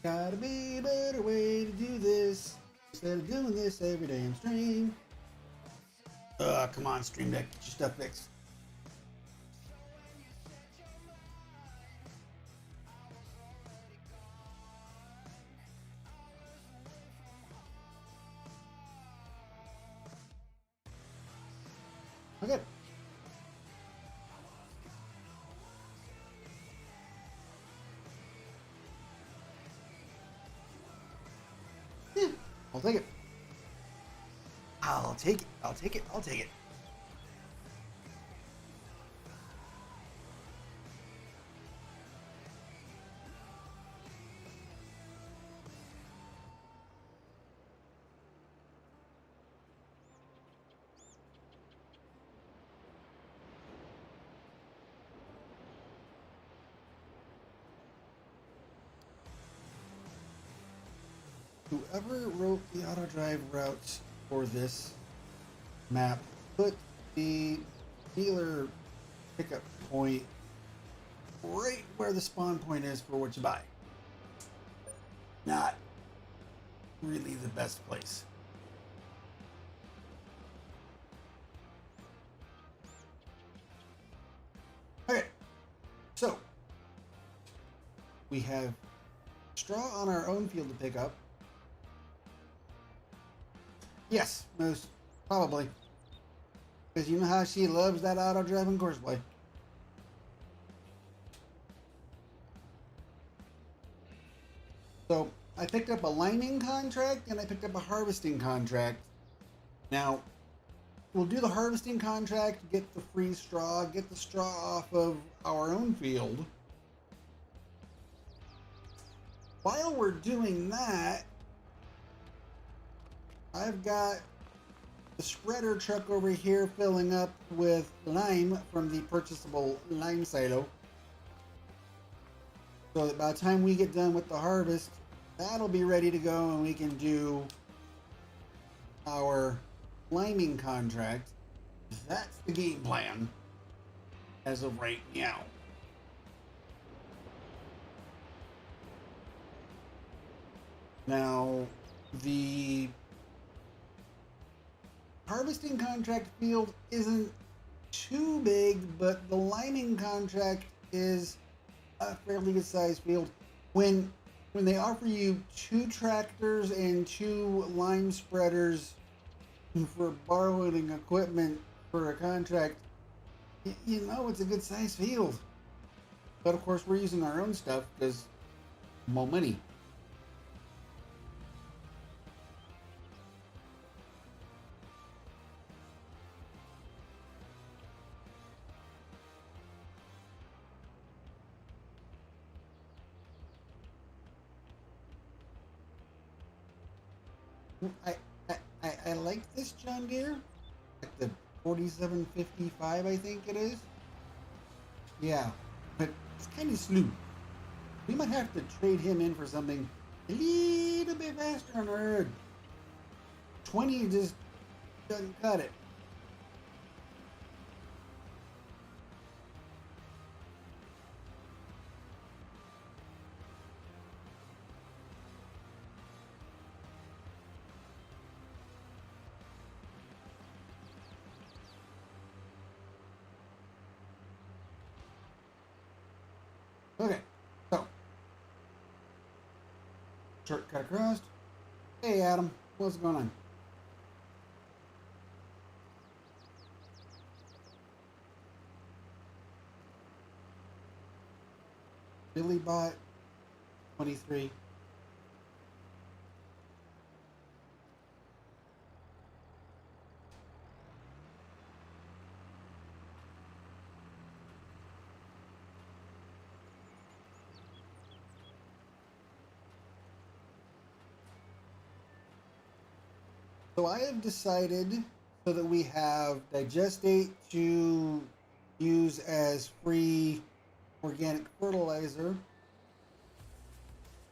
Gotta be a better way to do this instead of doing this every damn stream. Come on, Stream Deck, get your stuff fixed. Okay. Yeah, I'll take it. I'll take it. I'll take it. I'll take it. Whoever wrote the auto drive routes for this map put the dealer pickup point right where the spawn point is for what you buy. Not really the best place. Okay, so we have straw on our own field to pick up. Yes, most probably. Because you know how she loves that auto-driving courseplay. So, I picked up a liming contract and I picked up a harvesting contract. Now, we'll do the harvesting contract, get the free straw, get the straw off of our own field. While we're doing that, I've got the spreader truck over here filling up with lime from the purchasable lime silo. So that by the time we get done with the harvest, that'll be ready to go and we can do our liming contract. That's the game plan as of right now. Now, the harvesting contract field isn't too big, but the liming contract is a fairly good sized field. When they offer you 2 tractors and 2 lime spreaders for borrowing equipment for a contract, you know it's a good sized field. But of course we're using our own stuff because more money. I like this John Deere, like the 4755, I think it is. Yeah, but it's kind of slow. We might have to trade him in for something a little bit faster on the road. 20 just doesn't cut it. Okay, so shortcut across. Hey Adam, what's going on? Billy bought 23. So I have decided, so that we have digestate to use as free organic fertilizer,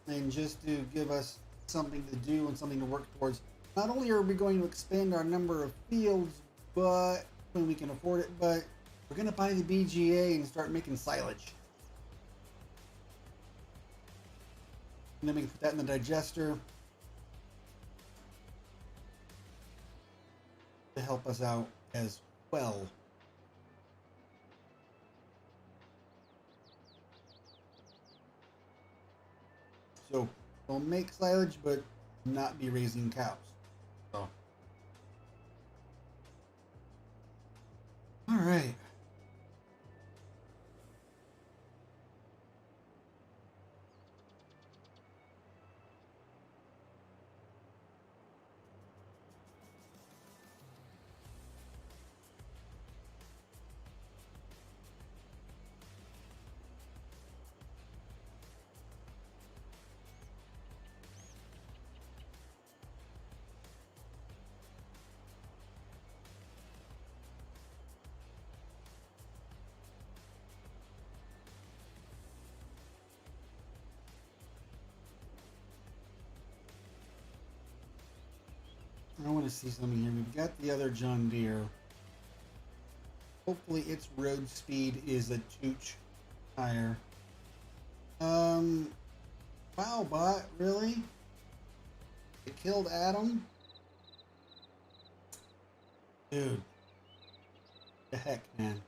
and just to give us something to do and something to work towards. Not only are we going to expand our number of fields, but when we can afford it, but we're gonna buy the BGA and start making silage. And then we can put that in the digester to help us out as well. So we'll make silage, but not be raising cows. So, all right. I want to see something here. We've got the other John Deere. Hopefully its road speed is a tooch higher. Wow, bot, really? It killed Adam? Dude. The heck, man.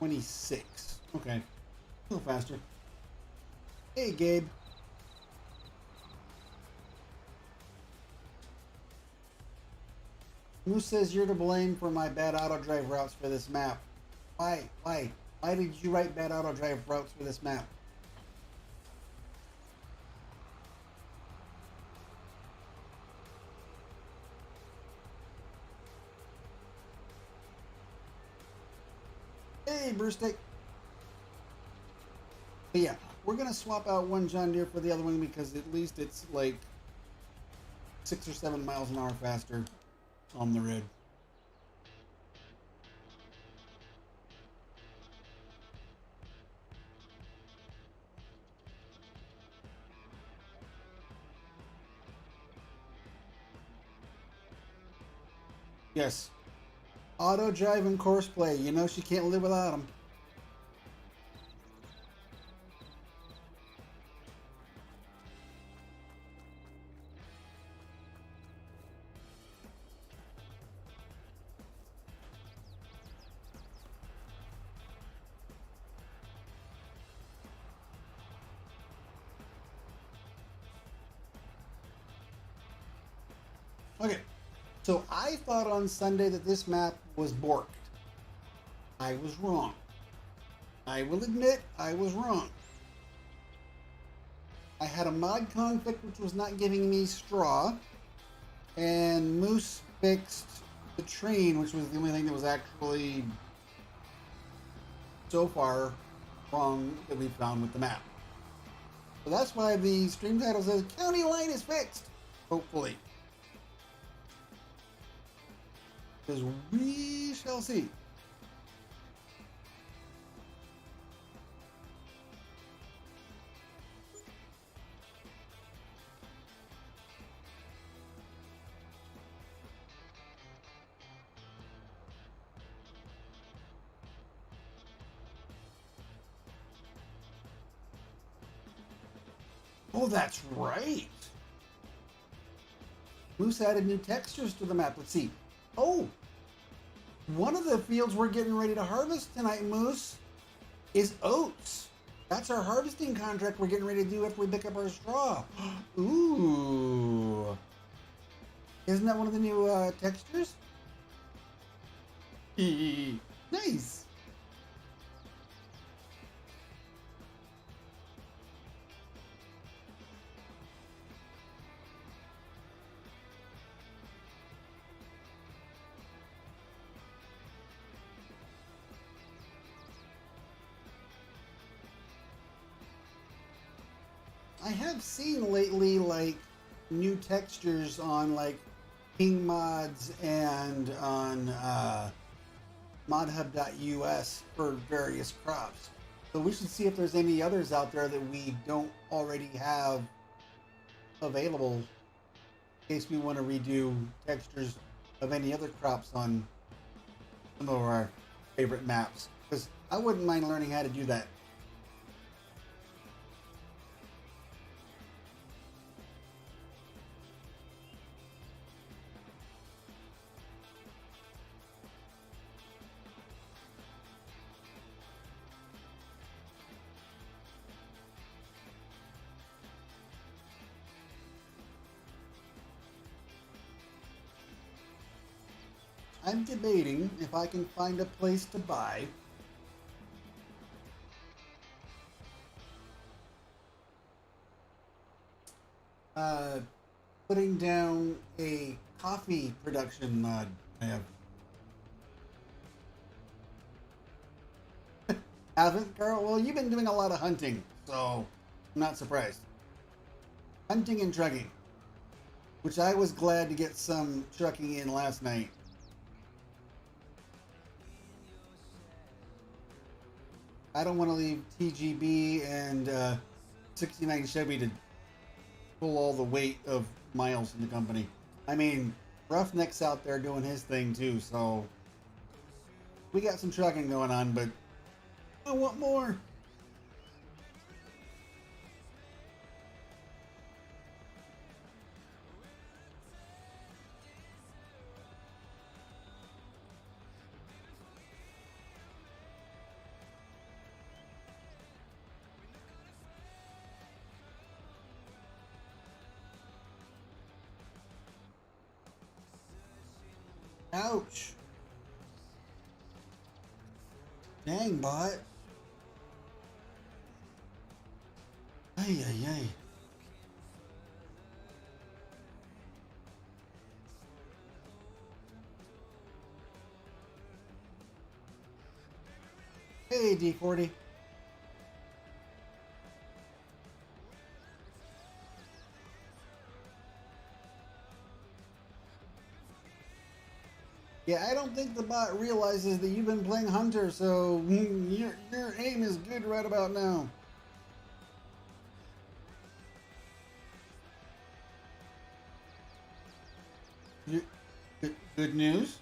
$26. Okay. A little faster. Hey, Gabe. Who says you're to blame for my bad auto drive routes for this map? Why? Why? Why did you write bad auto drive routes for this map? Hey, Brewsteak. But yeah, we're going to swap out one John Deere for the other one because at least it's like 6 or 7 miles an hour faster on the road. Yes. Auto drive and course play. You know she can't live without them. Okay. So I thought on Sunday that this map was borked. I was wrong. I will admit I was wrong. I had a mod conflict which was not giving me straw, and Moose fixed the train, which was the only thing that was actually so far wrong that we found with the map. So that's why the stream title says County Line is fixed. Hopefully. Because we shall see. Oh, that's right. Moose added new textures to the map. Let's see. Oh, one of the fields we're getting ready to harvest tonight, Moose, is oats. That's our harvesting contract we're getting ready to do after we pick up our straw. Ooh. Isn't that one of the new textures? Nice. I have seen lately like new textures on like King Mods and on modhub.us for various crops. So we should see if there's any others out there that we don't already have available in case we want to redo textures of any other crops on some of our favorite maps. Because I wouldn't mind learning how to do that. I'm debating if I can find a place to buy putting down a coffee production mod. I haven't, Carl? Well, you've been doing a lot of hunting, so I'm not surprised. Hunting and trucking, which I was glad to get some trucking in last night. I don't want to leave TGB and 69 Chevy to pull all the weight of miles in the company. I mean, Roughneck's out there doing his thing too, so we got some trucking going on, but I want more. Ouch. Dang, bot. Ay, ay, ay. Hey, D40. Yeah, I don't think the bot realizes that you've been playing Hunter, so your aim is good right about now. Good news?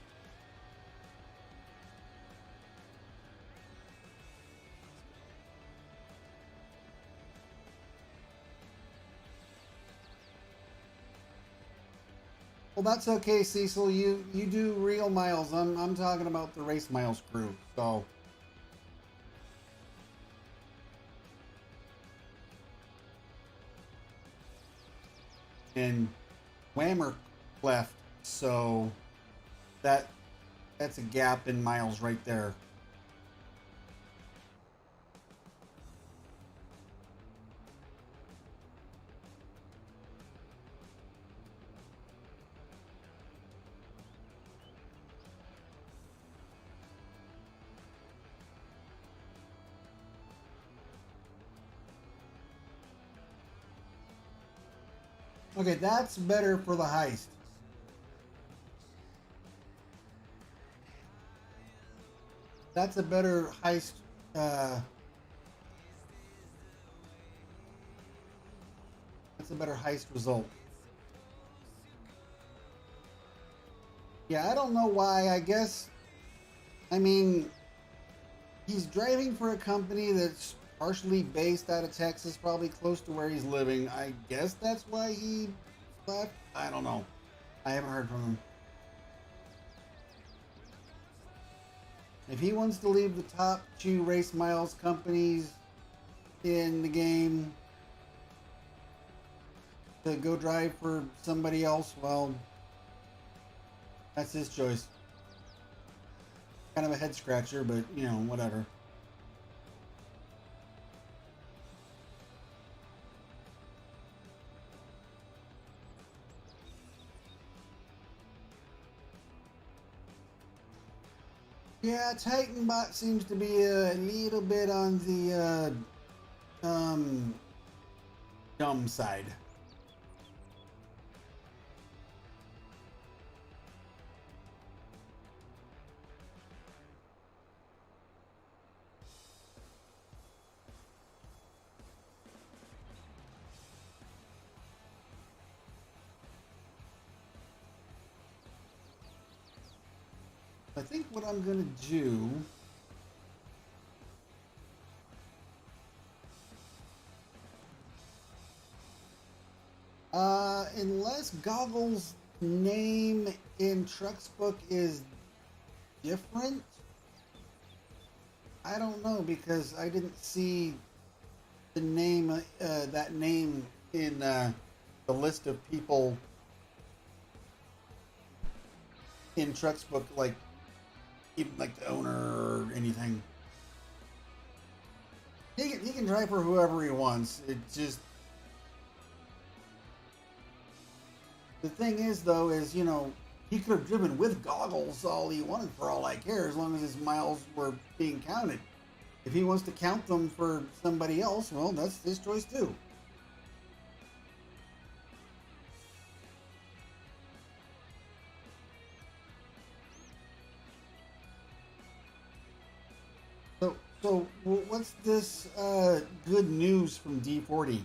Well, that's okay, Cecil. You do real miles. I'm talking about the race miles crew. So and Whammer left, so that's a gap in miles right there. Okay, that's better for the heist. That's a better heist. That's a better heist result. Yeah, I don't know why. I guess, I mean, he's driving for a company that's partially based out of Texas, probably close to where he's living. I guess that's why he left. I don't know. I haven't heard from him. If he wants to leave the top two race miles companies in the game to go drive for somebody else, well, that's his choice. Kind of a head scratcher, but you know, whatever. Yeah, Titanbot seems to be a little bit on the dumb side. I think what I'm going to do unless Goggles' name in Truck's book is different, I don't know, because I didn't see the name, that name in the list of people in Truck's book, like even like the owner or anything. He can drive for whoever he wants. It just, the thing is though is, you know, he could have driven with Goggles all he wanted for all I care, as long as his miles were being counted. If he wants to count them for somebody else, well, that's his choice too. So what's this good news from D40?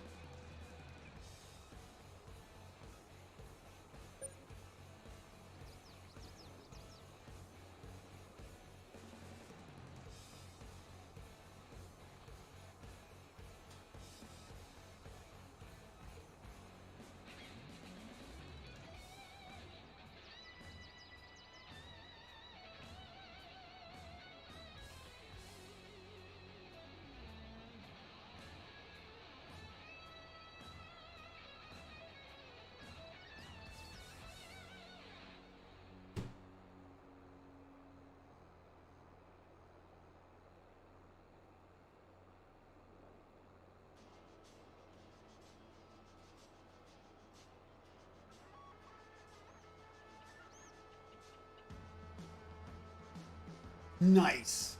Nice.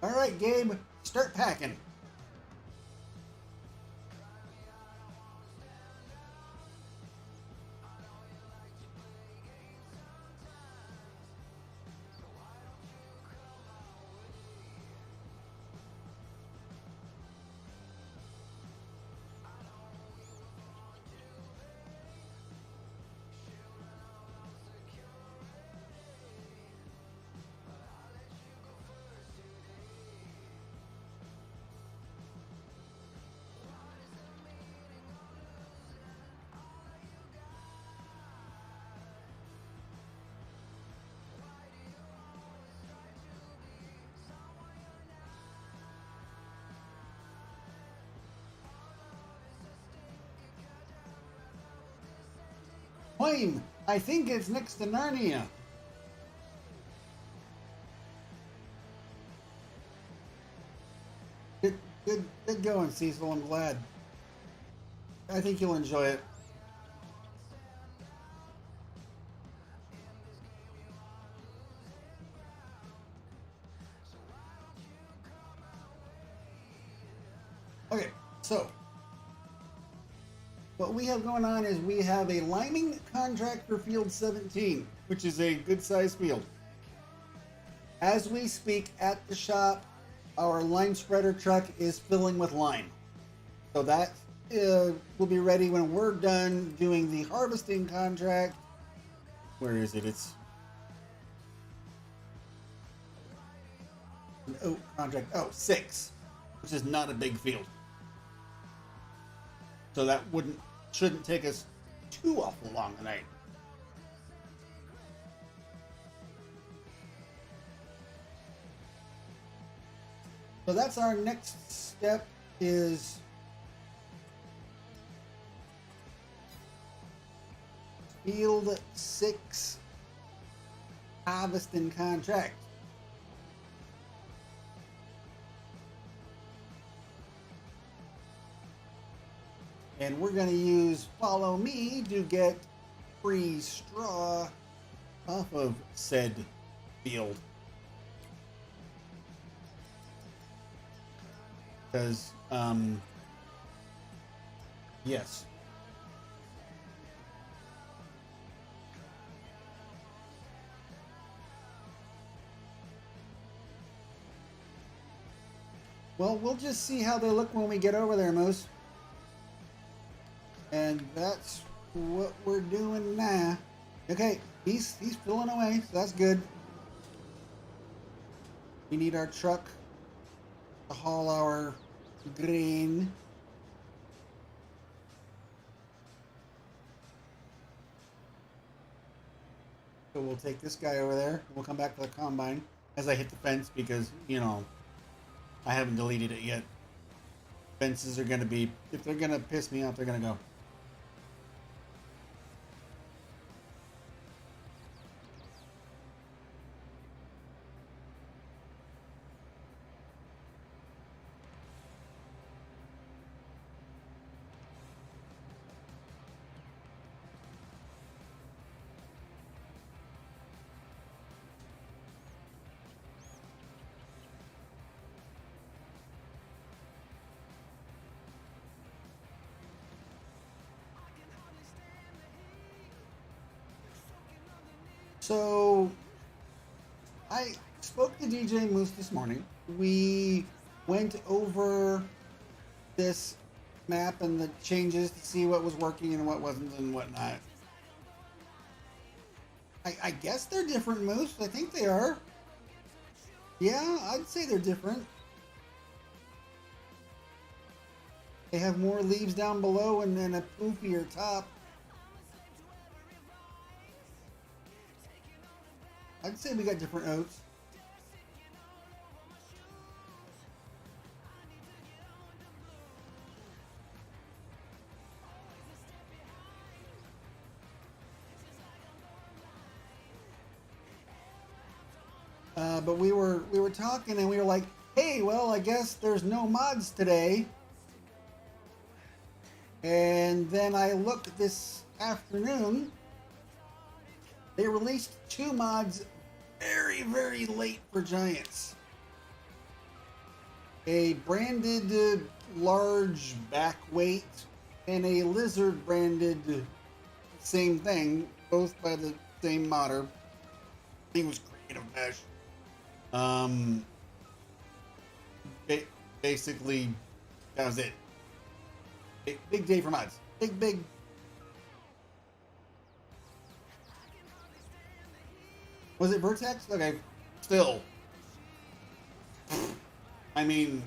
All right, Gabe, start packing. Flame, I think it's next to Narnia. Good going, Cecil. I'm glad. I think you'll enjoy it. Okay, so what we have going on is we have a liming contract for field 17, which is a good sized field. As we speak at the shop, our lime spreader truck is filling with lime. So that will be ready when we're done doing the harvesting contract. Where is it? It's an oak contract. Oh, 6, which is not a big field. So that shouldn't take us too awful long tonight. So that's our next step, is field 6 harvesting contract. And we're going to use Follow Me to get free straw off of said field. Because, yes. Well, we'll just see how they look when we get over there, Moose. And that's what we're doing now. Okay, He's filling away, so that's good. We need our truck to haul our grain. So we'll take this guy over there. We'll come back to the combine as I hit the fence because, you know, I haven't deleted it yet. Fences are going to be, if they're going to piss me off, they're going to go. So I spoke to DJ Moose this morning. We went over this map and the changes to see what was working and what wasn't and whatnot. I guess they're different, Moose. I think they are. Yeah, I'd say they're different. They have more leaves down below and then a poofier top. I'd say we got different oats. But we were talking and we were like, hey, well, I guess there's no mods today. And then I looked this afternoon. They released 2 mods very, very late for Giants. A branded large back weight and a lizard branded same thing, both by the same modder. I think it was Creative Mesh. Basically, that was it. Big day for mods. Big. Was it Vertex? Okay. Still. I mean...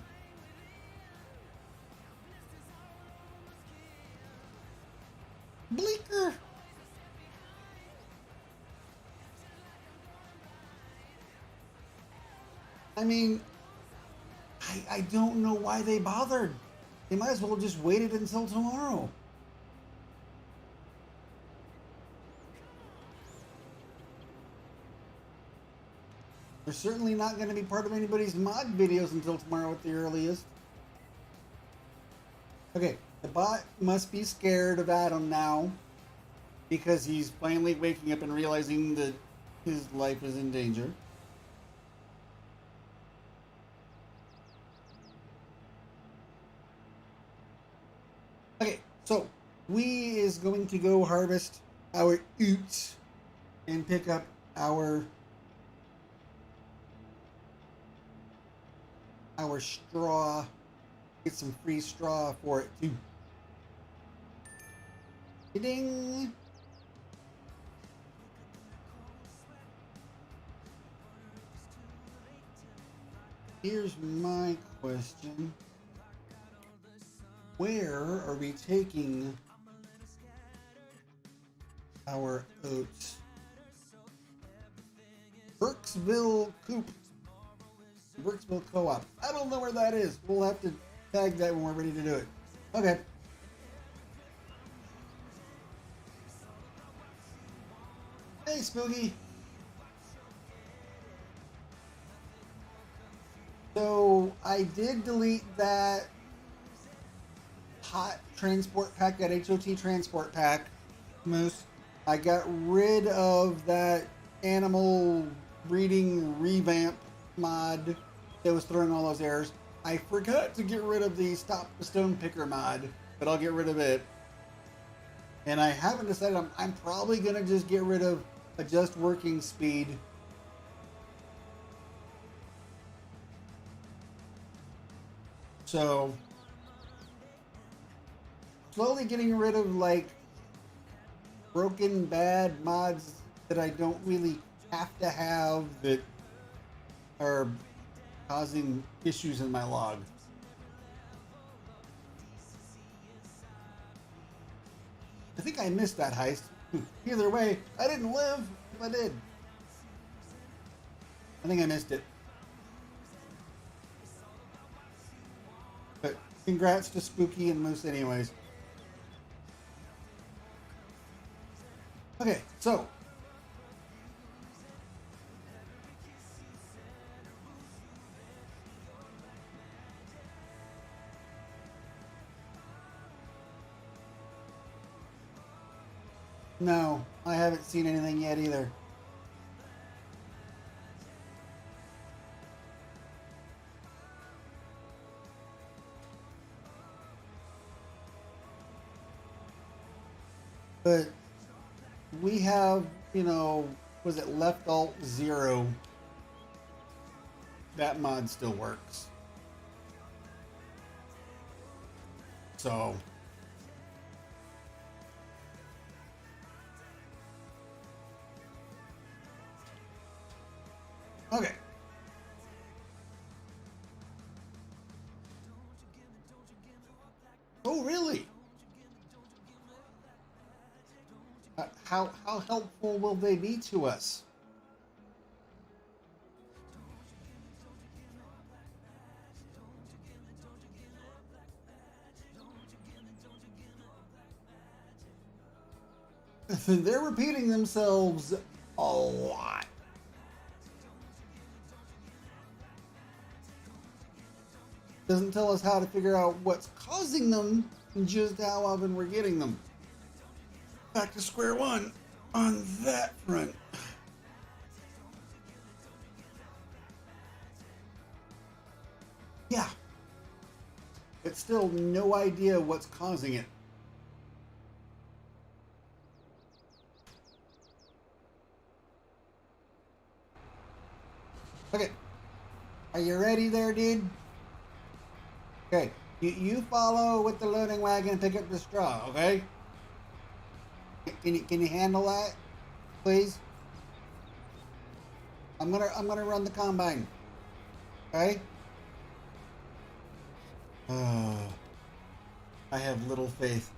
Bleaker! I mean... I don't know why they bothered. They might as well have just waited until tomorrow. They're certainly not going to be part of anybody's mod videos until tomorrow at the earliest. Okay, the bot must be scared of Adam now because he's finally waking up and realizing that his life is in danger. Okay, so we is going to go harvest our oots and pick up our straw. Get some free straw for it too. Ding. Here's my question. Where are we taking our oats? Burksville Coop. Burksville Co-op. I don't know where that is. We'll have to tag that when we're ready to do it. Okay. Hey, Spooky. So I did delete that hot transport pack, that HOT transport pack, Moose. I got rid of that animal breeding revamp mod that was throwing all those errors. I forgot to get rid of the Stop the Stone Picker mod, but I'll get rid of it. And I haven't decided. I'm probably going to just get rid of Adjust Working Speed. So, slowly getting rid of, like, broken, bad mods that I don't really have to have that are causing issues in my log. I think I missed that heist. Either way, I didn't live if I did. I think I missed it. But congrats to Spooky and Moose anyways. Okay, so no, I haven't seen anything yet either. But we have, you know, was it Left Alt 0? That mod still works. So okay. Oh, really? How helpful will they be to us? They're repeating themselves a lot. Doesn't tell us how to figure out what's causing them and just how often we're getting them. Back to square one on that front. Yeah. But still no idea what's causing it. Okay. Are you ready there, dude? Okay. You follow with the loading wagon and pick up the straw, okay? Can you handle that, please? I'm gonna run the combine. Okay? I have little faith.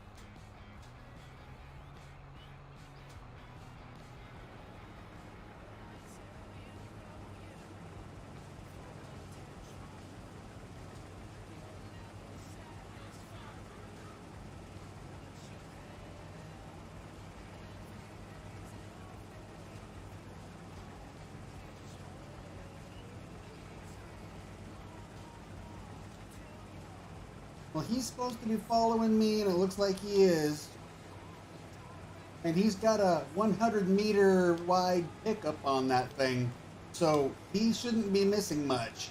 Well, he's supposed to be following me, and it looks like he is. And he's got a 100-meter wide pickup on that thing, so he shouldn't be missing much.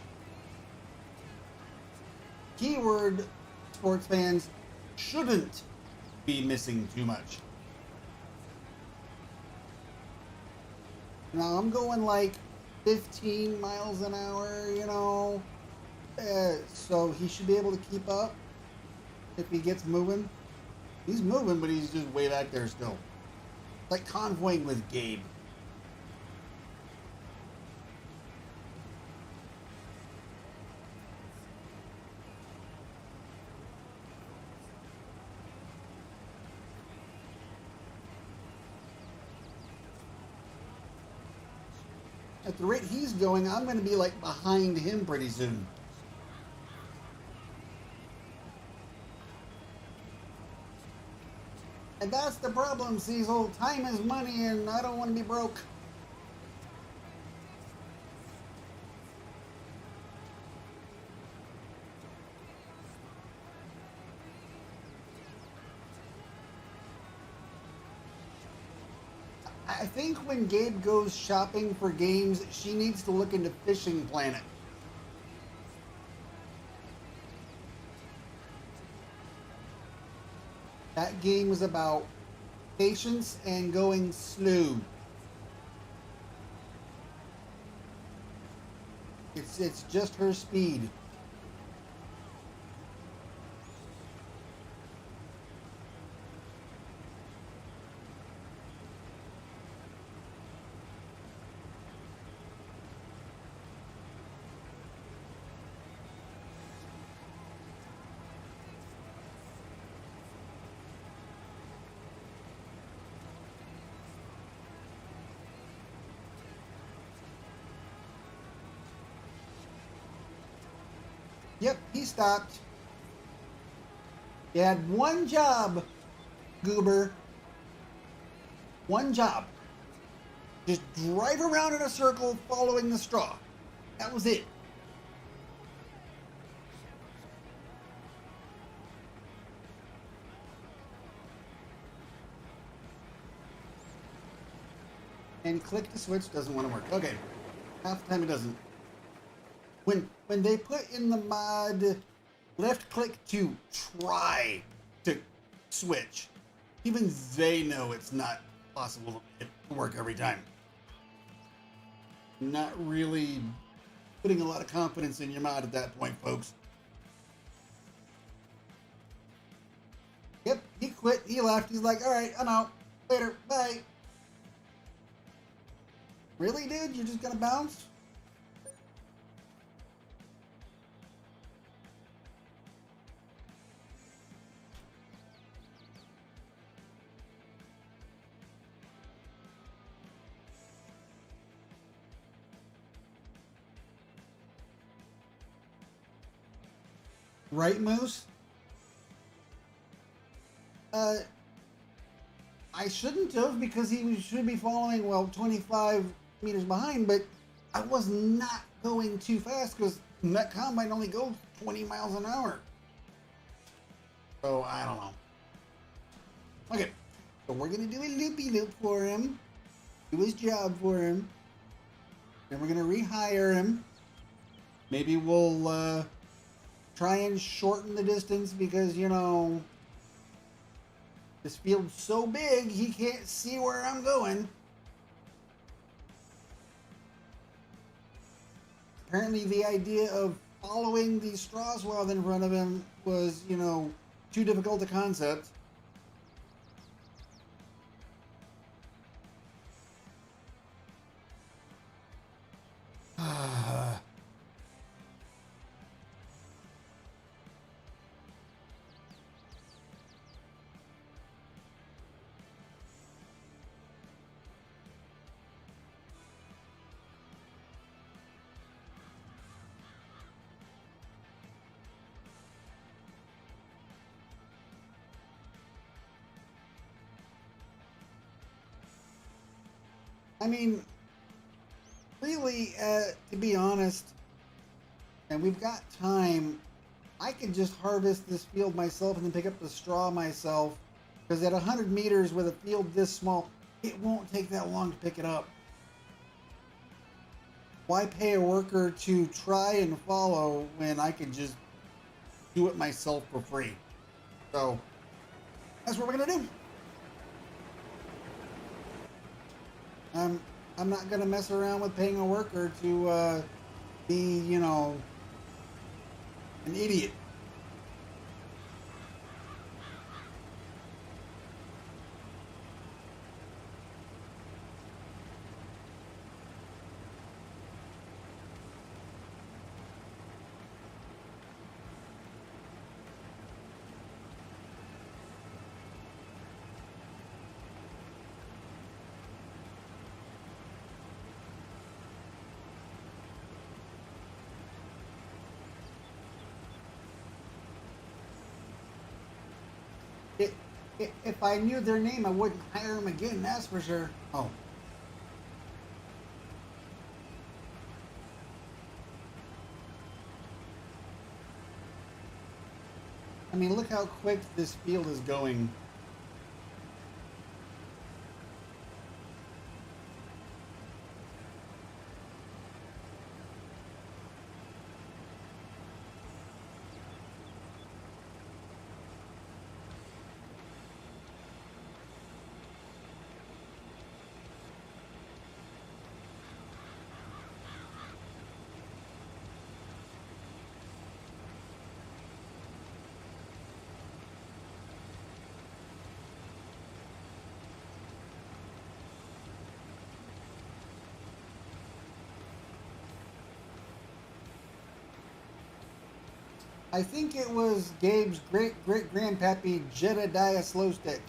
Keyword, sports fans, shouldn't be missing too much. Now, I'm going like 15 miles an hour, you know, so he should be able to keep up. If he gets moving, he's moving, but he's just way back there still. Like convoying with Gabe. At the rate he's going, I'm going to be like behind him pretty soon. And that's the problem, Cecil. Time is money, and I don't want to be broke. I think when Gabe goes shopping for games, she needs to look into Fishing Planet. That game is about patience and going slow. It's just her speed. Yep, he stopped. You had one job, Goober. One job. Just drive around in a circle following the straw. That was it. And click the switch doesn't want to work. Okay. Half the time it doesn't. When they put in the mod left click to try to switch, even they know it's not possible to work every time. Not really putting a lot of confidence in your mod at that point, folks. Yep, he quit, he left, he's like, alright, I'm out. Later, bye. Really, dude? You're just gonna bounce? Right, Moose? I shouldn't have because he should be following, well, 25 meters behind, but I was not going too fast because that combine only goes 20 miles an hour. So, I don't know. Okay, so we're going to do a loopy-loop for him, do his job for him, then we're going to rehire him. Maybe we'll try and shorten the distance because, you know, this field's so big, he can't see where I'm going. Apparently the idea of following the straw swath in front of him was, you know, too difficult a concept. I mean, really, to be honest, and we've got time, I could just harvest this field myself and then pick up the straw myself, because at 100 meters with a field this small, it won't take that long to pick it up. Why pay a worker to try and follow when I could just do it myself for free? So, that's what we're going to do. I'm not going to mess around with paying a worker to be, you know, an idiot. If I knew their name, I wouldn't hire them again, that's for sure. Oh. I mean, look how quick this field is going. I think it was Gabe's great-great-grandpappy Jedediah Slowstick.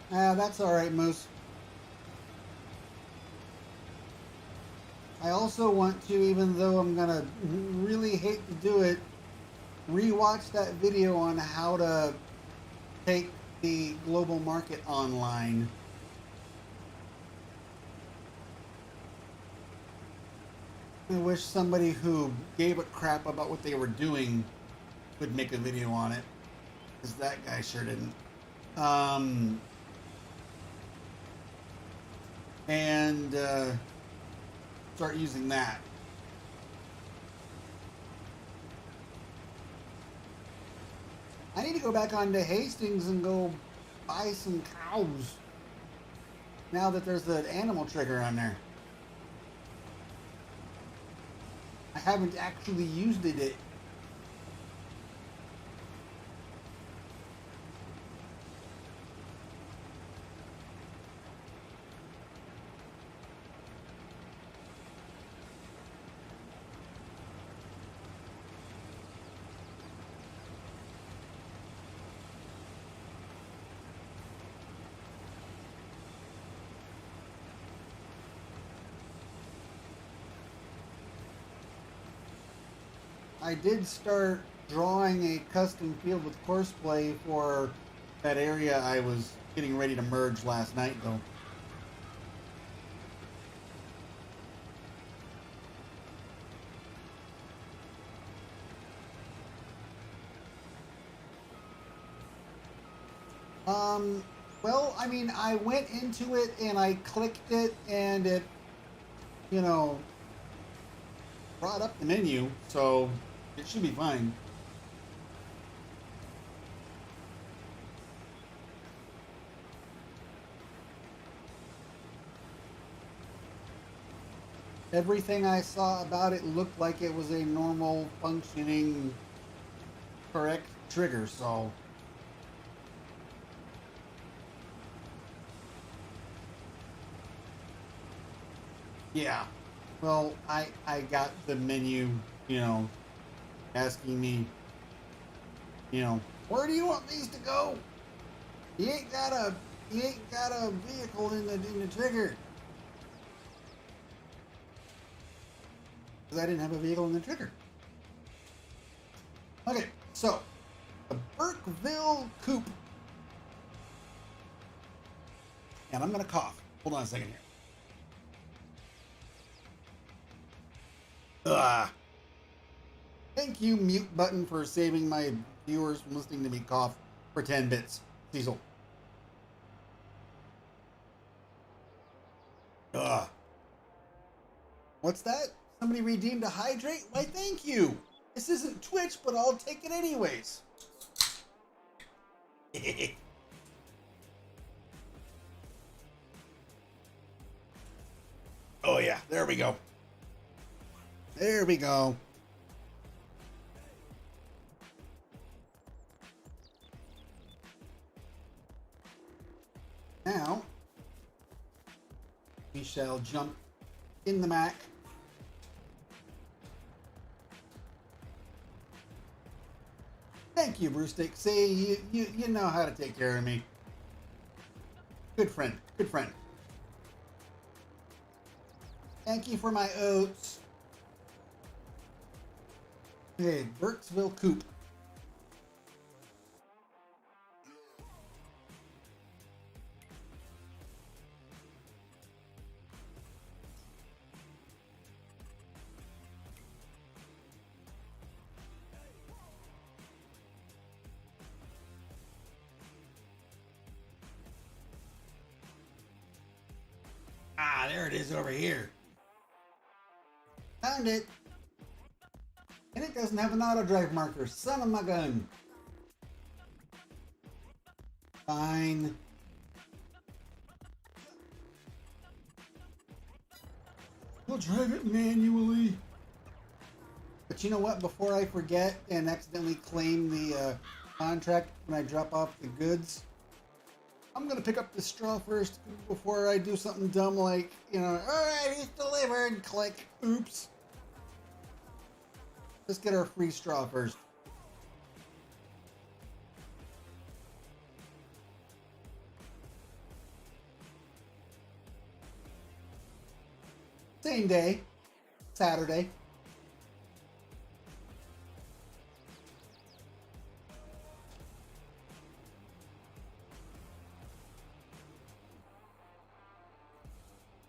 Ah, that's all right, Moose. I also want to, even though I'm gonna really hate to do it, rewatch that video on how to take the global market online. I wish somebody who gave a crap about what they were doing would make a video on it, because that guy sure didn't. And start using that. I need to go back onto Hastings and go buy some cows. Now that there's the animal trigger on there. I haven't actually used it. I did start drawing a custom field with Courseplay for that area I was getting ready to merge last night, though. Well, I mean, I went into it and I clicked it and it, you know, brought up the menu, so it should be fine. Everything I saw about it looked like it was a normal functioning correct trigger, so yeah. Well, I got the menu, you know, asking me, you know, where do you want these to go? You ain't got a vehicle in the trigger. Because I didn't have a vehicle in the trigger. Okay, so the Burkeville Coupe. And I'm gonna cough. Hold on a second here. Ugh. Thank you, mute button, for saving my viewers from listening to me cough for 10 bits. Cecil. Ugh. What's that? Somebody redeemed a hydrate? Why, thank you. This isn't Twitch, but I'll take it anyways. Oh, yeah. There we go. There we go. Now, we shall jump in the Mac. Thank you, Brewstick. See, you know how to take care of me. Good friend. Good friend. Thank you for my oats. Hey, Burkesville Coupe. Ah, there it is over here. Found it. And it doesn't have an auto drive marker. Son of my gun. Fine. We'll drive it manually. But you know what? Before I forget and accidentally claim the contract when I drop off the goods, I'm going to pick up the straw first before I do something dumb like, you know, all right, he's delivered. Click. Oops. Let's get our free straw first. Same day, Saturday.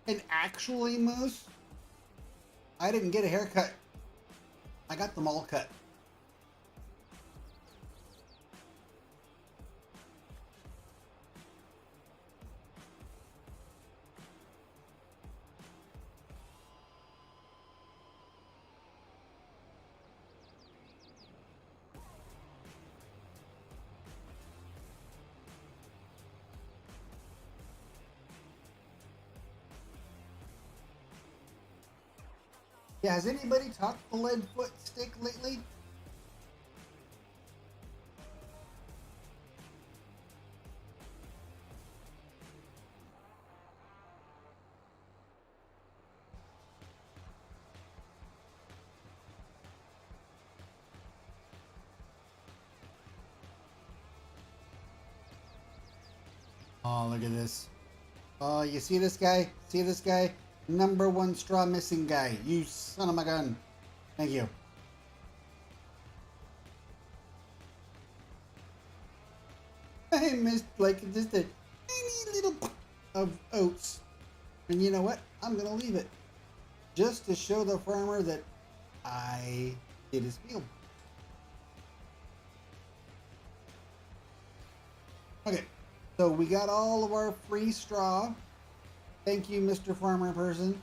And actually, Moose, I didn't get a haircut. I got them all cut. Yeah, has anybody talked the lead foot stick lately? Oh, look at this. Oh, you see this guy? See this guy? Number one straw missing guy. You son of a gun. Thank you. I missed like just a tiny little of oats. And you know what? I'm going to leave it. Just to show the farmer that I did his field. Okay. So we got all of our free straw. Thank you, Mr. Farmer Person.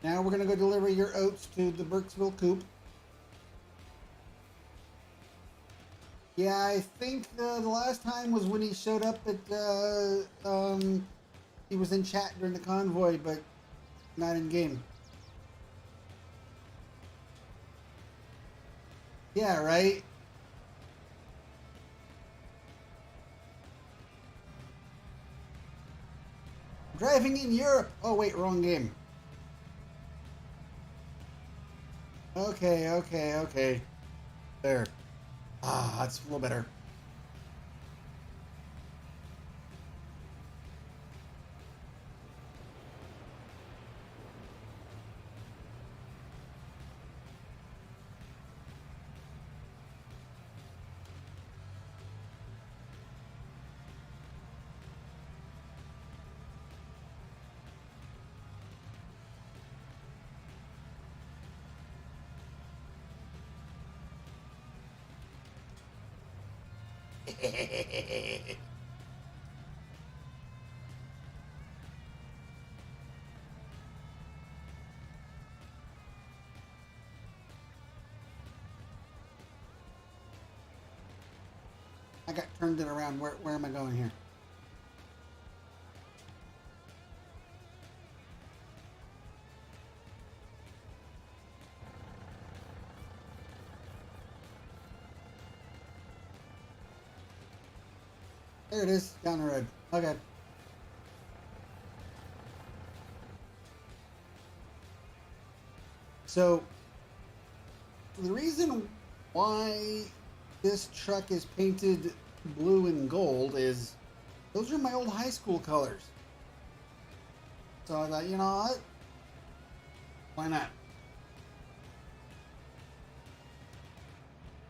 Now we're going to go deliver your oats to the Burkesville coop. Yeah, I think the last time was when he showed up at, he was in chat during the convoy, but not in game. Yeah, right? Driving in Europe. Oh, wait, wrong game. Okay. There. Ah, that's a little better. I got turned it around. Where am I going here? There it is, down the road. Okay. So, the reason why this truck is painted blue and gold is those are my old high school colors. So I thought, you know what? Why not?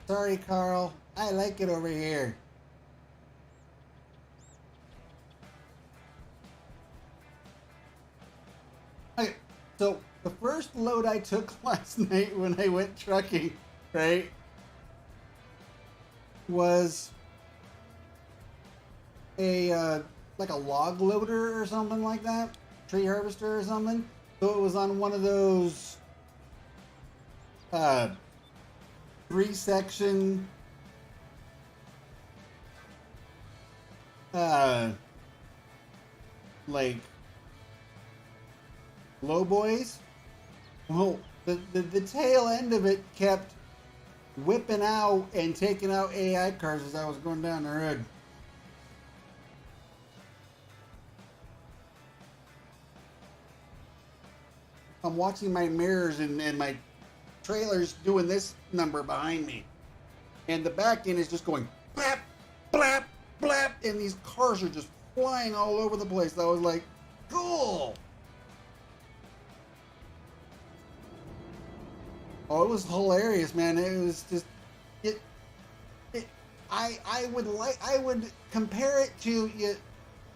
Sorry, Carl. I like it over here. Okay, so the first load I took last night when I went trucking, right, was a like a log loader or something like that, tree harvester or something. So it was on one of those 3-section like low boys. Well, the tail end of it kept whipping out and taking out AI cars as I was going down the road. I'm watching my mirrors and my trailer's doing this number behind me. And the back end is just going blap, blap, blap, and these cars are just flying all over the place. I was like, cool. Oh, it was hilarious, man. It was just it. it I would compare it to you.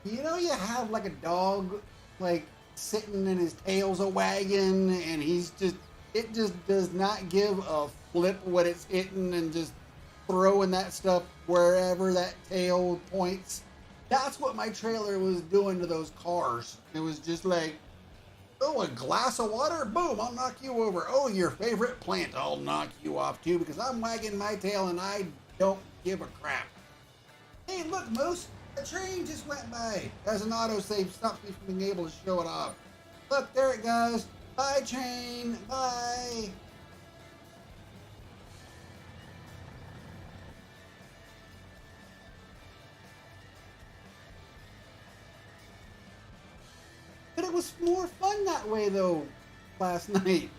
You know, you have like a dog, like sitting and his tail's a wagging, and it just does not give a flip what it's hitting, and just throwing that stuff wherever that tail points. That's what my trailer was doing to those cars. It was just like, oh, a glass of water? Boom, I'll knock you over. Oh, your favorite plant? I'll knock you off too because I'm wagging my tail and I don't give a crap. Hey, look, Moose, a train just went by. As an autosave stops me from being able to show it off. Look, there it goes. Bye, train. Bye. But it was more fun that way, though, last night.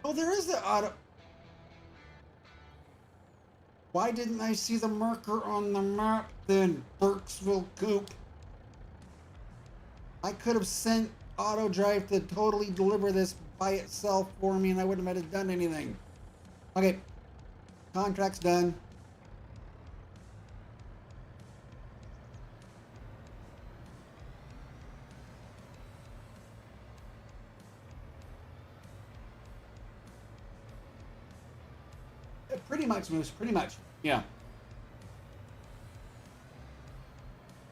Oh, there is the auto. Why didn't I see the marker on the map then, Burksville Coop? I could have sent auto drive to totally deliver this by itself for me and I wouldn't have had to done anything. Okay, contract's done. Pretty much, Moose, pretty much. Yeah.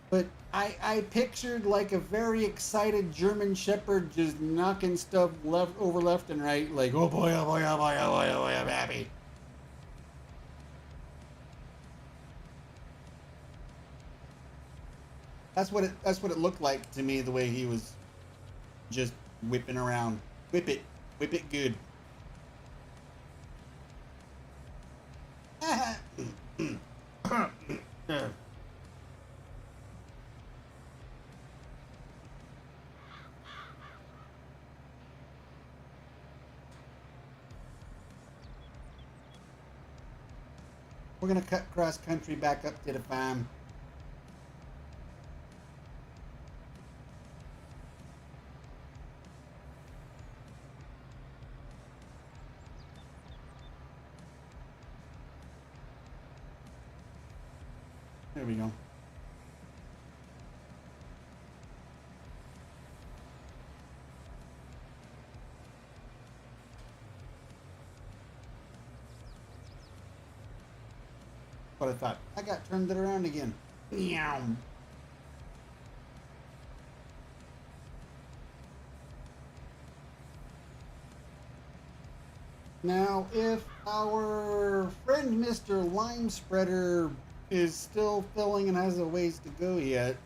But I pictured like a very excited German Shepherd just knocking stuff left and right, like, oh boy, oh boy, oh boy, oh boy, oh boy, I'm happy. That's what it looked like to me, the way he was just whipping around. Whip it good. We're gonna cut cross country back up to the farm. There we go. What I thought. I got turned it around again. Meow. Now, if our friend Mr. Lime Spreader is still filling and has a ways to go yet,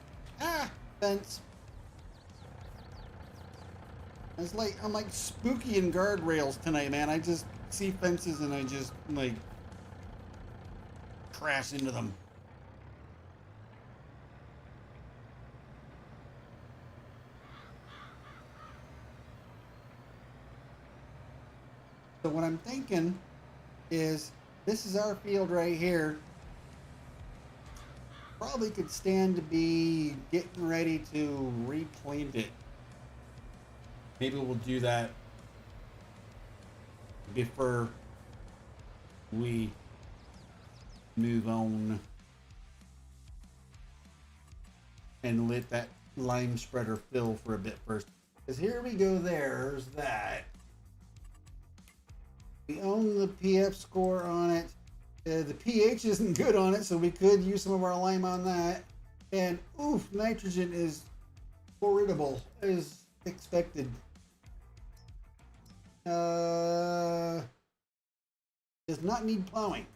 fence. I'm like spooky in guardrails tonight, man. I just see fences and I just like crash into them. So what I'm thinking is, this is our field right here. Probably could stand to be getting ready to replant it. Maybe we'll do that before we move on and let that lime spreader fill for a bit first. Because here we go, there's that. We own the PF score on it. The pH isn't good on it, so we could use some of our lime on that. And oof, nitrogen is formidable as expected. Does not need plowing.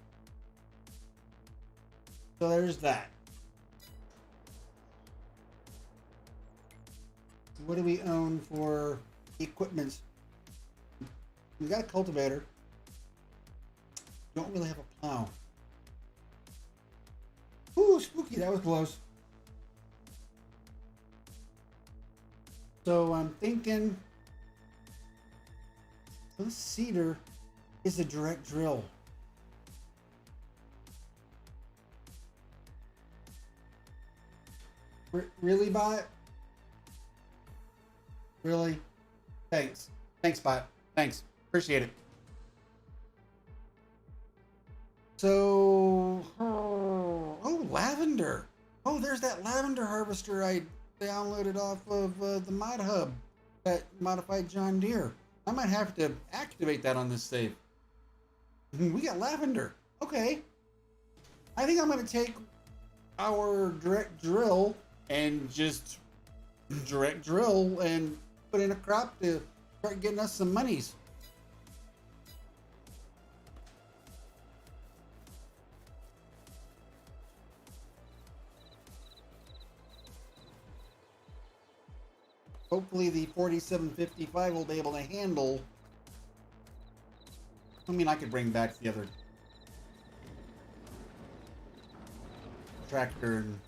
So there's that. What do we own for equipment? We got a cultivator. Don't really have a plow. Ooh, spooky, that was close. So I'm thinking this seeder is a direct drill. Really, bot? Really? Thanks. Thanks, bot. Thanks. Appreciate it. So, oh, lavender. Oh, there's that lavender harvester I downloaded off of the Mod Hub, that modified John Deere. I might have to activate that on this save. We got lavender. Okay. I think I'm going to take our direct drill and just direct drill and put in a crop to start getting us some monies. Hopefully the 4755 will be able to handle. I mean, I could bring back the other tractor and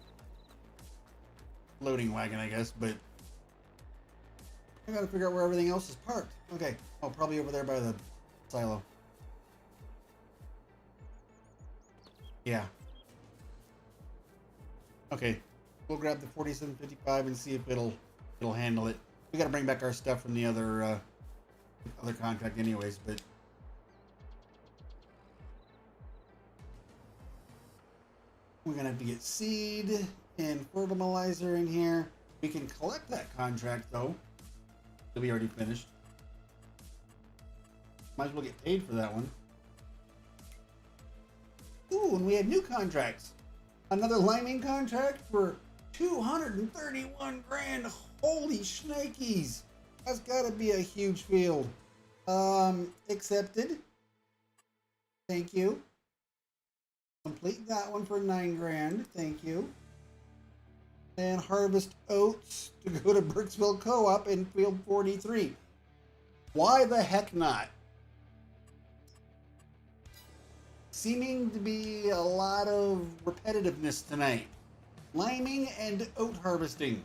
loading wagon, I guess, but I gotta figure out where everything else is parked. Okay. Oh, probably over there by the silo. Yeah. Okay. We'll grab the 4755 and see if it'll handle it. We gotta bring back our stuff from the other contract anyways, but we're gonna have to get seed and fertilizer in here. We can collect that contract though. That we already finished. Might as well get paid for that one. Ooh, and we have new contracts. Another liming contract for 231 grand. Holy shnikes. That's gotta be a huge field. Accepted. Thank you. Complete that one for 9 grand. Thank you. And harvest oats to go to Brooksville Co-op in field 43. Why the heck not? Seeming to be a lot of repetitiveness tonight. Liming and oat harvesting.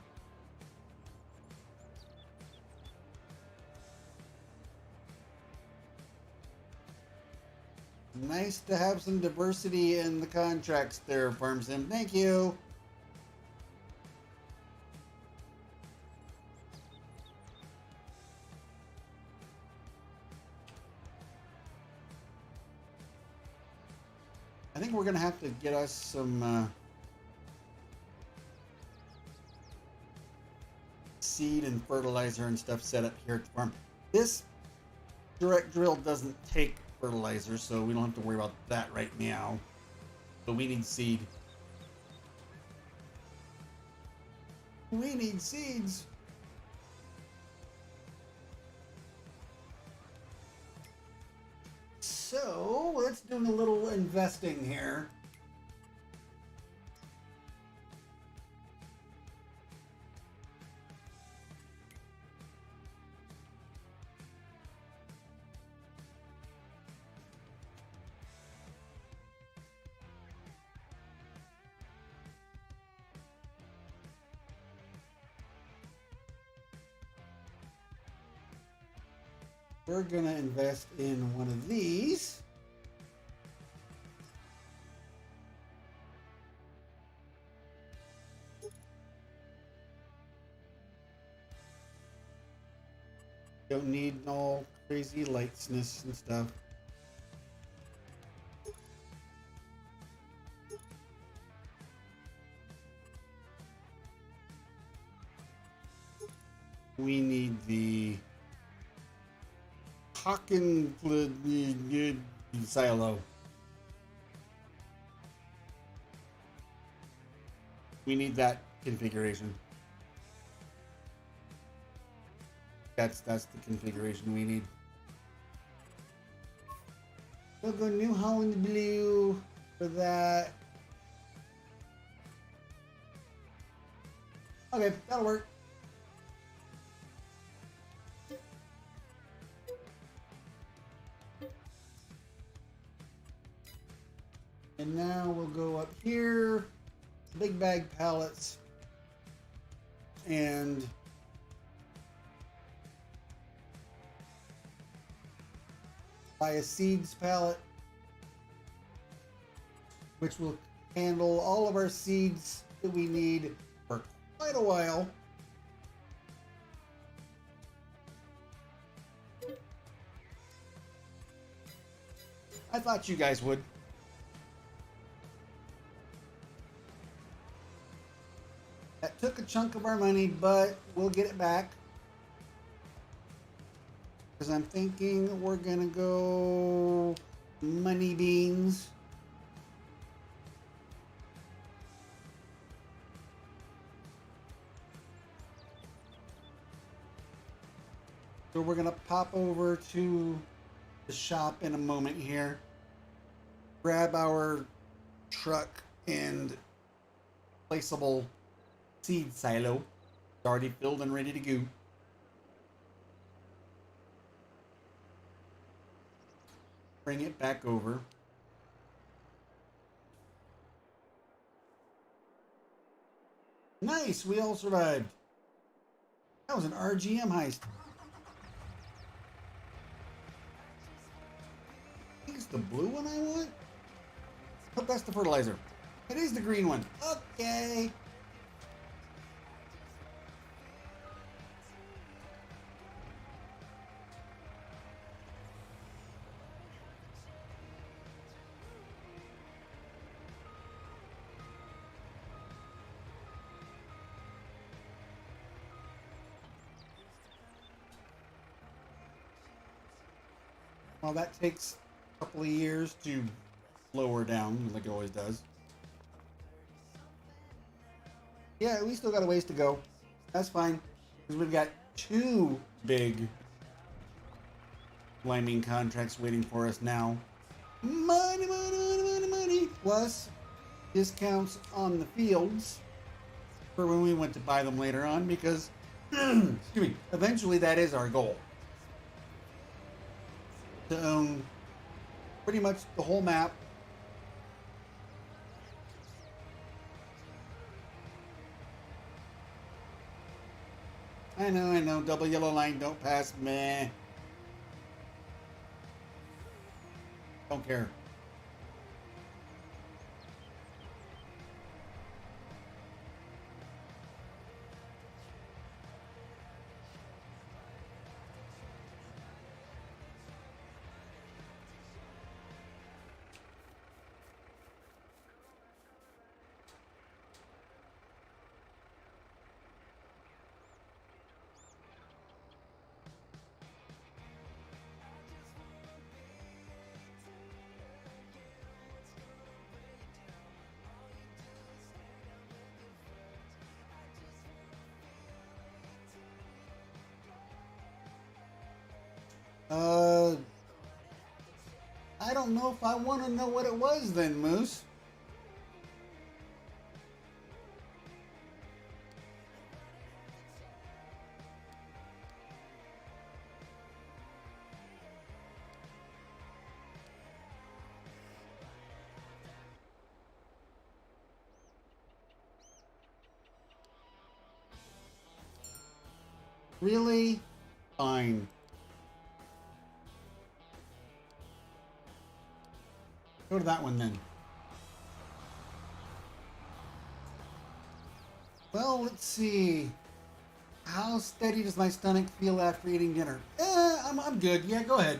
Nice to have some diversity in the contracts there, Farm Sim. Thank you. I think we're going to have to get us some seed and fertilizer and stuff set up here at the farm. This direct drill doesn't take fertilizer, so we don't have to worry about that right now. But we need seed. We need seeds. So let's do a little investing here. We're gonna invest in one of these. Don't need all crazy lightsness and stuff. We need the Hawken silo. We need that configuration. That's the configuration we need. We'll go New Holland Blue for that. Okay, that'll work. And now we'll go up here, big bag pallets, and buy a seeds pallet, which will handle all of our seeds that we need for quite a while. I thought you guys would. That took a chunk of our money, but we'll get it back. Because I'm thinking we're going to go money beans. So we're going to pop over to the shop in a moment here. Grab our truck and placeable seed silo. It's already filled and ready to go. Bring it back over. Nice, we all survived. That was an RGM heist. I think it's the blue one I want. Oh, that's the fertilizer. It is the green one. Okay. Well, that takes a couple of years to lower down, like it always does. Yeah, we still got a ways to go. That's fine, because we've got 2 big liming contracts waiting for us now. Money, money, money, money, money. Plus discounts on the fields for when we went to buy them later on, because, excuse me, eventually that is our goal. To own pretty much the whole map. I know, double yellow line, don't pass, meh. Don't care. I don't know if I want to know what it was then, Moose. Really? Fine. Go to that one then. Well, let's see. How steady does my stomach feel after eating dinner? I'm good. Yeah, go ahead.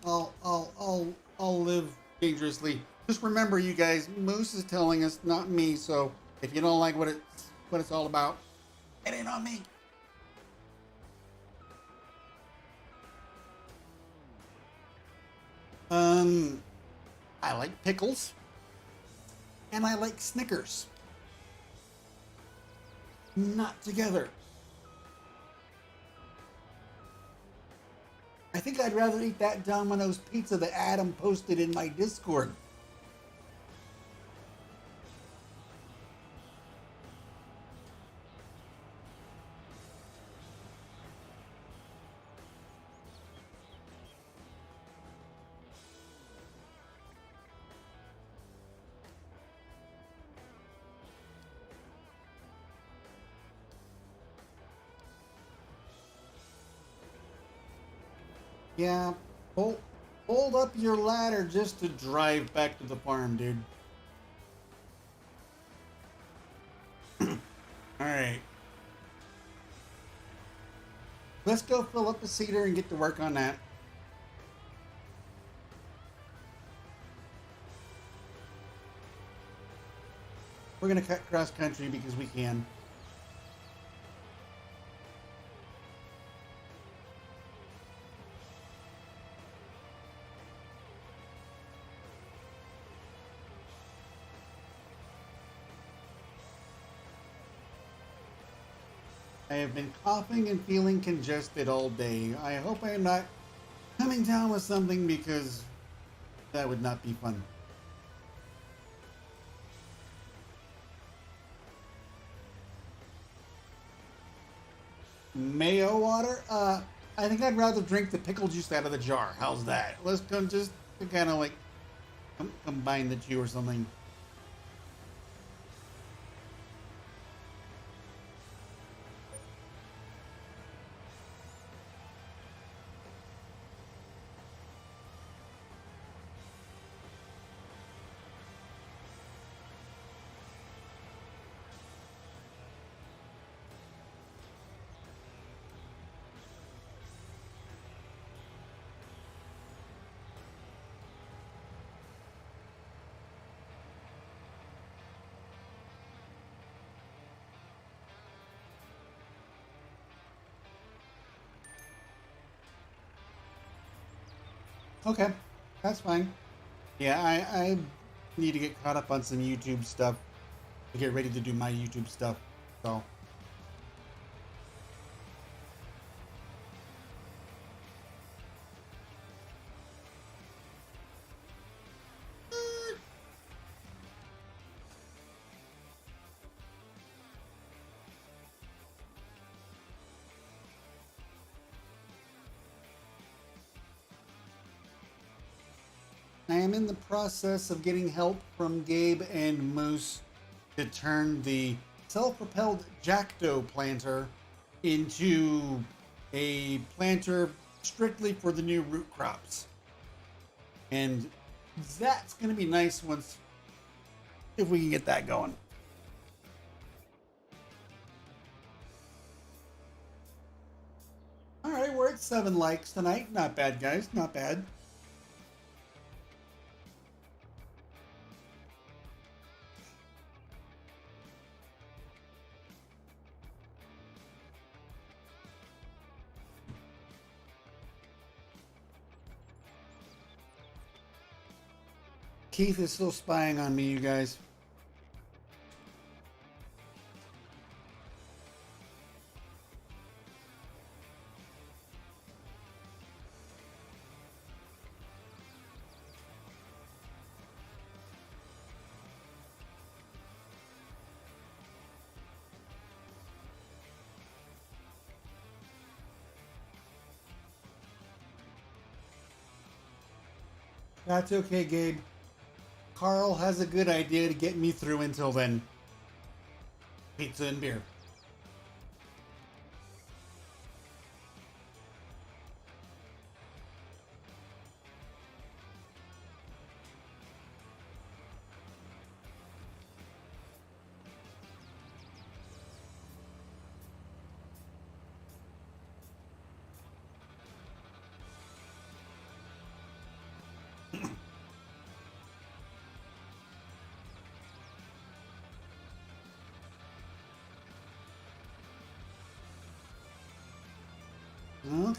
I'll live dangerously. Just remember, you guys, Moose is telling us, not me. So if you don't like what it's all about, it ain't on me. I like pickles, and I like Snickers. Not together. I think I'd rather eat that Domino's pizza that Adam posted in my Discord. Yeah, hold up your ladder just to drive back to the farm, dude. Alright. Let's go fill up the cedar and get to work on that. We're going to cut cross country because we can. I have been coughing and feeling congested all day. I hope I am not coming down with something because that would not be fun. Mayo water? I think I'd rather drink the pickle juice out of the jar. How's that? Let's go just kind of like combine the two or something. Okay, that's fine. Yeah, I need to get caught up on some YouTube stuff to get ready to do my YouTube stuff. So. I am in the process of getting help from Gabe and Moose to turn the self-propelled jackdaw planter into a planter strictly for the new root crops. And that's going to be nice once, if we can get that going. All right, we're at 7 likes tonight. Not bad, guys. Not bad. Keith is still spying on me, you guys. That's okay, Gabe. Carl has a good idea to get me through until then. Pizza and beer.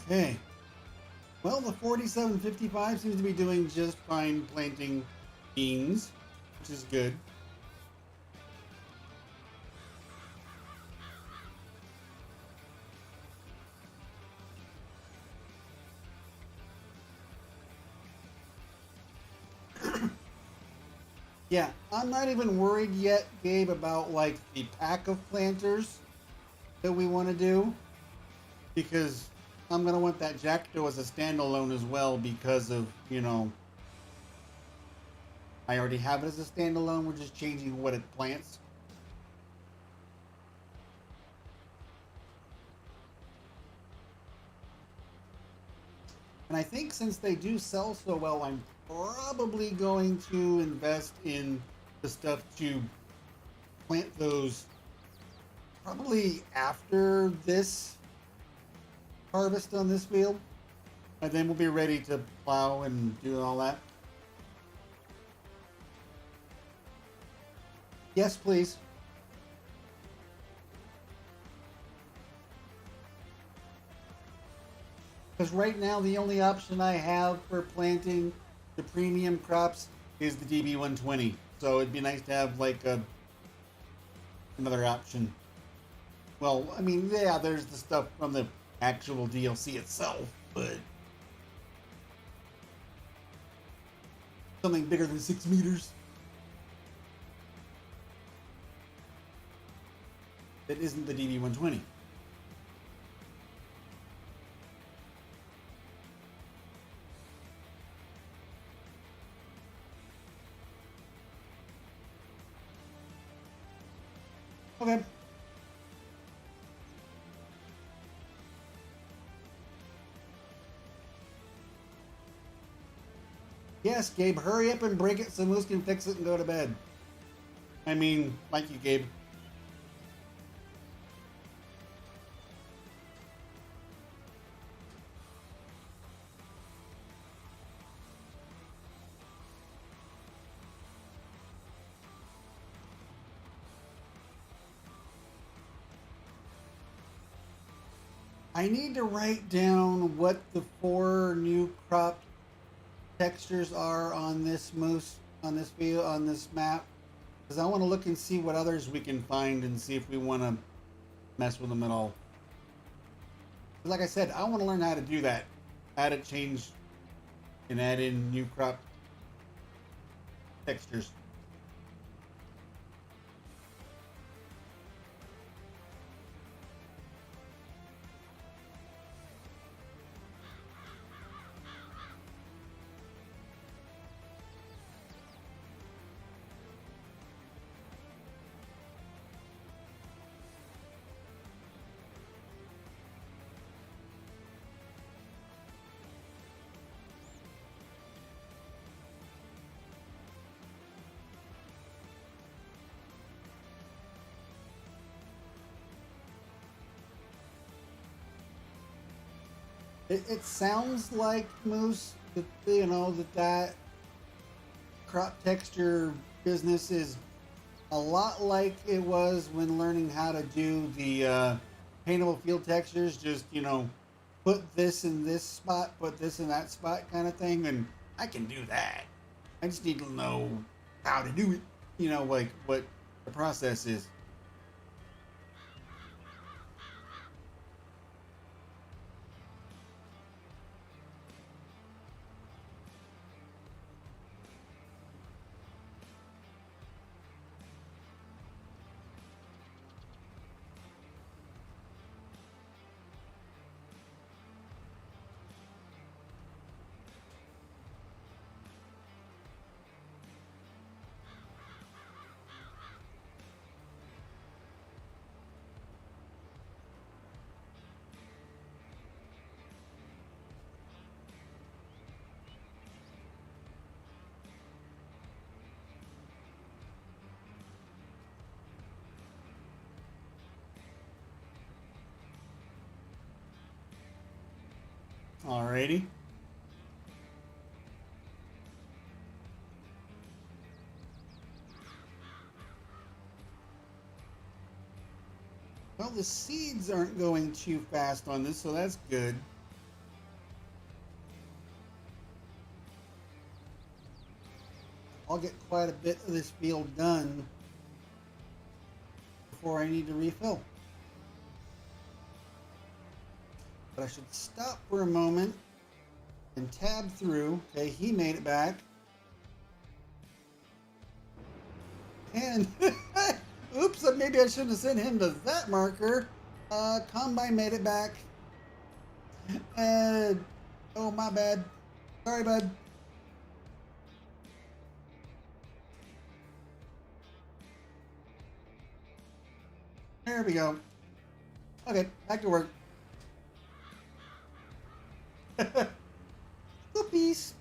Okay. Well, the 4755 seems to be doing just fine planting beans, which is good. Yeah, I'm not even worried yet, Gabe, about like the pack of planters that we want to do, because I'm going to want that jackdaw as a standalone as well because of, you know, I already have it as a standalone. We're just changing what it plants. And I think since they do sell so well, I'm probably going to invest in the stuff to plant those probably after this harvest on this field, and then we'll be ready to plow and do all that. Yes, please. Because right now the only option I have for planting the premium crops is the DB120. So it'd be nice to have like another option. Well, I mean, yeah, there's the stuff from the actual DLC itself, but something bigger than 6 meters that isn't the DB120. Okay. Yes, Gabe, hurry up and break it so Moose can fix it and go to bed. I mean, like you, Gabe. I need to write down what the 4 new crop textures are on this moose, on this view, on this map, because I want to look and see what others we can find and see if we want to mess with them at all. Like I said, I want to learn how to do that, how to change and add in new crop textures. It sounds like Moose that that crop texture business is a lot like it was when learning how to do the paintable field textures. Just put this in this spot, put this in that spot, kind of thing, and I can do that. I just need to know how to do it. Like what the process is. Alrighty. Well, the seeds aren't going too fast on this, so that's good. I'll get quite a bit of this field done before I need to refill. But I should stop for a moment and tab through. Okay, he made it back. And oops, maybe I shouldn't have sent him to that marker. Combine made it back. Oh, my bad. Sorry, bud. There we go. Okay, back to work. Oopies.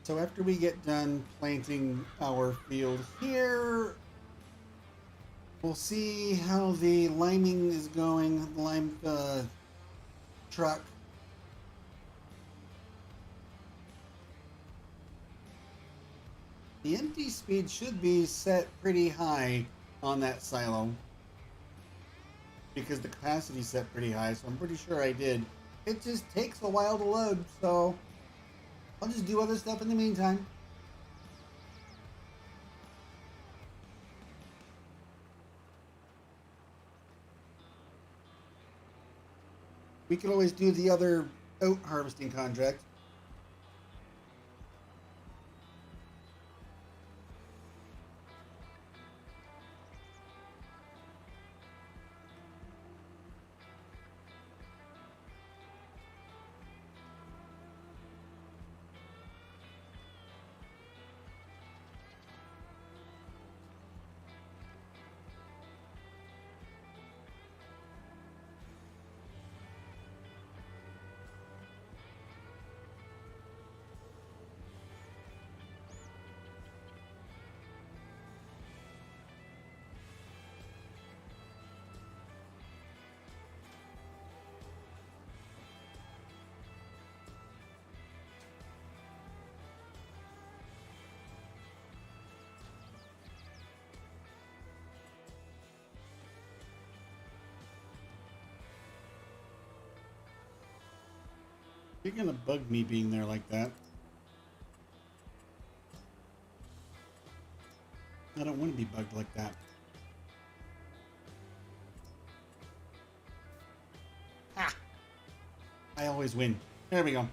So after we get done planting our field here, we'll see how the liming is going, the lime truck. The empty speed should be set pretty high on that silo because the capacity is set pretty high, so I'm pretty sure I did. It just takes a while to load, so I'll just do other stuff in the meantime. We could always do the other oat harvesting contract. You're gonna bug me being there like that. I don't want to be bugged like that. Ha! I always win. There we go.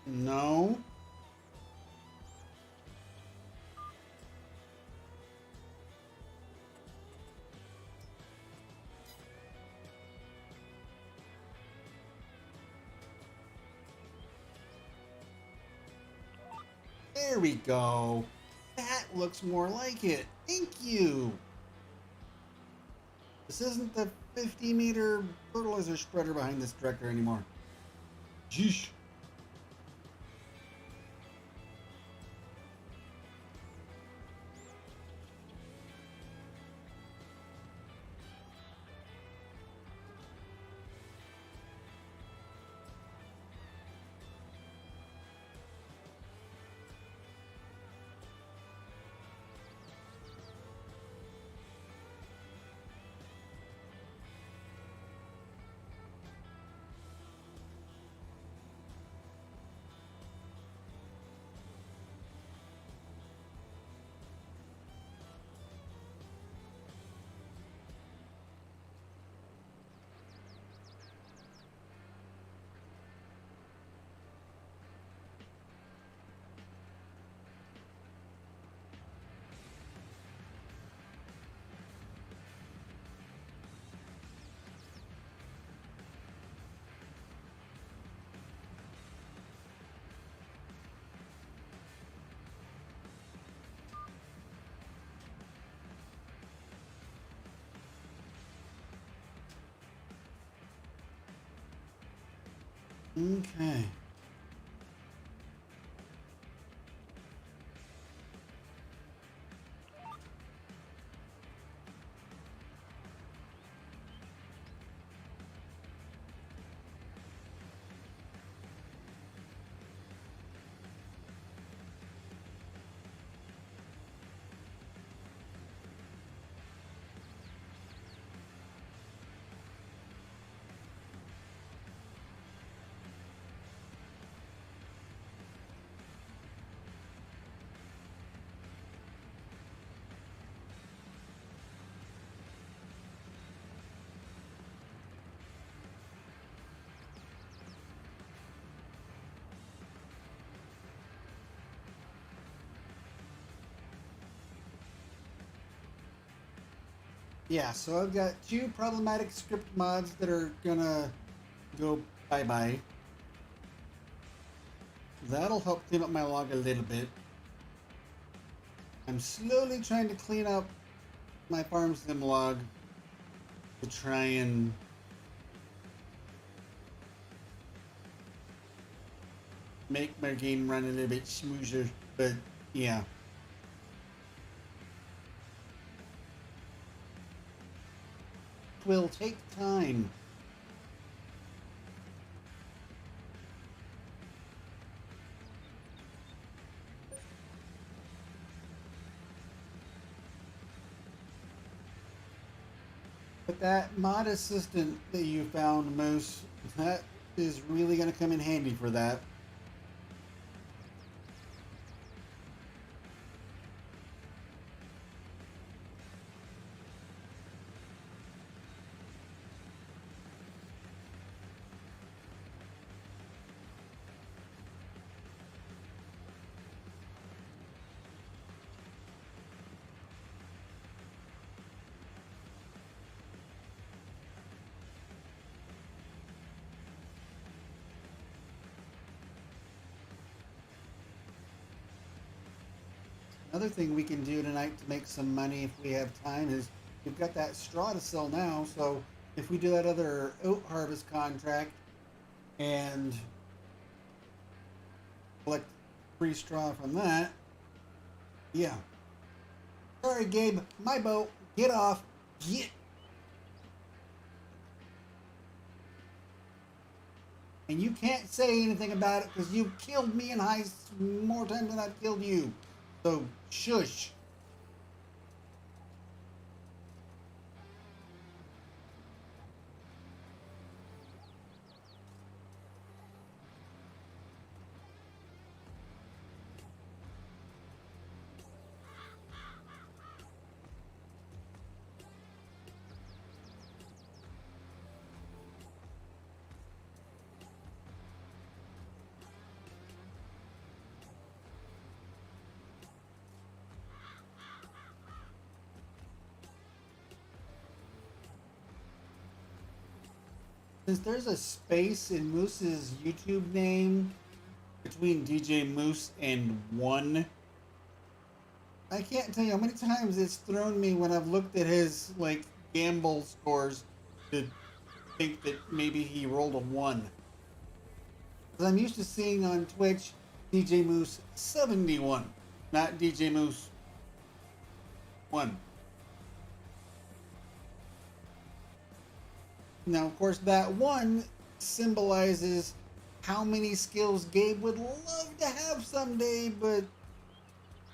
No. There we go. That looks more like it. Thank you. This isn't the 50-meter fertilizer spreader behind this tractor anymore. Jeesh. Okay. Yeah, so I've got two problematic script mods that are gonna go bye-bye. That'll help clean up my log a little bit. I'm slowly trying to clean up my farm sim log to try and make my game run a little bit smoother, but yeah. It will take time. But that mod assistant that you found, Moose, that is really going to come in handy for that. Another thing we can do tonight to make some money if we have time is we've got that straw to sell now. So if we do that other oat harvest contract and collect free straw from that, yeah. Sorry, Gabe, my boat. Get off. Get. And you can't say anything about it because you've killed me in heists more times than I've killed you. So, shush. Since there's a space in Moose's YouTube name between DJ Moose and 1, I can't tell you how many times it's thrown me when I've looked at his, like, gamble scores to think that maybe he rolled a 1. Because I'm used to seeing on Twitch DJ Moose 71, not DJ Moose 1. Now, of course, that 1 symbolizes how many skills Gabe would love to have someday, but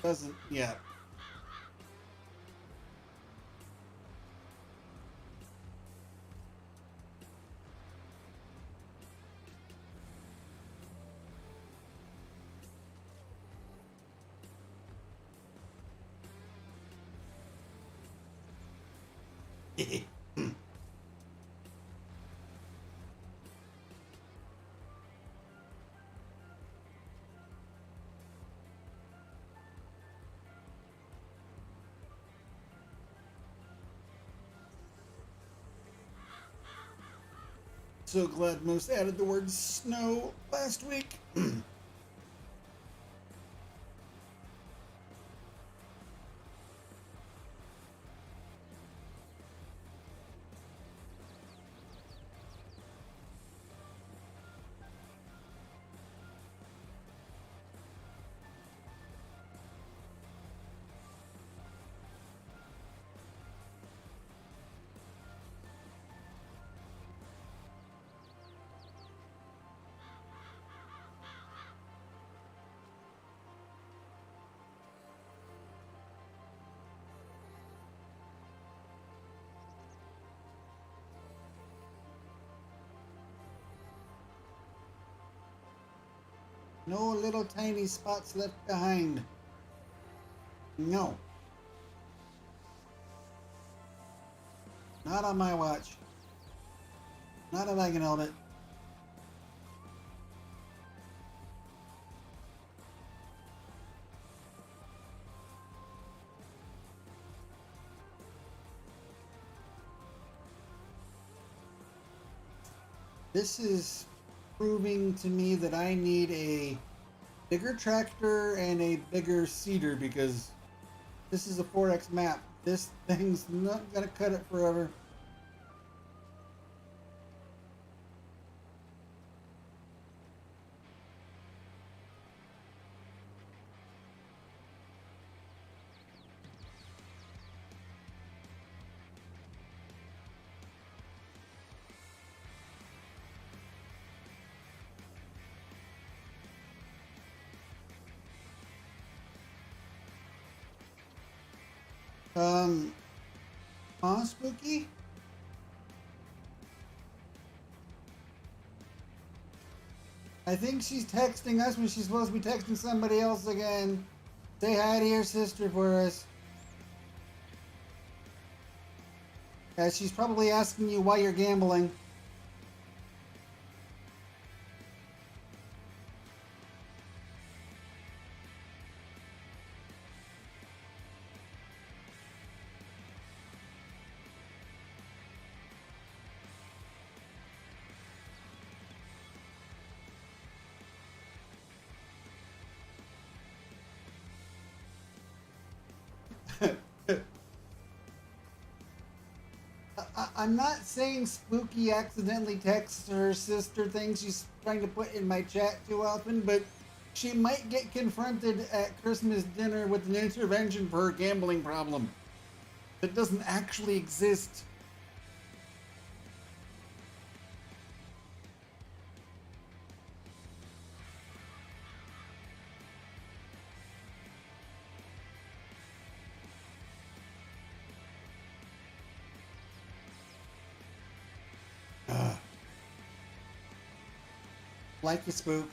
doesn't yet. So glad Moose added the word snow last week. No little tiny spots left behind. No. Not on my watch. Not if I can help it. This is proving to me that I need a bigger tractor and a bigger seeder because this is a 4X map. This thing's not gonna cut it forever. Um, Spooky? I think she's texting us when she's supposed to be texting somebody else again. Say hi to your sister for us. She's probably asking you why you're gambling. I'm not saying Spooky accidentally texts her sister things she's trying to put in my chat too often, but she might get confronted at Christmas dinner with an intervention for her gambling problem that doesn't actually exist. Like you, Spook.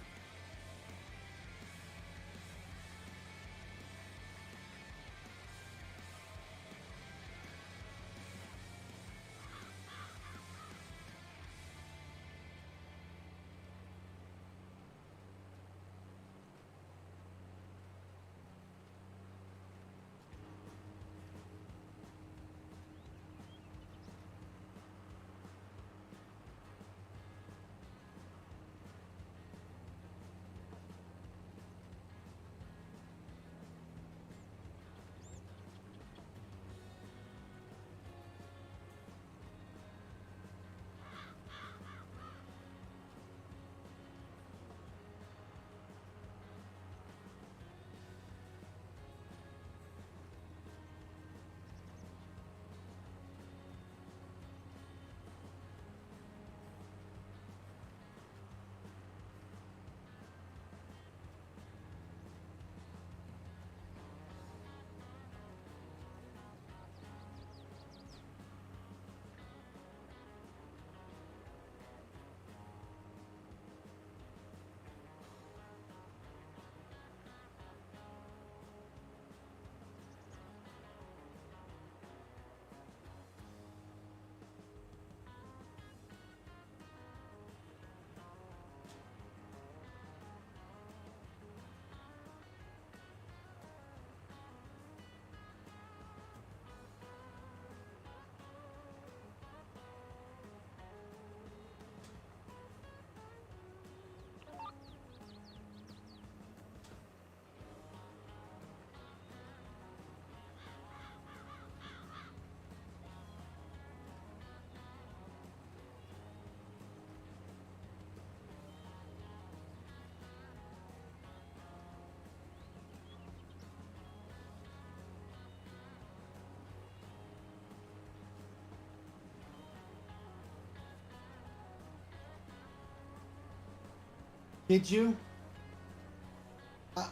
Did you?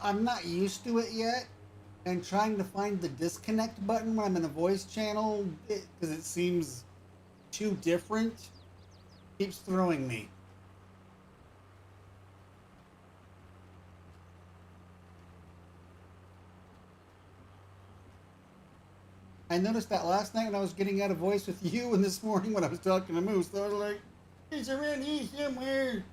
I'm not used to it yet, and trying to find the disconnect button when I'm in a voice channel because it seems too different keeps throwing me. I noticed that last night when I was getting out of voice with you, and this morning when I was talking to Moose. I was like, "He's around here somewhere."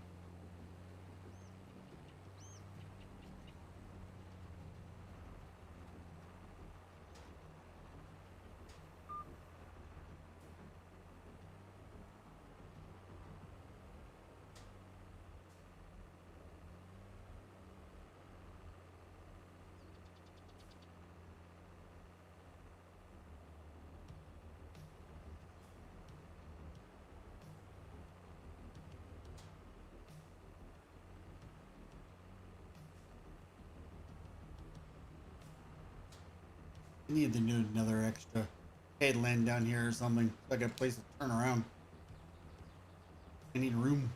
I need to do another extra headland down here or something. So I got a place to turn around. I need room.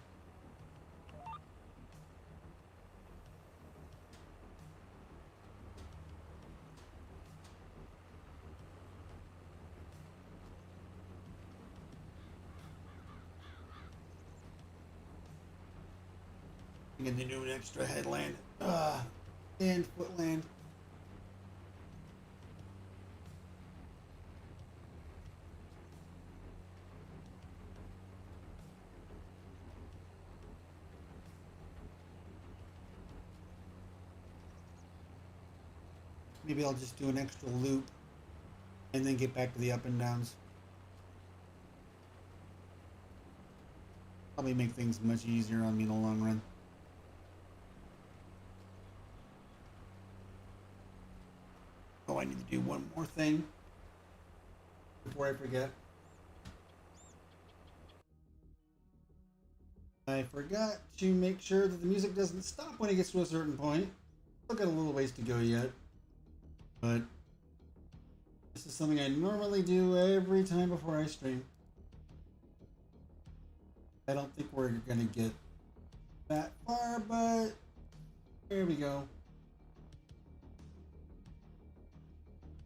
I'm gonna do an extra headland. And footland. Maybe I'll just do an extra loop and then get back to the up and downs. Probably make things much easier on me in the long run. Oh, I need to do one more thing before I forget. I forgot to make sure that the music doesn't stop when it gets to a certain point. Still got a little ways to go yet, but this is something I normally do every time before I stream. I don't think we're gonna get that far, but there we go.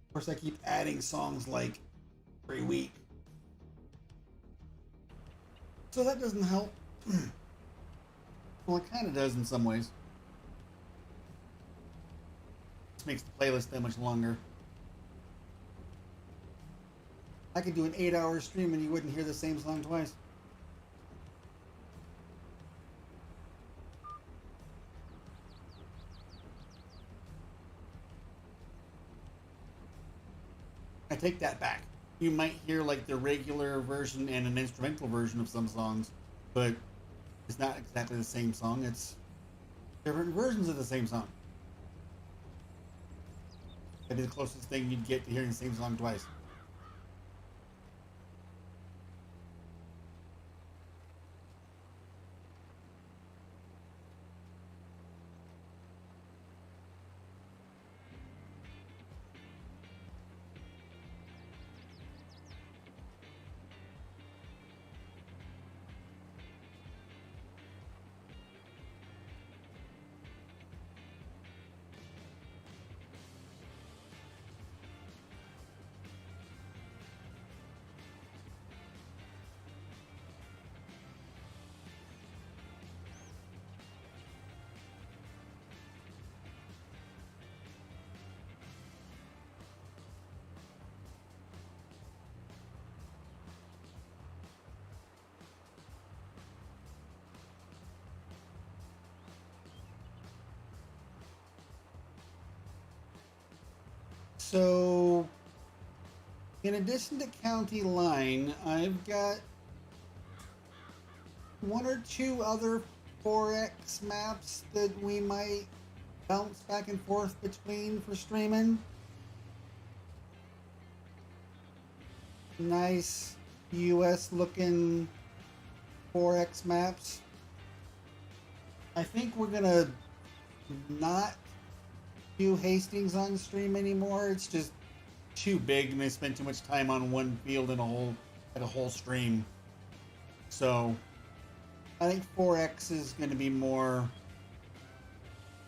Of course, I keep adding songs like every week, so that doesn't help. Well, it kind of does in some ways. This makes the playlist that much longer. I could do an 8-hour stream and you wouldn't hear the same song twice. I take that back. You might hear like the regular version and an instrumental version of some songs, but it's not exactly the same song. It's different versions of the same song. That'd be the closest thing you'd get to hearing the same song twice. So, in addition to County Line, I've got one or two other 4X maps that we might bounce back and forth between for streaming. Nice US looking 4X maps. I think we're gonna not do Hastings on stream anymore. It's just too big and they spend too much time on one field in a whole stream. So I think 4X is going to be more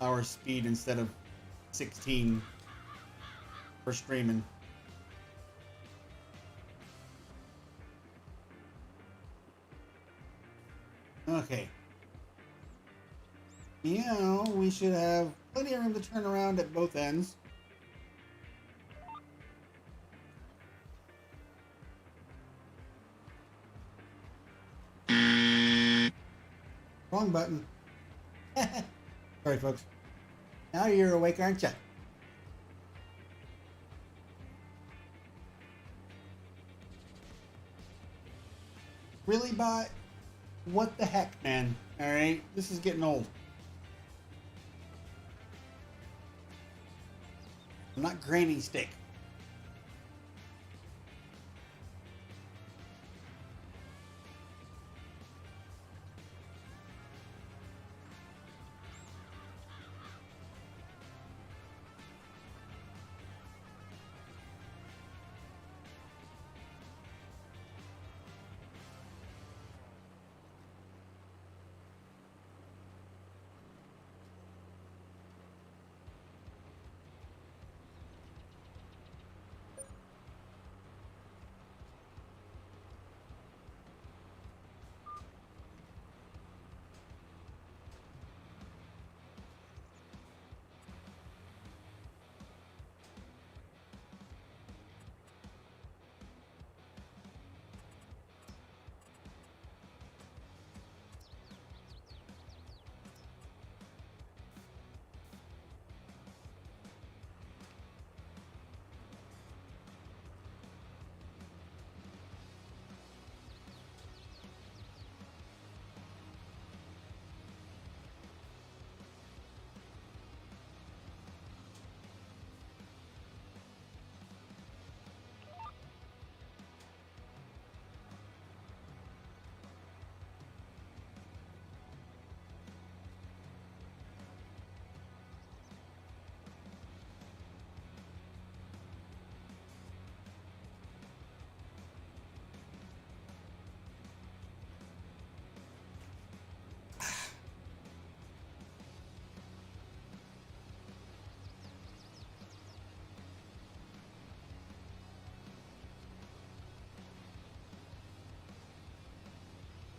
our speed instead of 16 for streaming. Okay. Yeah, we should have plenty of room to turn around at both ends. Wrong button. Sorry, folks. Now you're awake, aren't you? Really, bot? What the heck, man? Alright, this is getting old. I'm not granny stick.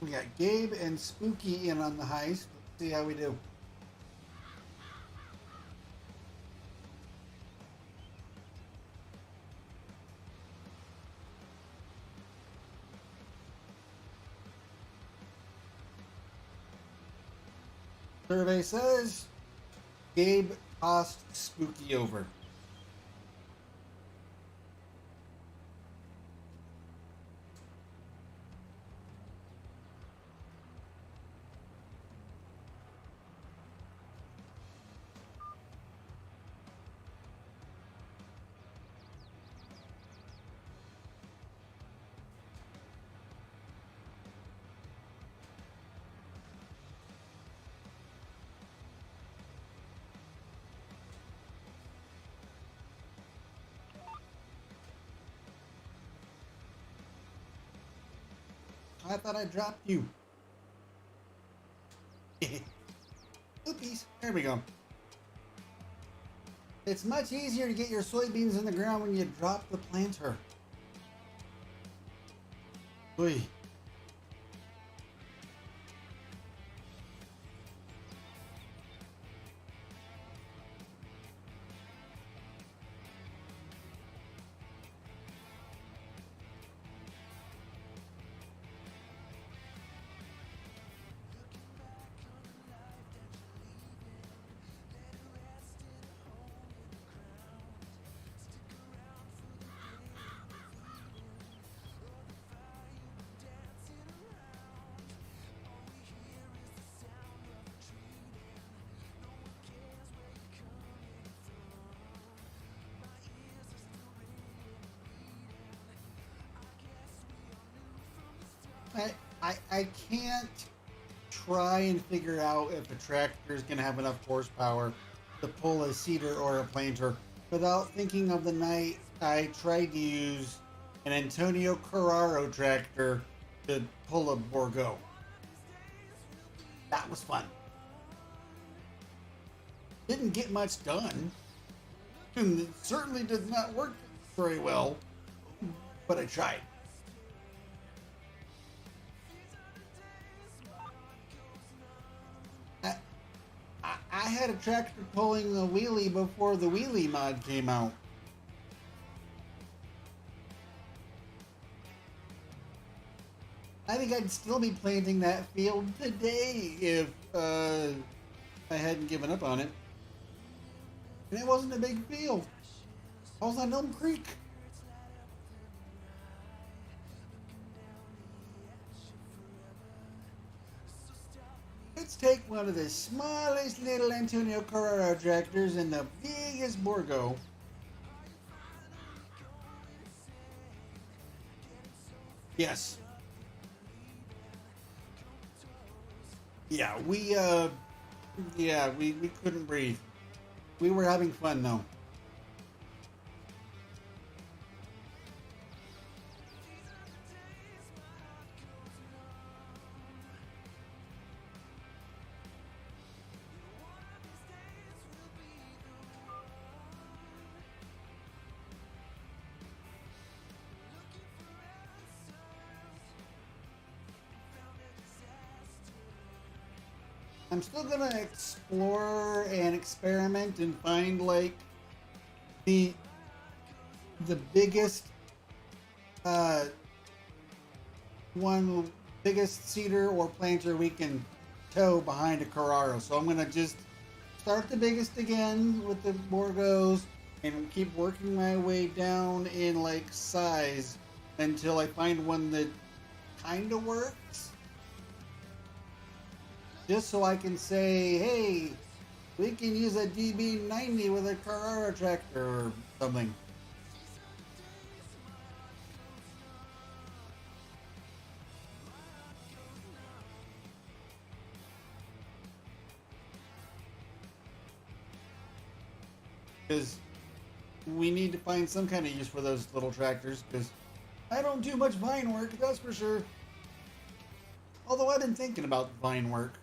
We got Gabe and Spooky in on the heist. Let's see how we do. Survey says Gabe tossed Spooky over. I thought I dropped you. Oopies. There we go. It's much easier to get your soybeans in the ground when you drop the planter. Oy. I can't try and figure out if a tractor is going to have enough horsepower to pull a seeder or a planter without thinking of the night I tried to use an Antonio Carraro tractor to pull a Borgo. That was fun. Didn't get much done, and it certainly did not work very well, but I tried. I had a tractor pulling a wheelie before the wheelie mod came out. I think I'd still be planting that field today if I hadn't given up on it. And it wasn't a big field. I was on Elm Creek. Let's take one of the smallest little Antonio Carraro tractors and the biggest Borgo. Yes. Yeah, we couldn't breathe. We were having fun though. I'm still gonna explore and experiment and find like the biggest biggest cedar or planter we can tow behind a Carraro. So I'm gonna just start the biggest again with the Borgos and keep working my way down in like size until I find one that kind of works. Just so I can say, hey, we can use a DB90 with a Carrara tractor or something. Because we need to find some kind of use for those little tractors, because I don't do much vine work, that's for sure. Although I've been thinking about vine work.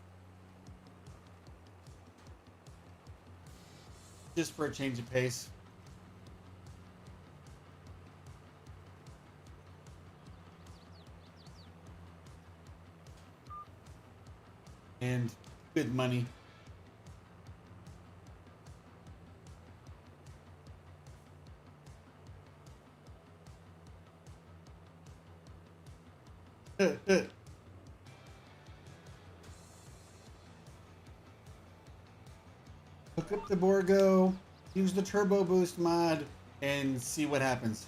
Just for a change of pace. and good money. Hook up the Borgo, use the Turbo Boost mod, and see what happens.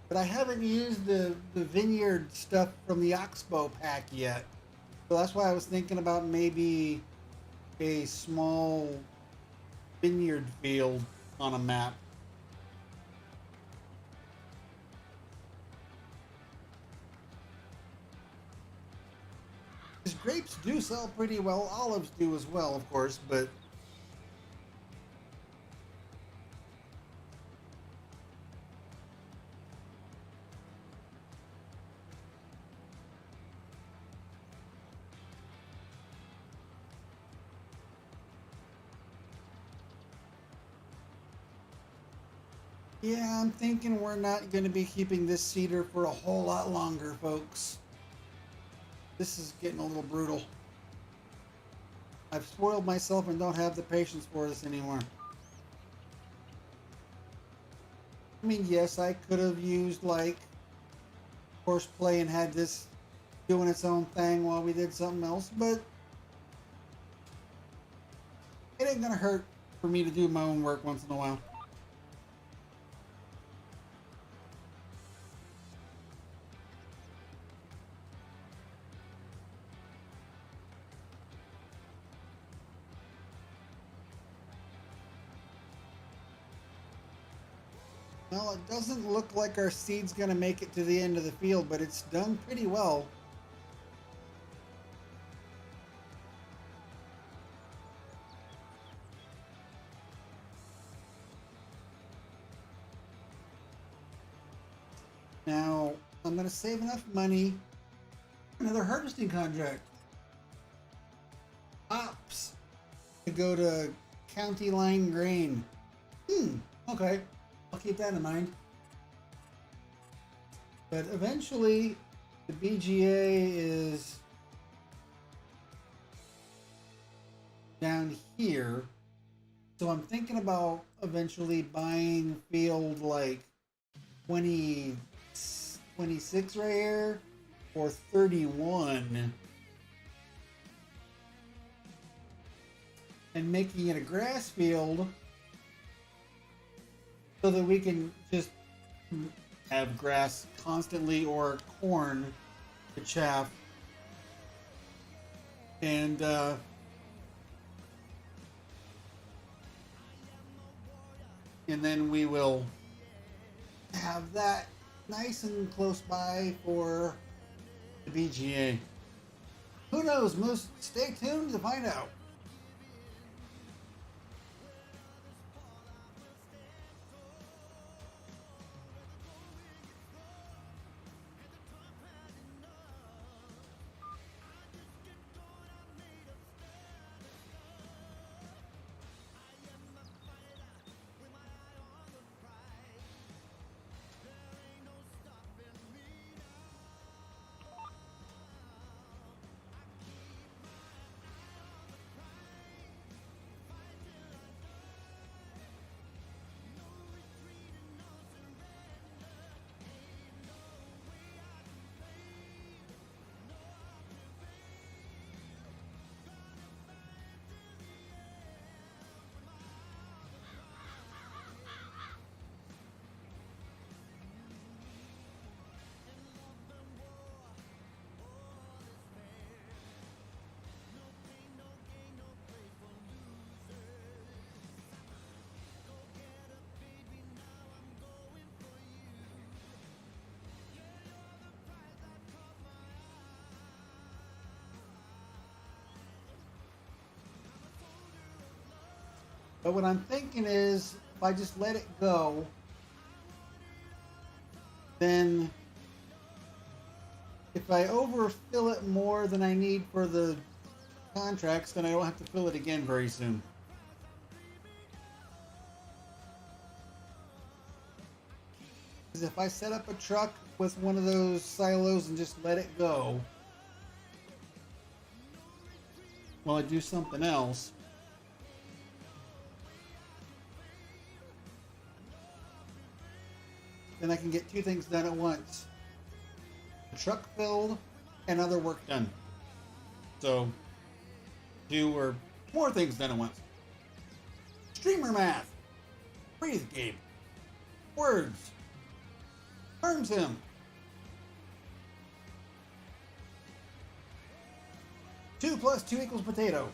But I haven't used the vineyard stuff from the Oxbow pack yet. So that's why I was thinking about maybe a small vineyard field on a map. Because grapes do sell pretty well. Olives do as well, of course, but yeah, I'm thinking we're not going to be keeping this cedar for a whole lot longer, folks. This is getting a little brutal. I've spoiled myself and don't have the patience for this anymore. I mean, yes, I could have used, like, horseplay and had this doing its own thing while we did something else, but it ain't gonna hurt for me to do my own work once in a while. Well, it doesn't look like our seed's gonna make it to the end of the field, but it's done pretty well. Now, I'm gonna save enough money. Another harvesting contract. Ops to go to County Line Grain. Okay. I'll keep that in mind. But eventually, the BGA is down here. So I'm thinking about eventually buying field like 26 right here or 31 and making it a grass field so that we can just have grass constantly or corn to chaff. And then we will have that nice and close by for the BGA. Who knows, Moose? Stay tuned to find out. But what I'm thinking is, if I just let it go, then if I overfill it more than I need for the contracts, then I don't have to fill it again very soon. Because if I set up a truck with one of those silos and just let it go while I do something else. Then I can get two things done at once. The truck filled and other work done. So, two or more things done at once. Streamer math. Breathe, Gabe. Words. Harms him. Two plus two equals potato.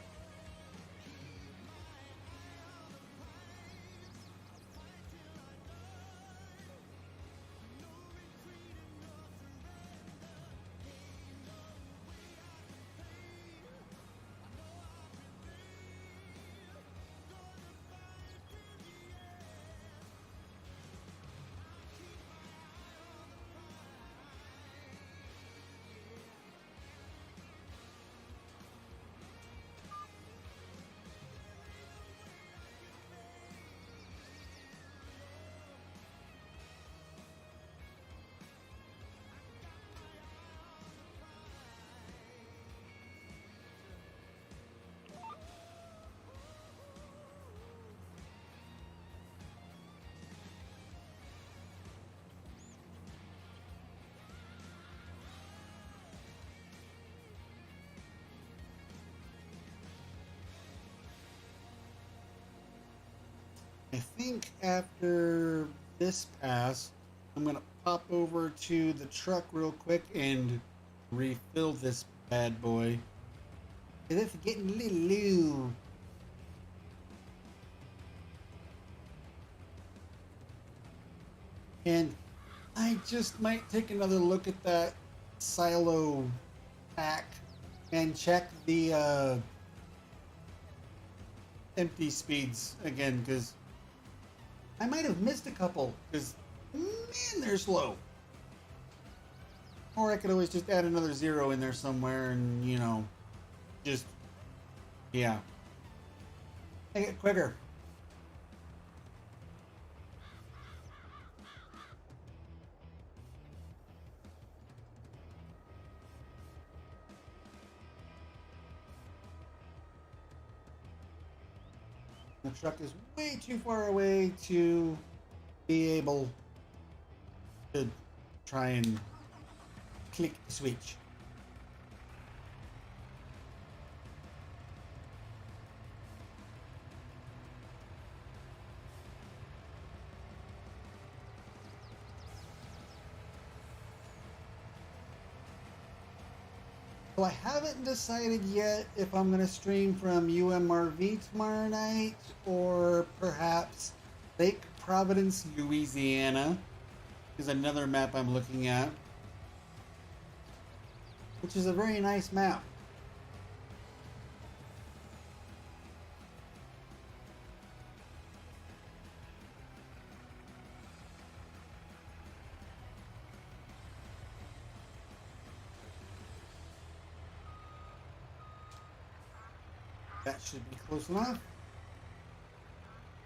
I think after this pass, I'm going to pop over to the truck real quick and refill this bad boy. It's getting a little low. And I just might take another look at that silo pack and check the empty speeds again, because I might have missed a couple, because, man, they're slow. Or I could always just add another zero in there somewhere and, you know, just, yeah. Make it quicker. The truck is way too far away to be able to try and click the switch. So I haven't decided yet if I'm going to stream from UMRV tomorrow night or perhaps Lake Providence, Louisiana is another map I'm looking at, which is a very nice map. That should be close enough.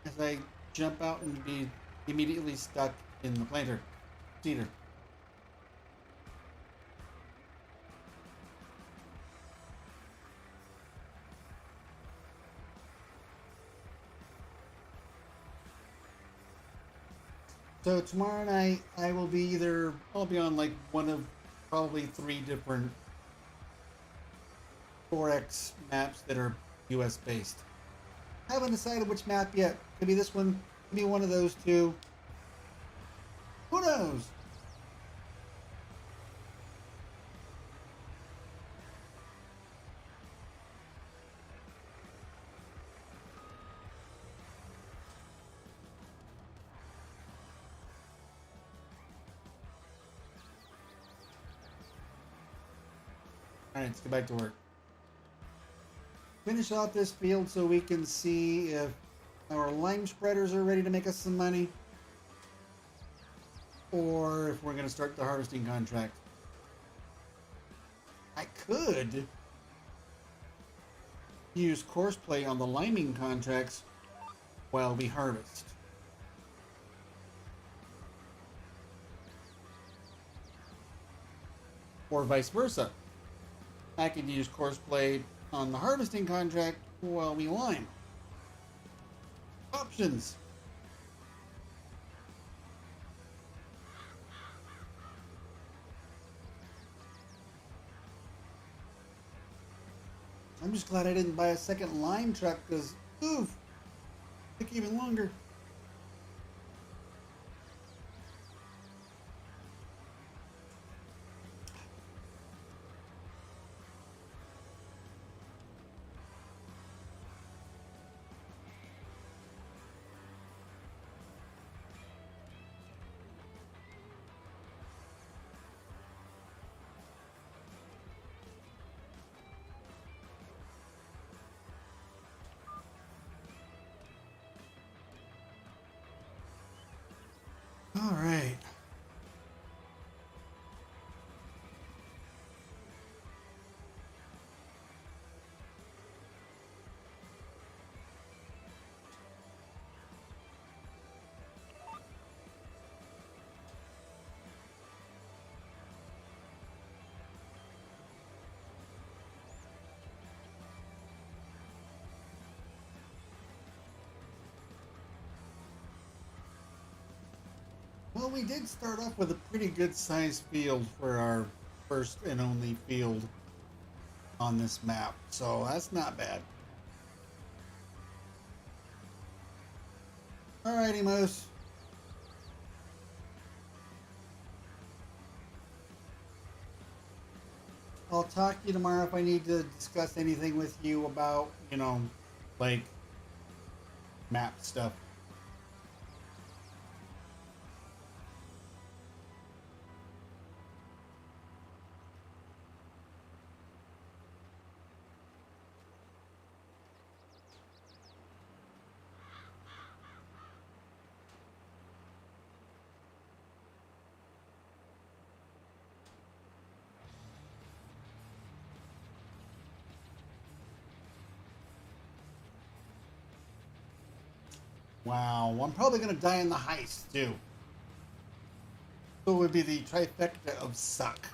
As I jump out and be immediately stuck in the planter. Cedar. So tomorrow night I will be I'll be on like one of probably 3 different 4X maps that are US based. I haven't decided which map yet. Could be this one, could be one of those two. Who knows? Alright, let's get back to work. Finish off this field so we can see if our lime spreaders are ready to make us some money, or if we're going to start the harvesting contract. I could use courseplay on the liming contracts while we harvest. or vice versa. I could use coarse blade on the harvesting contract while we lime. Options. I'm just glad I didn't buy a second lime truck because, oof, it took even longer. All right. Well, we did start off with a pretty good sized field for our first and only field on this map, so that's not bad. Alrighty, Moose. I'll talk to you tomorrow if I need to discuss anything with you about, like map stuff. Wow, I'm probably going to die in the heist, too. So it would be the trifecta of suck.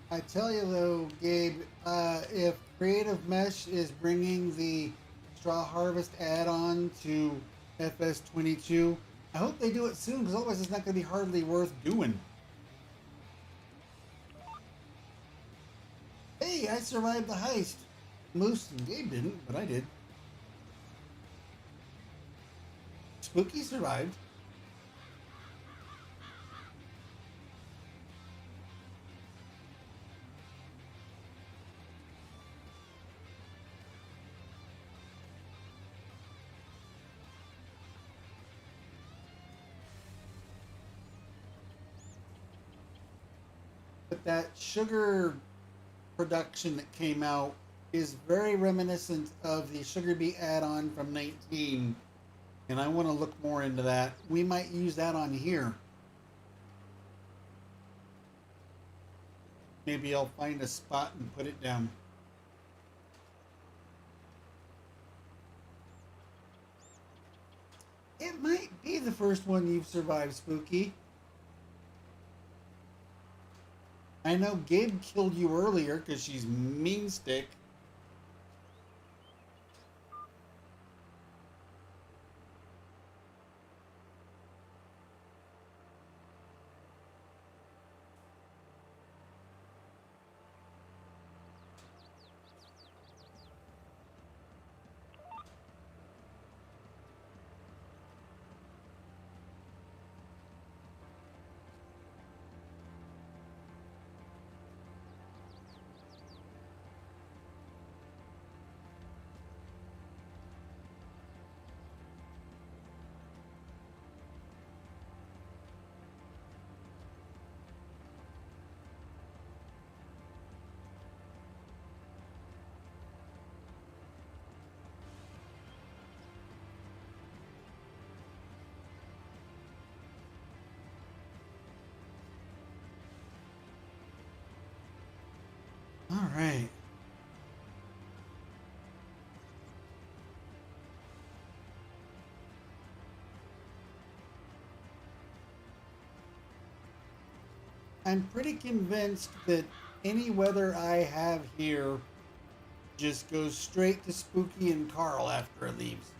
I tell you though, Gabe, if Creative Mesh is bringing the Straw Harvest add-on to FS22, I hope they do it soon because otherwise it's not going to be hardly worth doing. Hey, I survived the heist. Moose and Gabe didn't, but I did. Spooky survived. But that sugar production that came out is very reminiscent of the Sugar Beet add-on from 19, and I want to look more into that. We might use that on here. Maybe I'll find a spot and put it down. It might be the first one you've survived, Spooky. I know Gabe killed you earlier because she's mean stick. All right. I'm pretty convinced that any weather I have here just goes straight to Spooky and Carl after it leaves.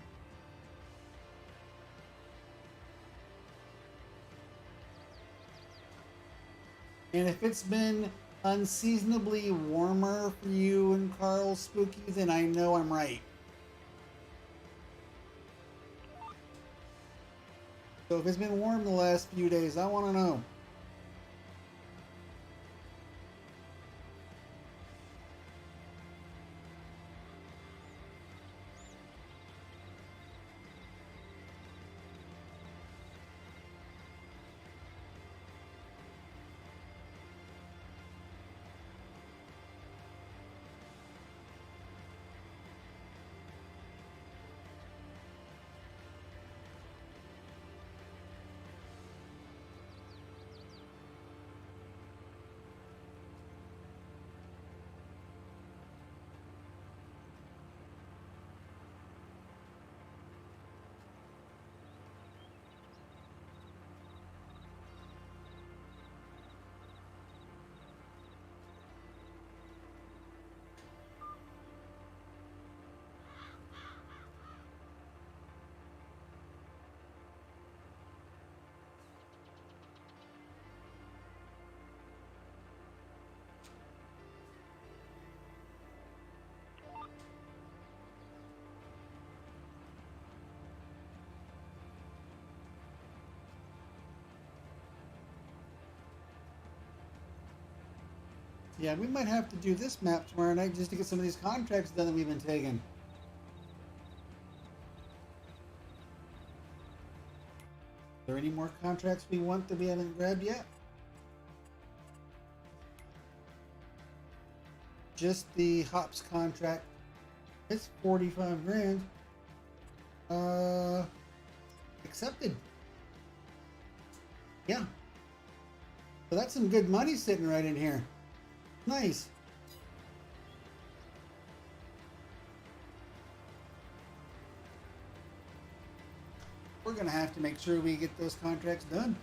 And if it's been unseasonably warmer for you and Carl, Spooky, then I know I'm right. So if it's been warm the last few days, I want to know. Yeah, we might have to do this map tomorrow night just to get some of these contracts done that we've been taking. Are there any more contracts we want that we haven't grabbed yet? Just the hops contract. It's 45 grand. Accepted. Yeah. So that's some good money sitting right in here. Nice. We're going to have to make sure we get those contracts done.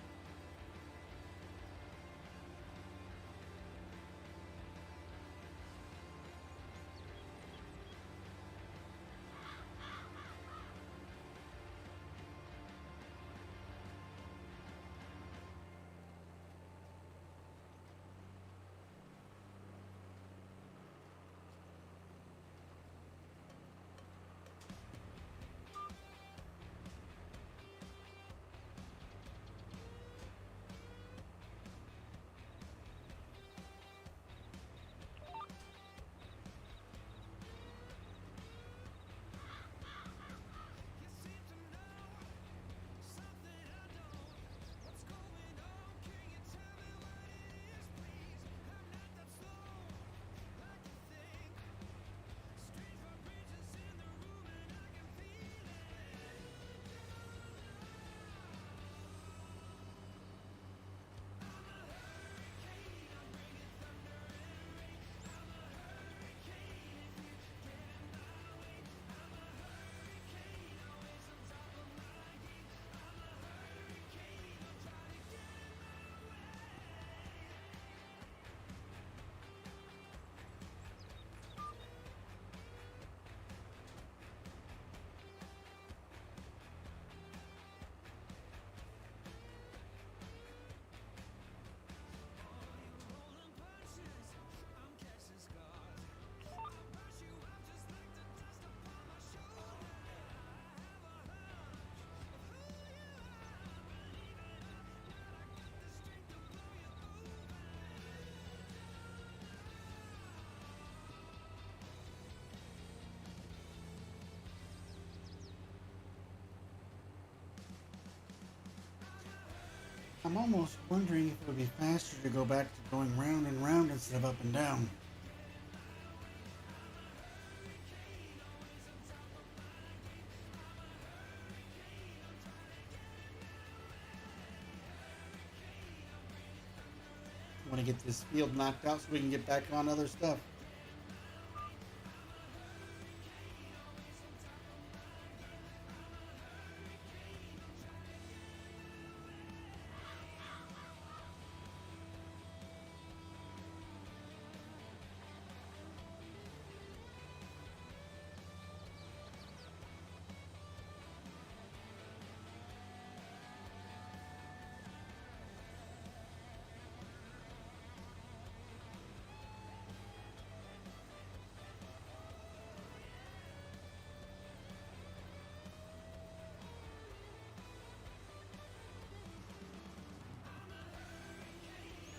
I'm almost wondering if it would be faster to go back to going round and round instead of up and down. I want to get this field knocked out so we can get back on other stuff.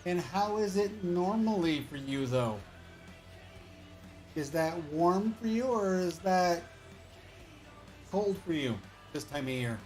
And how is it normally for you, though? Is that warm for you, or is that cold for you this time of year?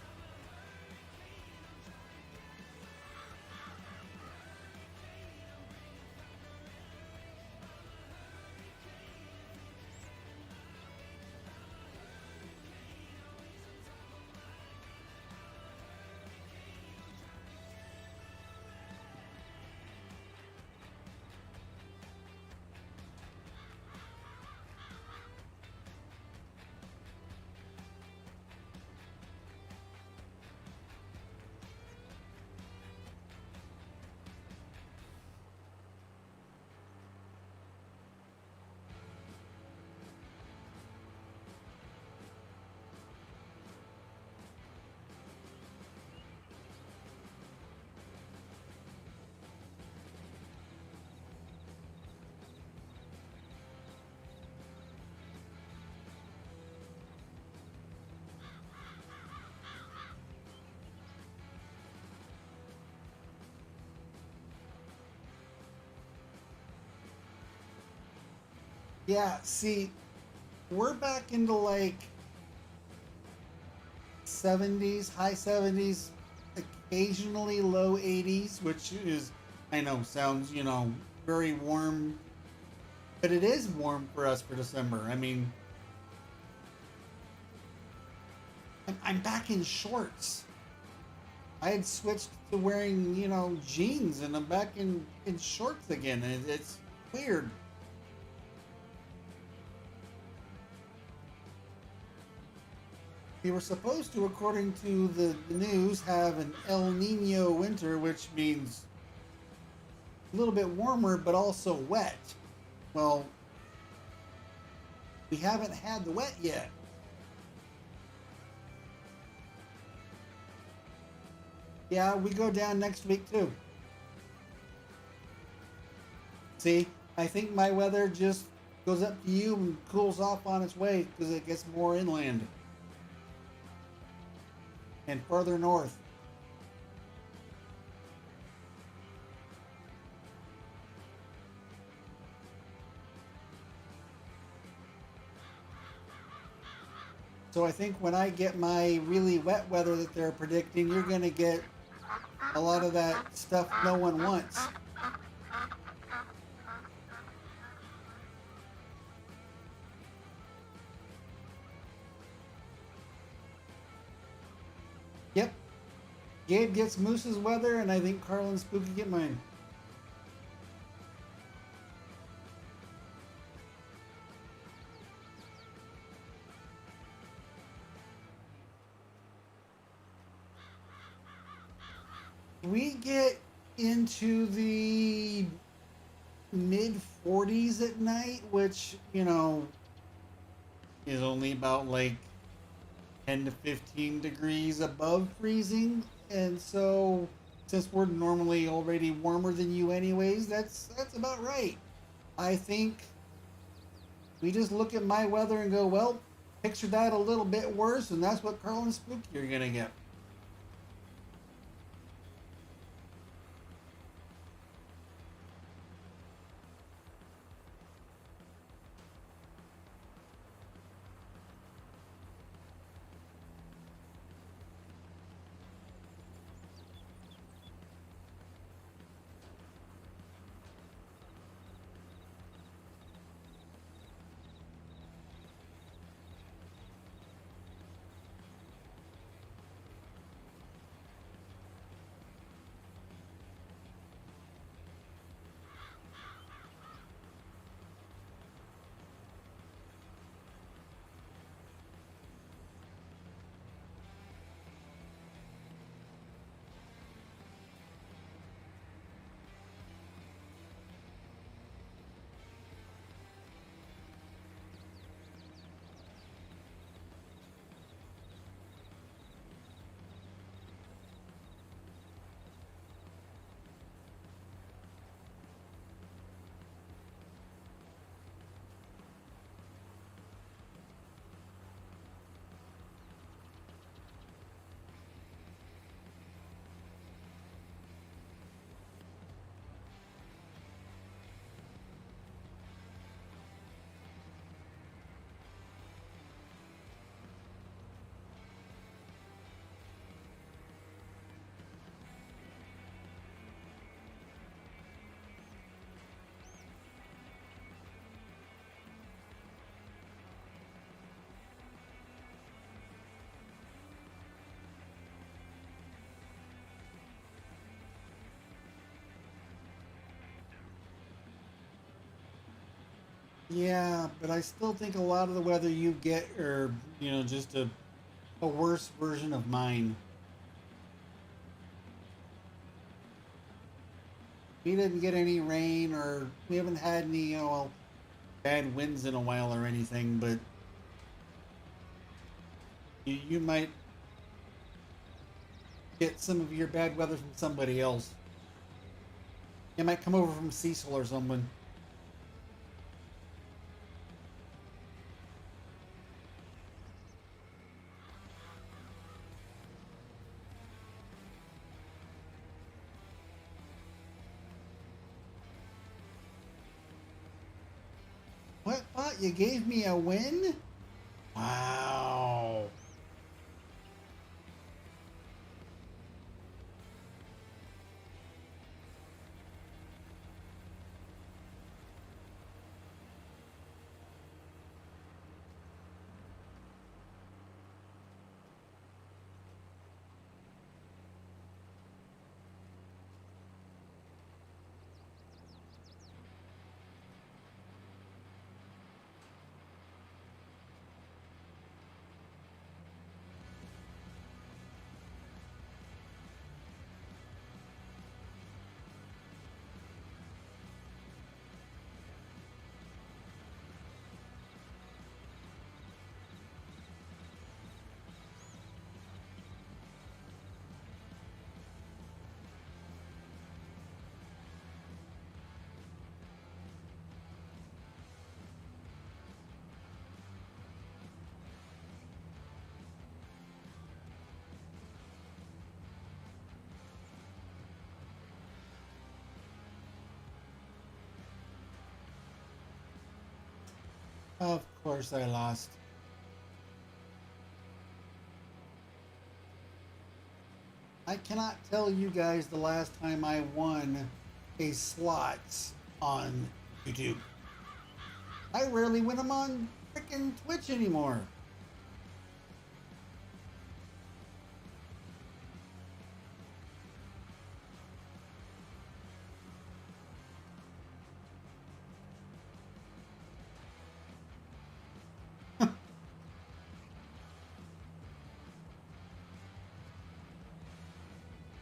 Yeah, see, we're back into like 70s, high 70s, occasionally low 80s, which is, I know, sounds, very warm, but it is warm for us for December. I mean, I'm back in shorts. I had switched to wearing, jeans, and I'm back in shorts again. And it's weird. We were supposed to, according to the news, have an El Nino winter, which means a little bit warmer, but also wet. Well, we haven't had the wet yet. Yeah, we go down next week too. See, I think my weather just goes up to you and cools off on its way because it gets more inland and further north. So I think when I get my really wet weather that they're predicting, you're going to get a lot of that stuff no one wants. Yep. Gabe gets Moose's weather, and I think Carl and Spooky get mine. We get into the mid 40s at night, which, is only about like 10 to 15 degrees above freezing. And so, since we're normally already warmer than you anyways, that's about right. I think we just look at my weather and go, well, picture that a little bit worse, and that's what Carl and Spooky are going to get. Yeah, but I still think a lot of the weather you get are, just a worse version of mine. We didn't get any rain, or we haven't had any, bad winds in a while or anything, but you might get some of your bad weather from somebody else. It might come over from Cecil or someone. What, bot? You gave me a win? Wow. Of course I lost. I cannot tell you guys the last time I won a slots on YouTube. I rarely win them on freaking Twitch anymore.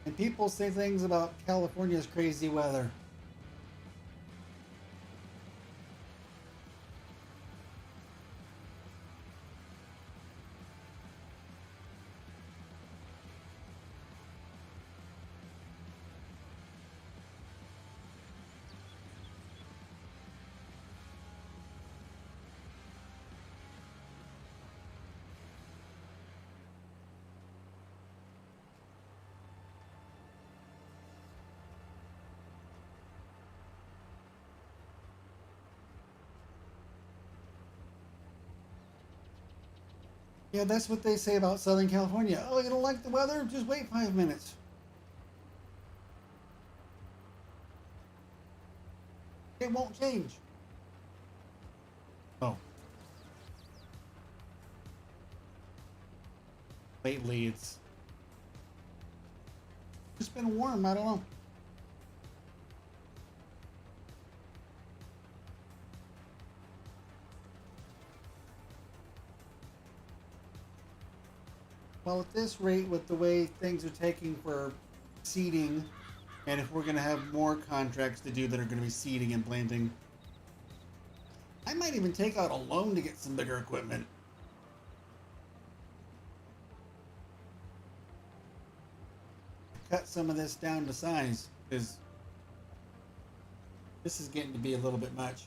And people say things about California's crazy weather. Yeah, that's what they say about Southern California. Oh, you don't like the weather? Just wait 5 minutes. It won't change. Oh, lately it's just been warm. I don't know. Well, at this rate, with the way things are taking for seeding, and if we're going to have more contracts to do that are going to be seeding and planting, I might even take out a loan to get some bigger equipment. Cut some of this down to size, because this is getting to be a little bit much.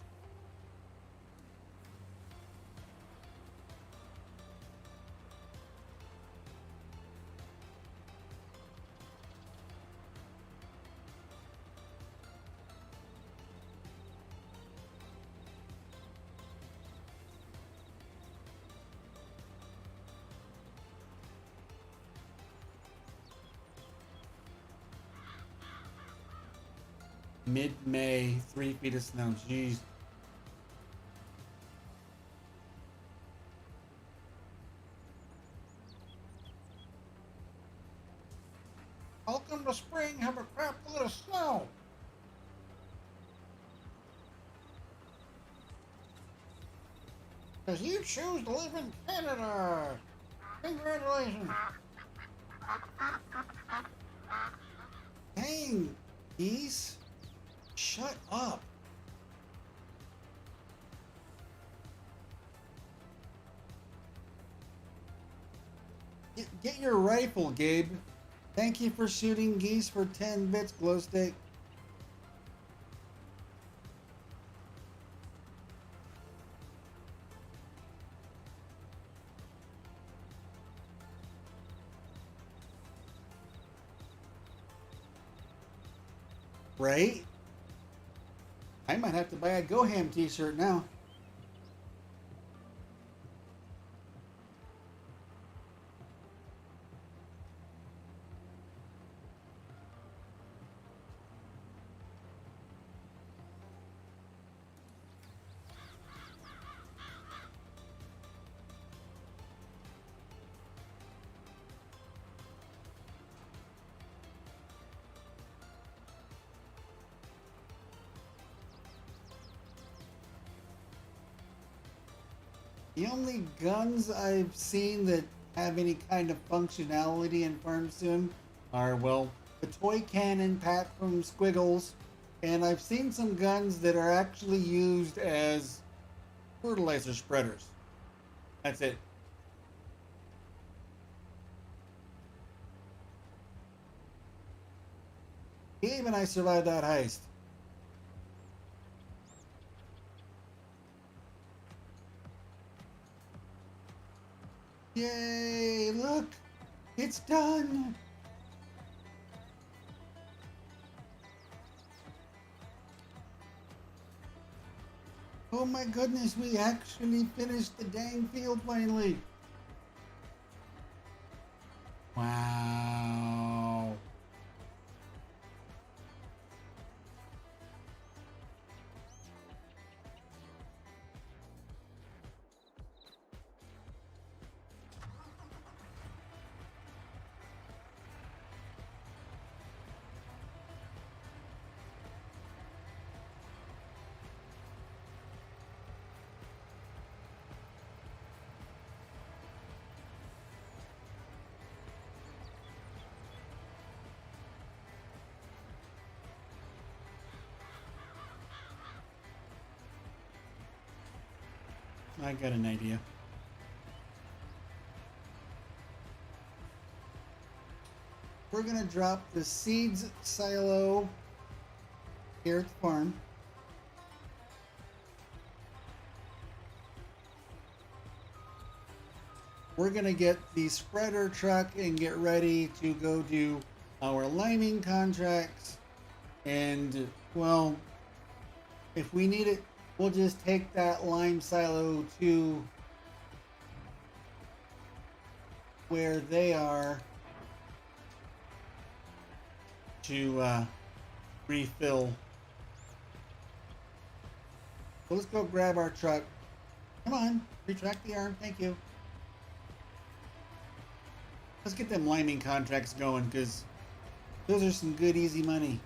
Mid-May, 3 feet of snow. Jeez. Welcome to spring. Have a crap load of snow. Because you choose to live in Canada. Congratulations. Dang, geese. Shut up. Get your rifle, Gabe. Thank you for shooting geese for 10 bits, Glowstick. Right? I might have to buy a Go Ham t-shirt now. The only guns I've seen that have any kind of functionality in Farm Sim are, well, the toy cannon pack from Squiggles, and I've seen some guns that are actually used as fertilizer spreaders. That's it. Gabe and I survived that heist. Yay, look! It's done! Oh my goodness, we actually finished the dang field finally! Wow! I got an idea. We're gonna drop the seeds silo here at the farm. We're gonna get the spreader truck and get ready to go do our liming contracts. And, well, if we need it, we'll just take that lime silo to where they are to refill. So let's go grab our truck. Come on, retract the arm, thank you. Let's get them liming contracts going, because those are some good easy money.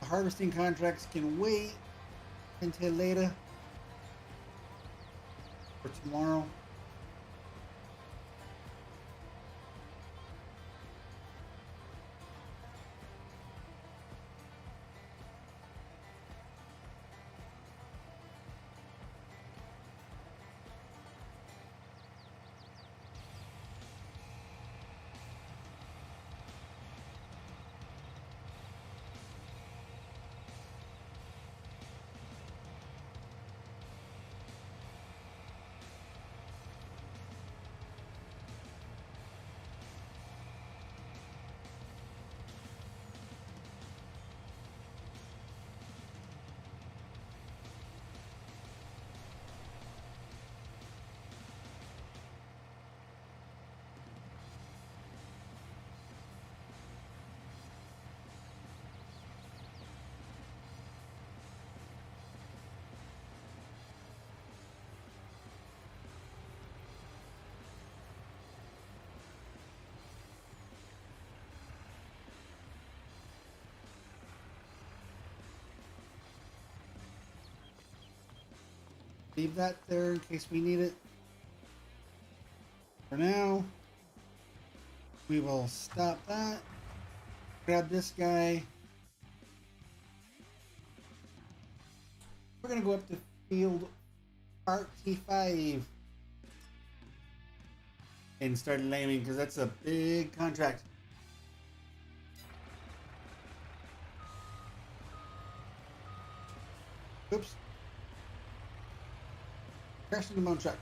The harvesting contracts can wait until later, or tomorrow. Leave that there in case we need it. For now, we will stop that. Grab this guy. We're going to go up to field RT5 and start laming because that's a big contract. Oops. Crashing the moon truck.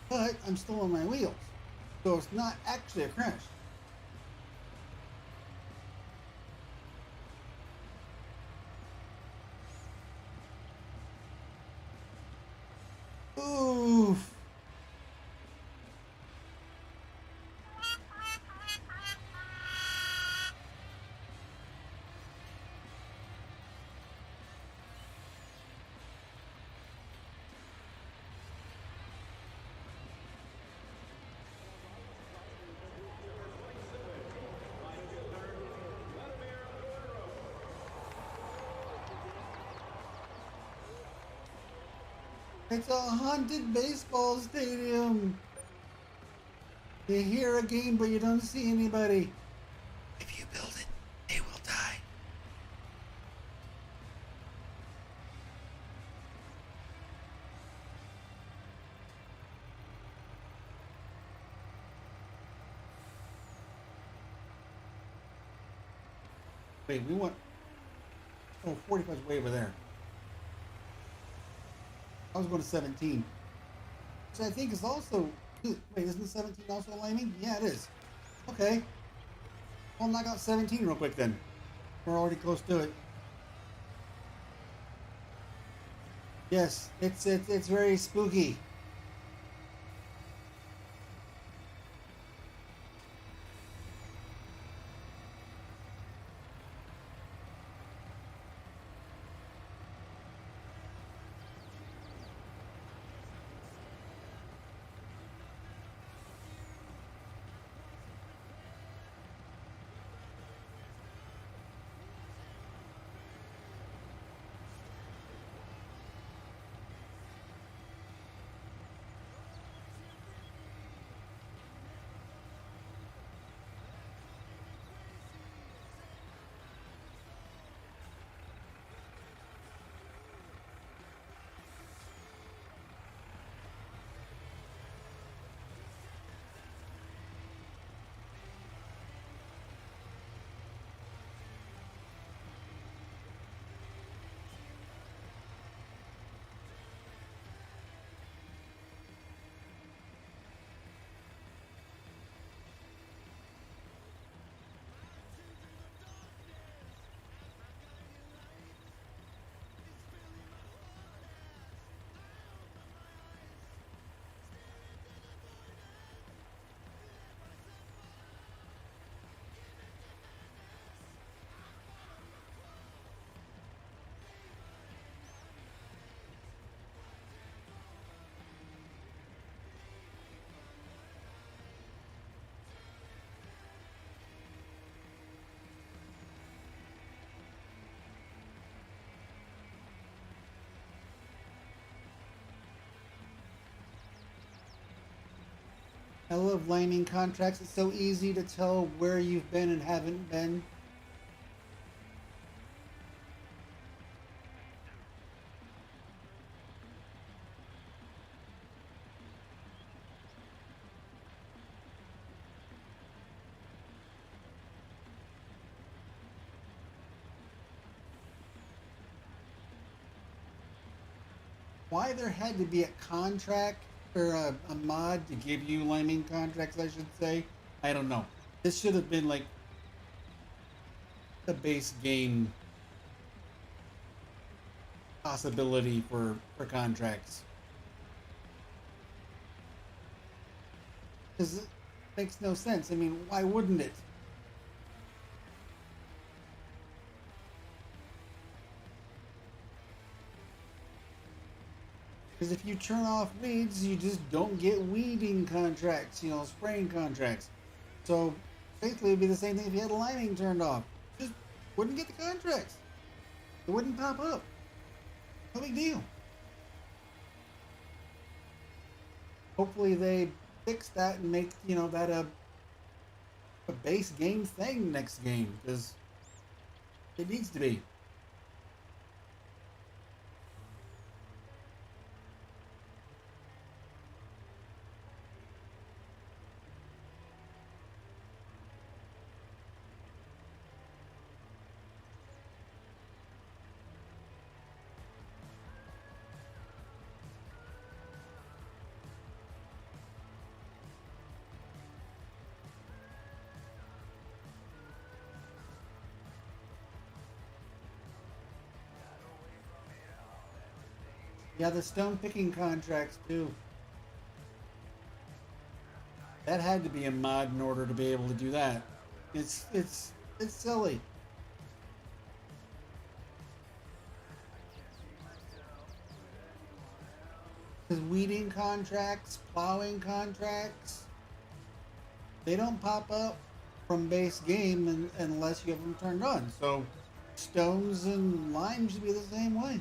But I'm still on my wheels, so it's not actually a crash. Oof. It's a haunted baseball stadium. You hear a game, but you don't see anybody. If you build it, they will die. Wait, we want... Oh, 45 is way over there. I was going to 17. Which I think is also... Wait, isn't 17 also laming? Yeah, it is. Okay. Well, knock out 17 real quick then. We're already close to it. Yes, it's very spooky. I love laming contracts. It's so easy to tell where you've been and haven't been. Why there had to be a contract or a mod to give you laming contracts, I should say, I don't know. This should have been like the base game possibility for contracts. Because it makes no sense. I mean, why wouldn't it? Because if you turn off weeds, you just don't get weeding contracts, you know, spraying contracts. So basically it'd be the same thing if you had liming turned off. Just wouldn't get the contracts. It wouldn't pop up. No big deal. Hopefully they fix that and make, that a base game thing next game, because it needs to be. Yeah, the stone picking contracts too. That had to be a mod in order to be able to do that. It's silly. Because weeding contracts, plowing contracts, they don't pop up from base game unless you have them turned on. So stones and lime should be the same way.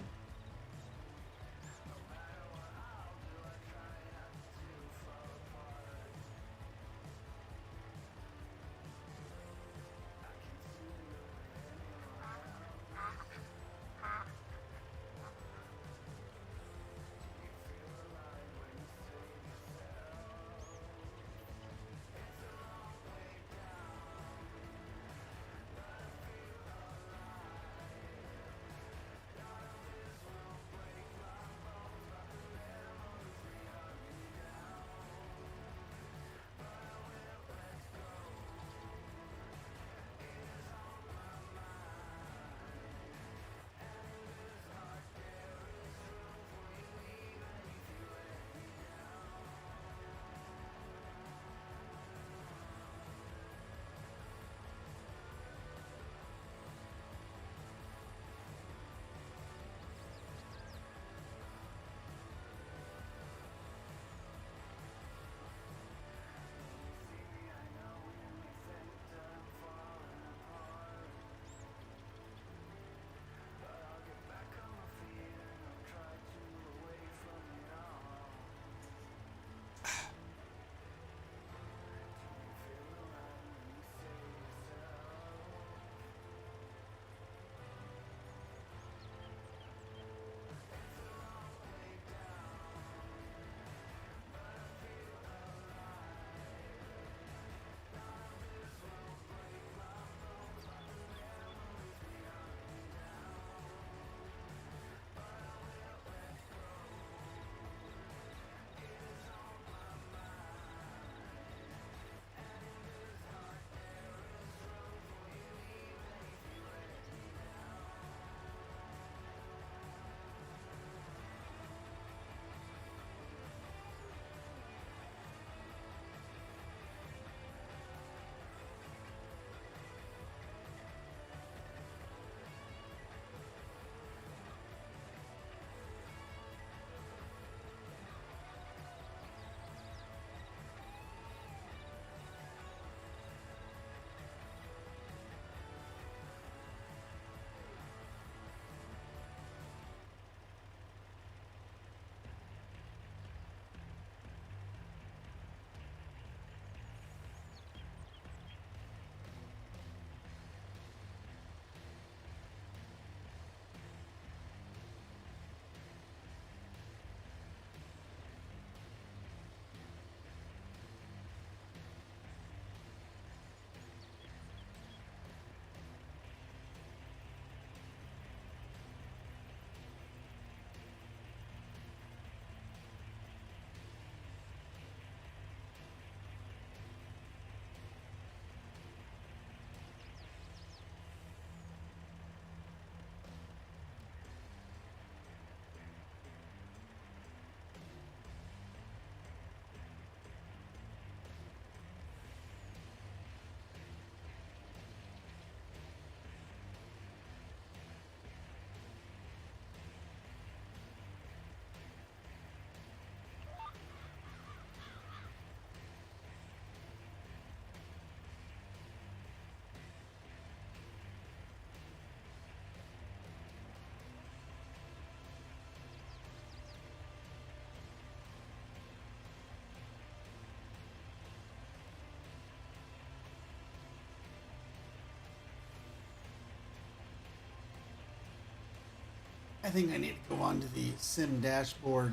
I think I need to go onto the Sim Dashboard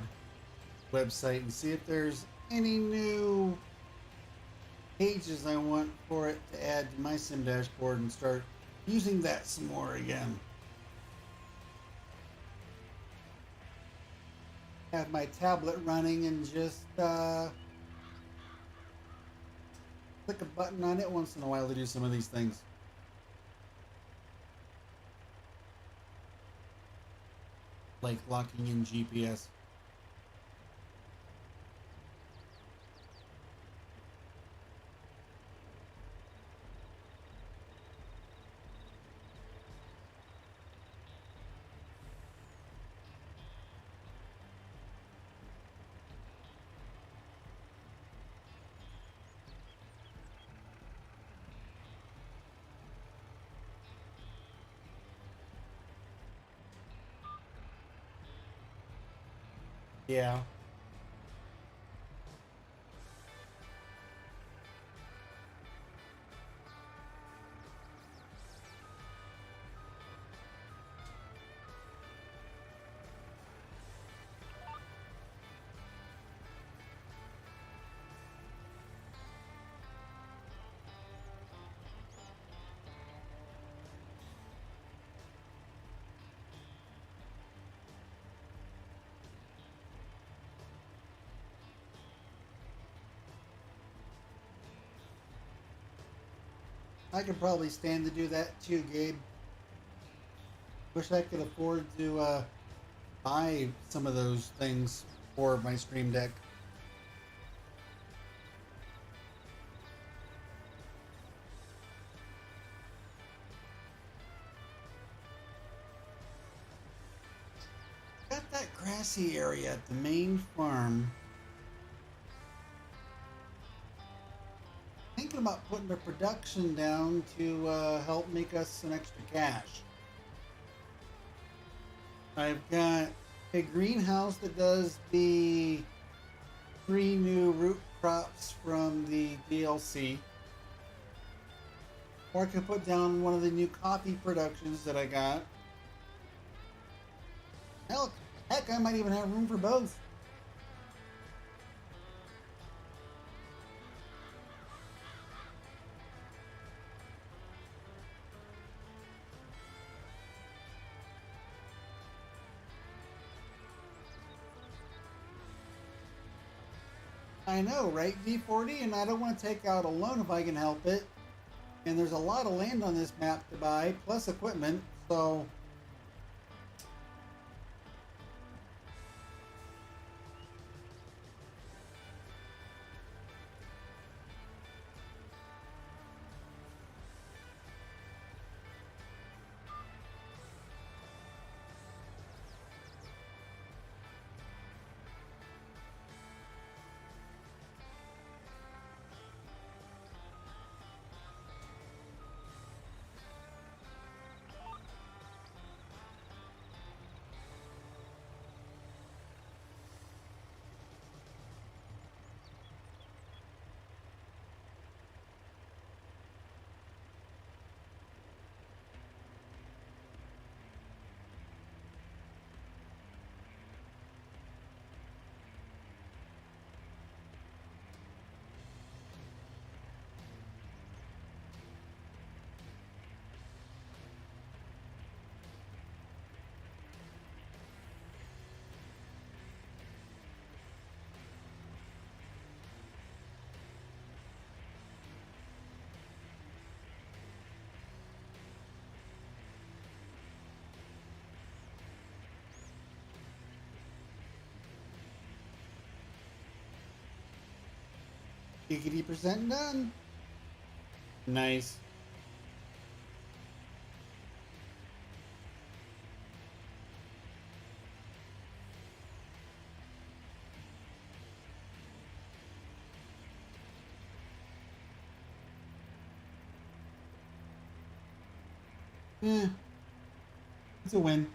website and see if there's any new pages I want for it to add to my Sim Dashboard and start using that some more again. Have my tablet running and just click a button on it once in a while to do some of these things. Like locking in GPS. Yeah. I could probably stand to do that too, Gabe. Wish I could afford to buy some of those things for my Stream Deck. Got that grassy area at the main farm. Thinking about putting the production down to help make us some extra cash. I've got a greenhouse that does the 3 new root crops from the DLC. Or I could put down one of the new coffee productions that I got. Heck, I might even have room for both. I know, right, D40? And I don't want to take out a loan if I can help it. And there's a lot of land on this map to buy, plus equipment, so... Giggity% done. Nice. It's a win.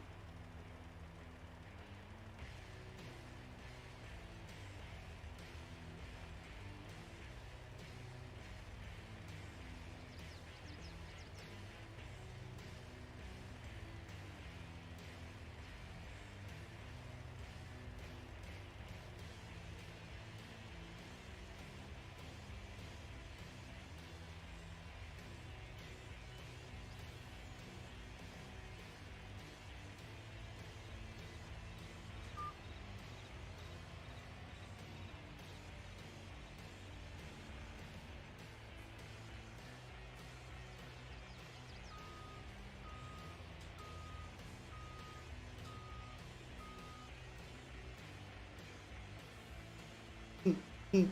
Hmm.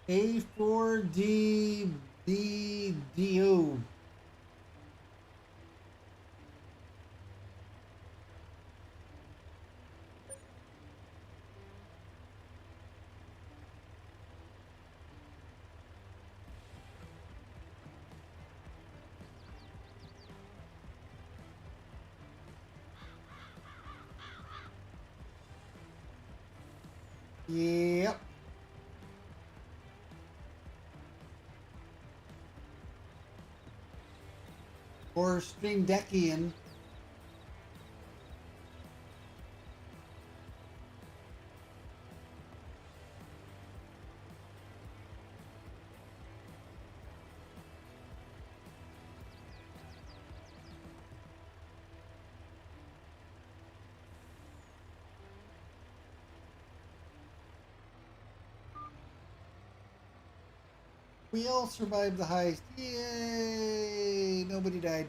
A4DBDO. Yep. Or Stream Deckian. We all survived the heist. Yay! Nobody died.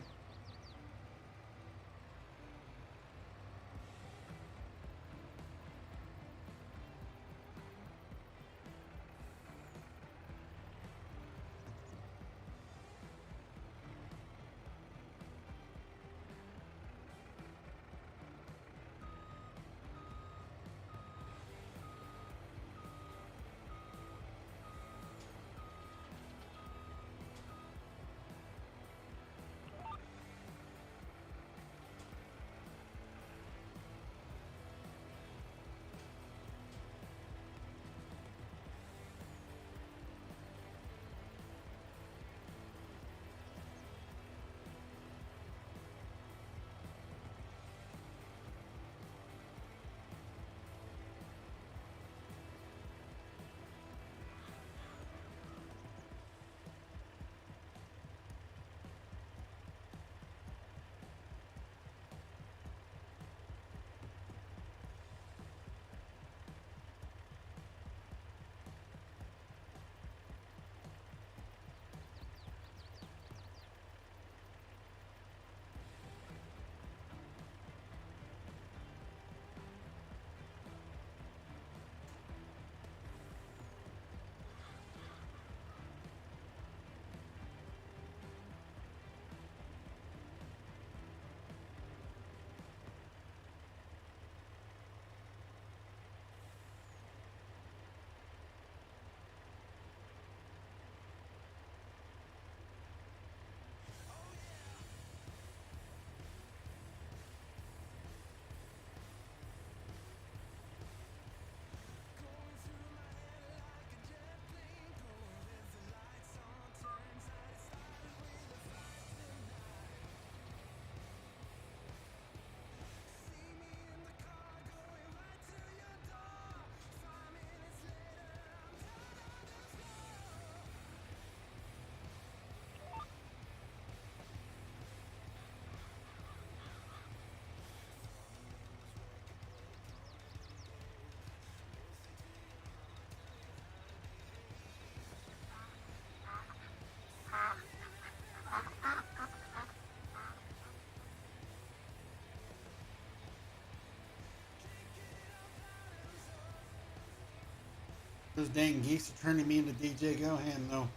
Those dang geese are turning me into DJ Gohan, though.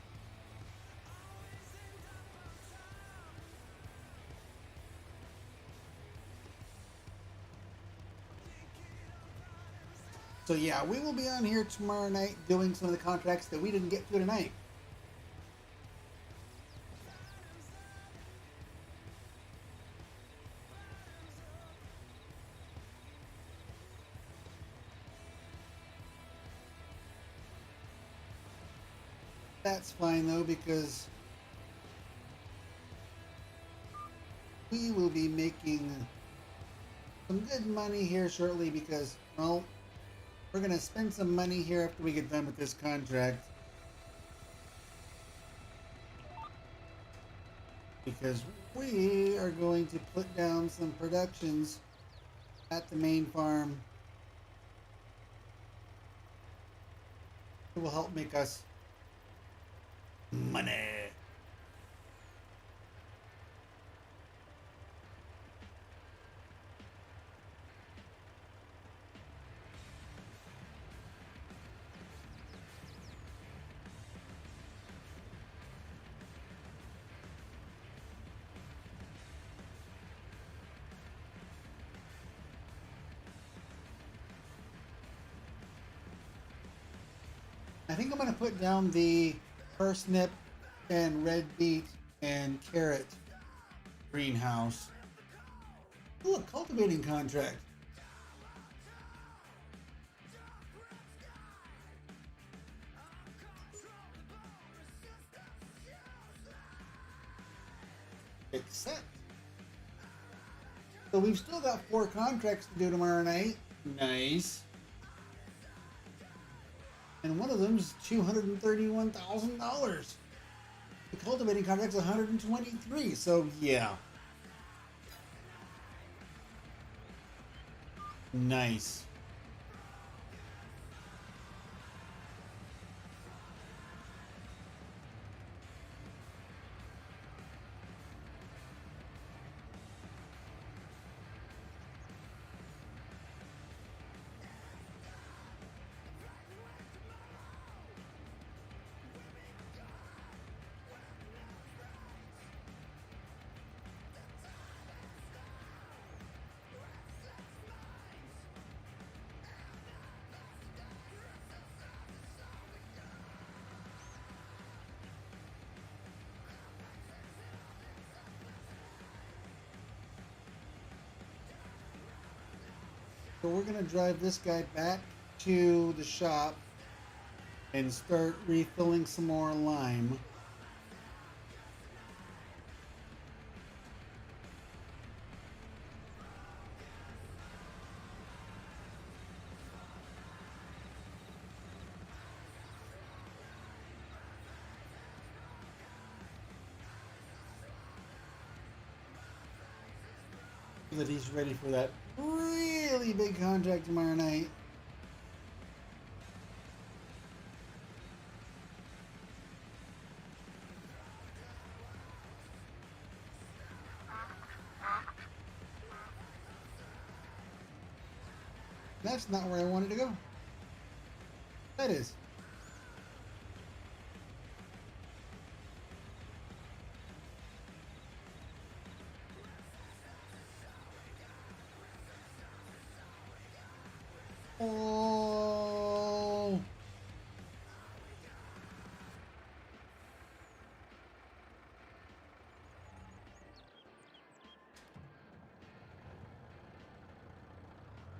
So yeah, we will be on here tomorrow night doing some of the contracts that we didn't get to tonight. That's fine though, because we will be making some good money here shortly because, well, we're going to spend some money here after we get done with this contract. because we are going to put down some productions at the main farm. It will help make us money. I think I'm going to put down the parsnip and red beet and carrot greenhouse. Ooh, a cultivating contract. Accept. So we've still got 4 contracts to do tomorrow night. Nice. And one of them is $231,000. The cultivating contract's 123. So yeah. Nice. So we're going to drive this guy back to the shop and start refilling some more lime. So that he's ready for that really big contract tomorrow night. That's not where I wanted to go. That is. Oh.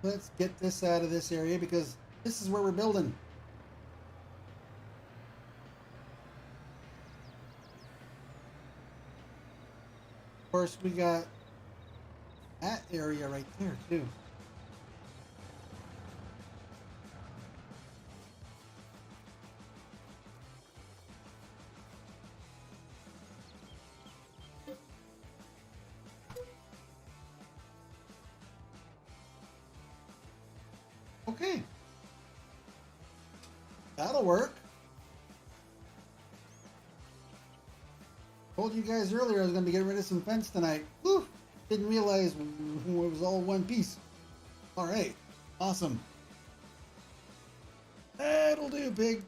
Let's get this out of this area because this is where we're building. Of course, we got that area right there too. Okay. That'll work. Told you guys earlier I was going to be getting rid of some fence tonight. Whew. Didn't realize it was all one piece. Alright. Awesome. That'll do, pig.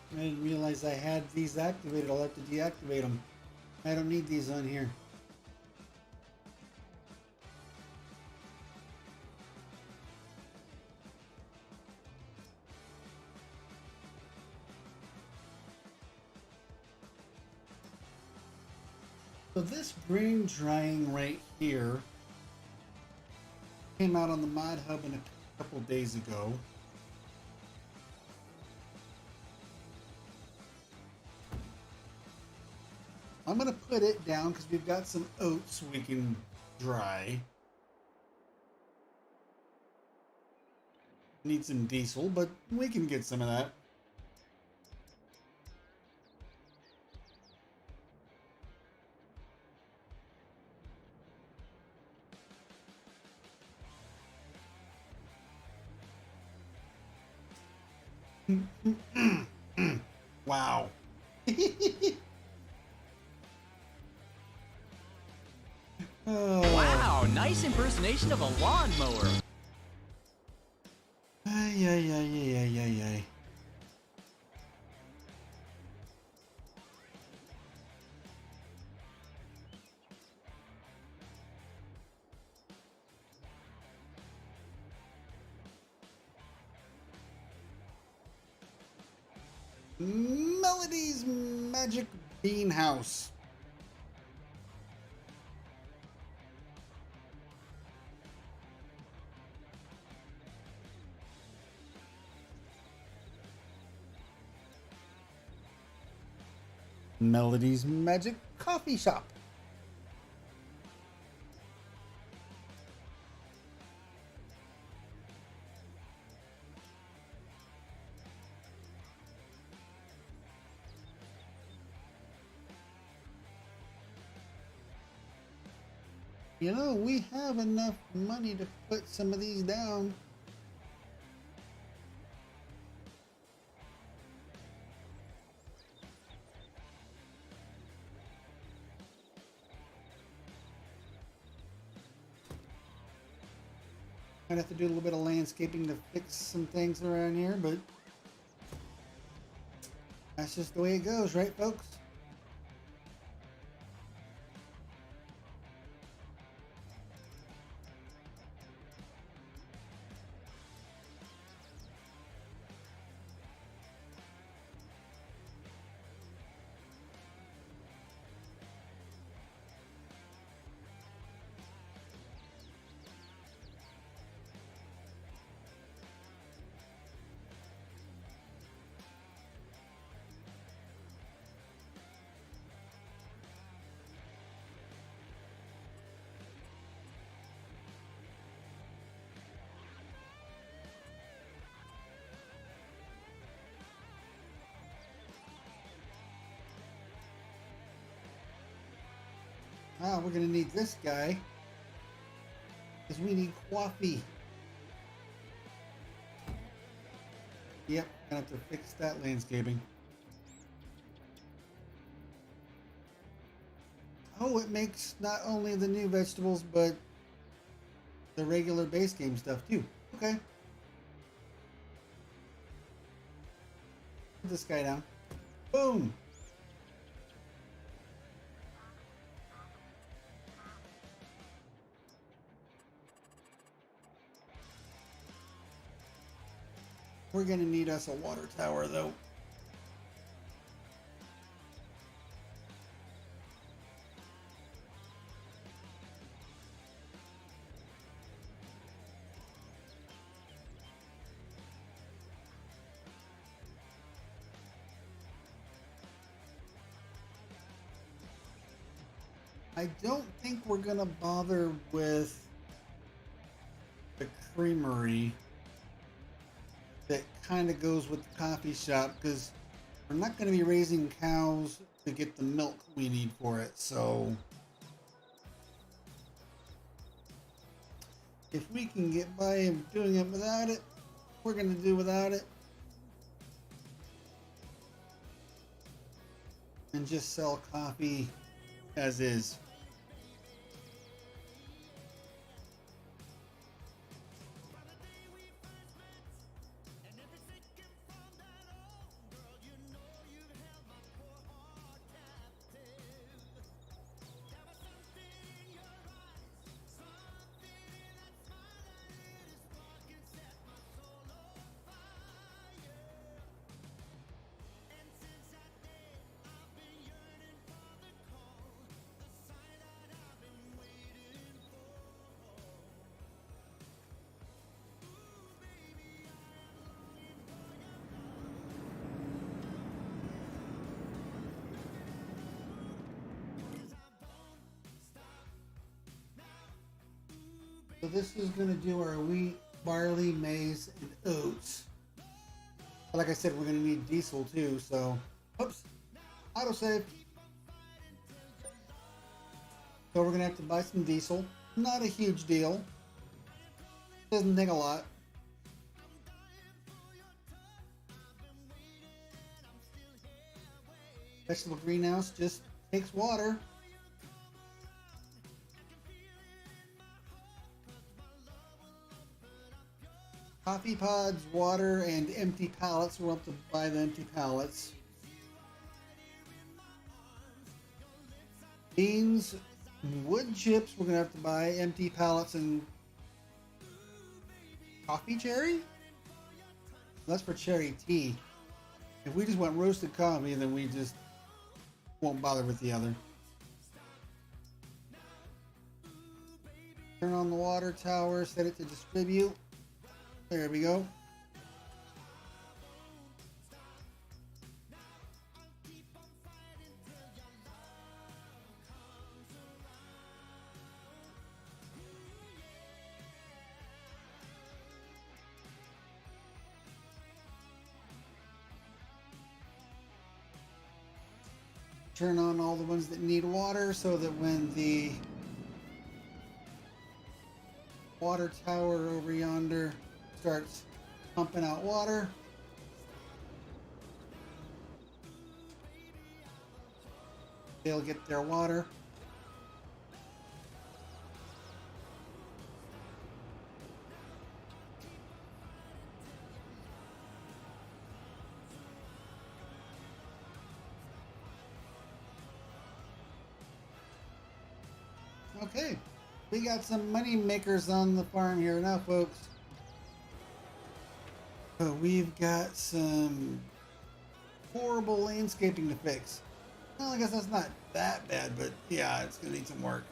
I didn't realize I had these activated. I'll have to deactivate them. I don't need these on here. So this grain drying right here came out on the Mod Hub a couple days ago. I'm going to put it down because we've got some oats we can dry. Need some diesel, but we can get some of that. Wow. Oh. Wow, nice impersonation of a lawnmower. Ay, ay, ay, ay, ay, ay. Melody's Magic Bean House. Melody's Magic Coffee Shop. You know, we have enough money to put some of these down. Might have to do a little bit of landscaping to fix some things around here, but that's just the way it goes, right, folks? Ah, we're gonna need this guy because we need coffee. Yep, gonna have to fix that landscaping. Oh, it makes not only the new vegetables, but the regular base game stuff too. Okay. Put this guy down. Boom. We're gonna need us a water tower though. I don't think we're gonna bother with the creamery that kind of goes with the coffee shop because we're not going to be raising cows to get the milk we need for it. So if we can get by doing it without it, we're going to do without it and just sell coffee as is. So this is going to do our wheat, barley, maize, and oats. But like I said, we're going to need diesel too, so... Oops. Autosave. So we're going to have to buy some diesel. Not a huge deal. Doesn't take a lot. Vegetable greenhouse just takes water. Coffee pods, water, and empty pallets. We'll have to buy the empty pallets. Beans, wood chips. We're gonna have to buy empty pallets and coffee cherry. That's for cherry tea. If we just want roasted coffee, then we just won't bother with the other. Turn on the water tower, set it to distribute. There we go. Turn on all the ones that need water so that when the water tower over yonder starts pumping out water, they'll get their water. Okay, we got some money makers on the farm here now, folks. We've got some horrible landscaping to fix. Well, I guess that's not that bad, but yeah, it's gonna need some work.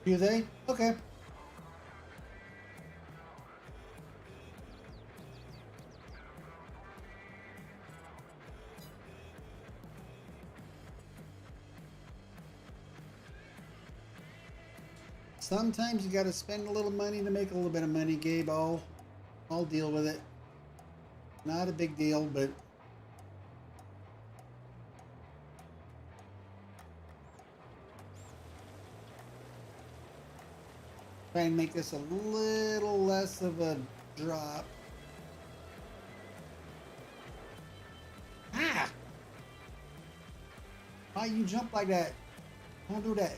Do they? Okay. Sometimes you gotta spend a little money to make a little bit of money, Gabe. I'll deal with it. Not a big deal, but try and make this a little less of a drop. Ah! Why you jump like that? Don't do that.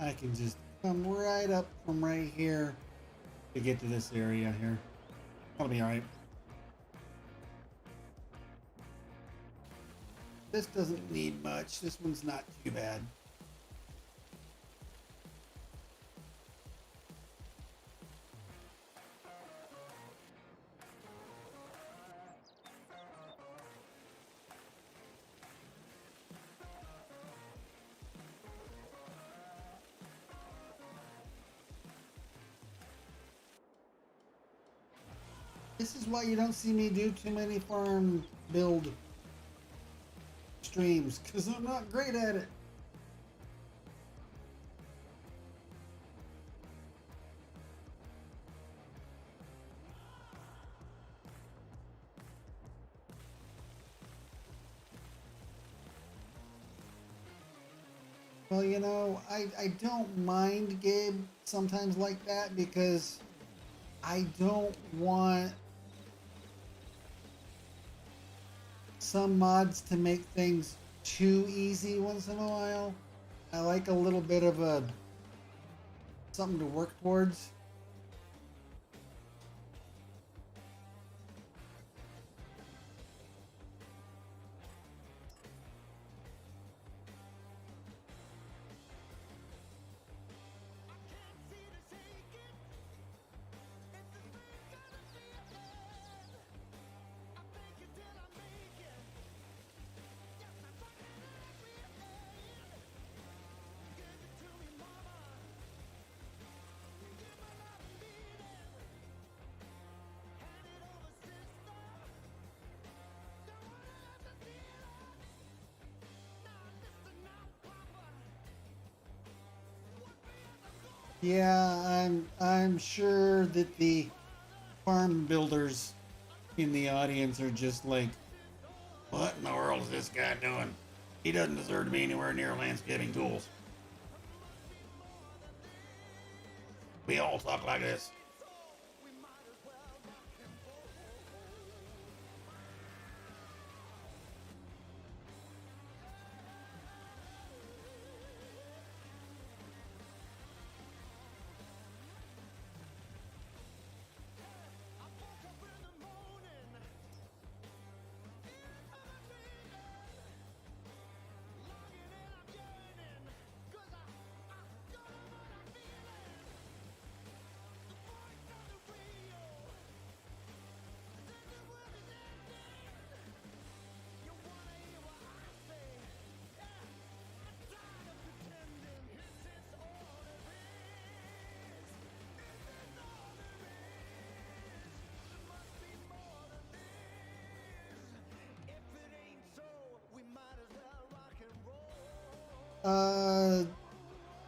I can just come right up from right here to get to this area here. That'll be alright. This doesn't need much. This one's not too bad. This is why you don't see me do too many farm build streams, because I'm not great at it. Well, you know, I don't mind Gabe sometimes like that because I don't want some mods to make things too easy once in a while. I like a little bit of a something to work towards. Yeah, I'm sure that the farm builders in the audience are just like, what in the world is this guy doing? He doesn't deserve to be anywhere near landscaping tools. We all talk like this.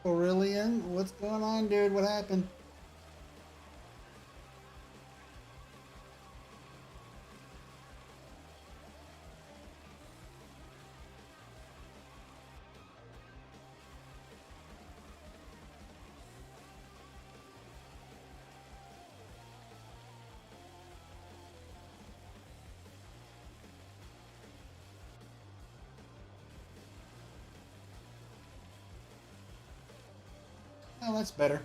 Aurelian, what's going on, dude? What happened? Oh, that's better.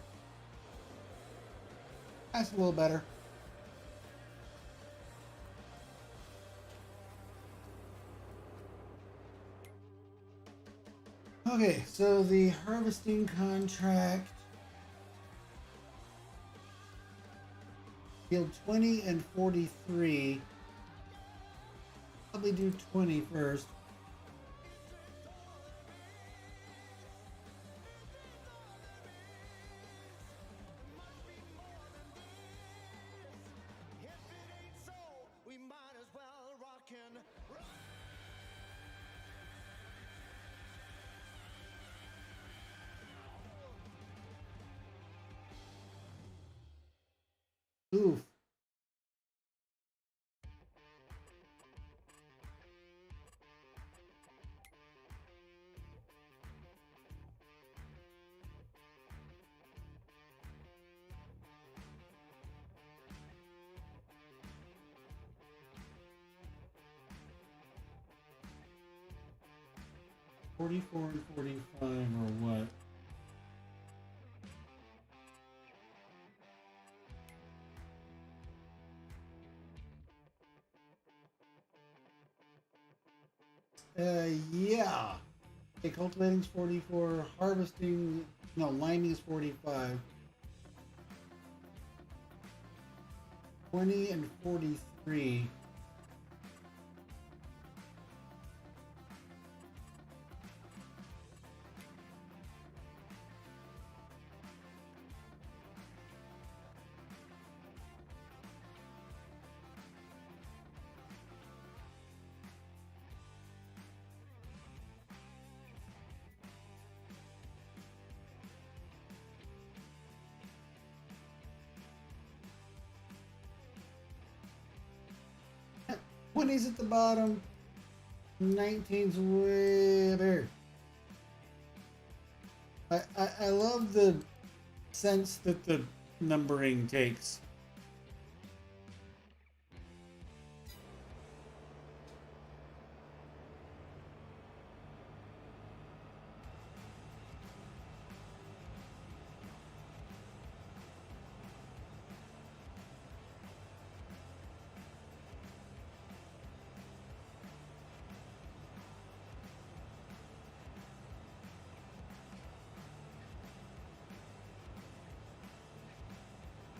That's a little better. Okay, so the harvesting contract, field 20 and 43. Probably do 20 first. Oof. $44 and $45 or what? Yeah. Okay, cultivating's 44. Harvesting, no, liming is 45. 20 and 43. Twenty's at the bottom. 19's way there. I love the sense that the numbering takes.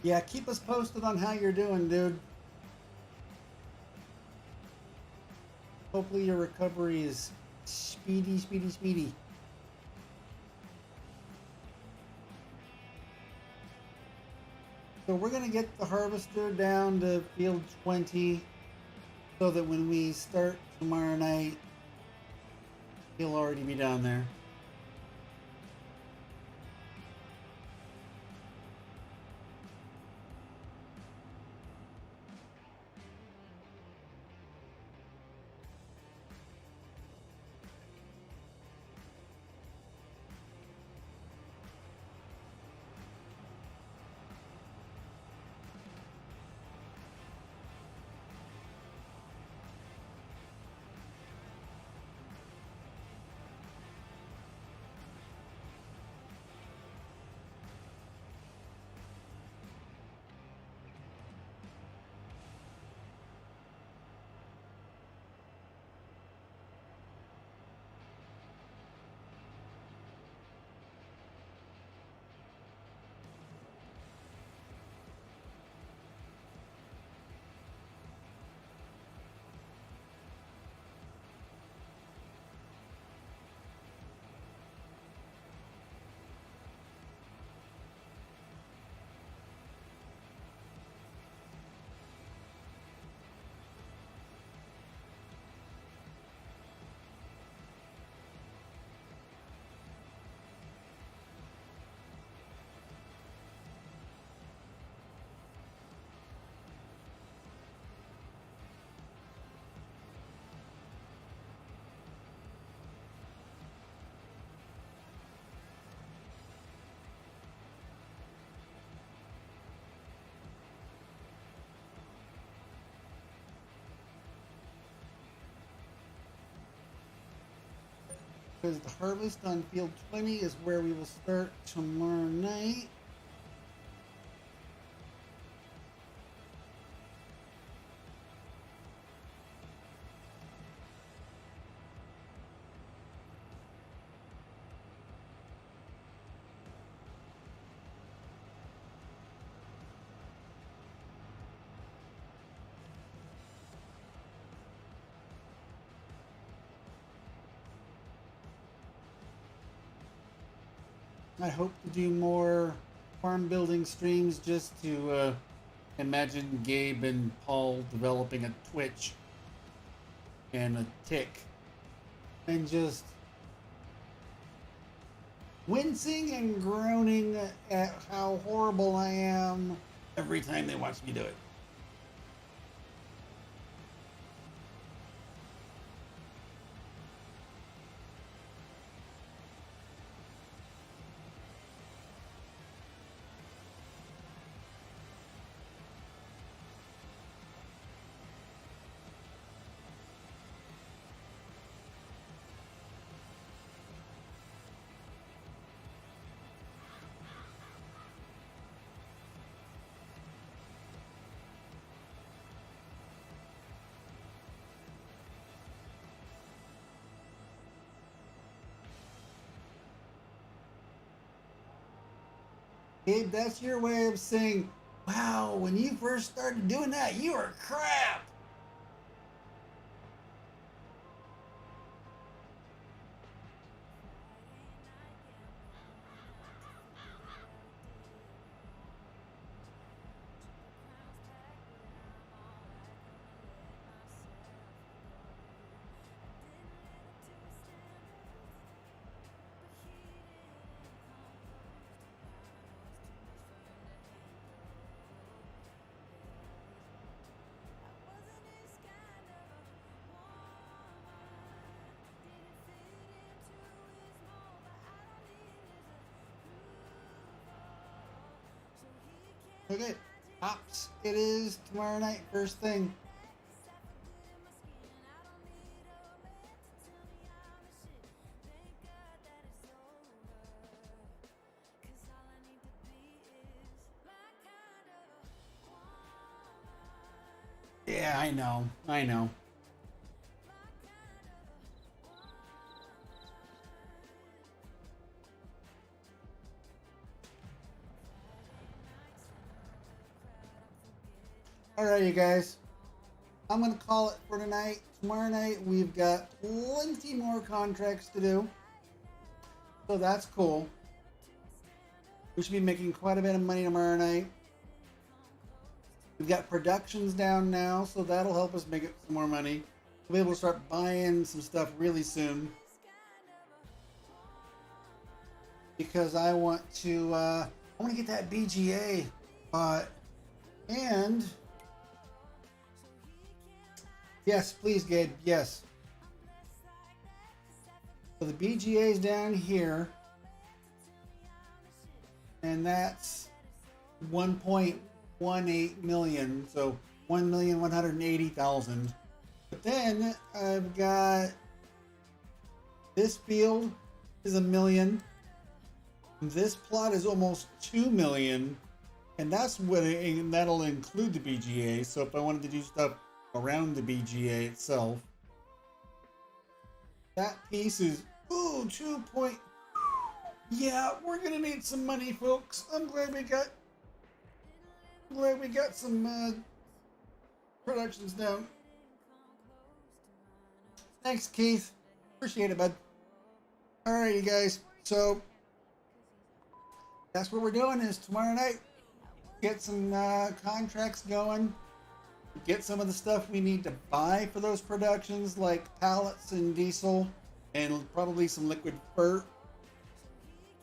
Yeah, keep us posted on how you're doing, dude. Hopefully your recovery is speedy, speedy, speedy. So we're going to get the harvester down to field 20 so that when we start tomorrow night, he'll already be down there. Because the harvest on field 20 is where we will start tomorrow night. I hope to do more farm building streams just to imagine Gabe and Paul developing a Twitch and a tick and just wincing and groaning at how horrible I am every time they watch me do it. Gabe, that's your way of saying, wow, when you first started doing that, you were crap. Okay, Pops, it is tomorrow night, first thing. Yeah, I know. I know. All right, you guys. I'm going to call it for tonight. Tomorrow night, we've got plenty more contracts to do. So that's cool. We should be making quite a bit of money tomorrow night. We've got productions down now, so that'll help us make some more money. We'll be able to start buying some stuff really soon. Because I want to get that BGA bought. And yes, please, Gabe. Yes. So the BGA is down here, and that's 1.18 million. So 1,180,000. But then I've got this field is $1 million. This plot is almost 2 million, and that's what that'll include the BGA. So if I wanted to do stuff around the BGA itself, that piece is 2 point. Yeah, we're gonna need some money, folks. I'm glad we got some productions down. Thanks, Keith. Appreciate it, bud. All right, you guys. So that's what we're doing is tomorrow night, get some contracts going, get some of the stuff we need to buy for those productions, like pallets and diesel, and probably some liquid fur.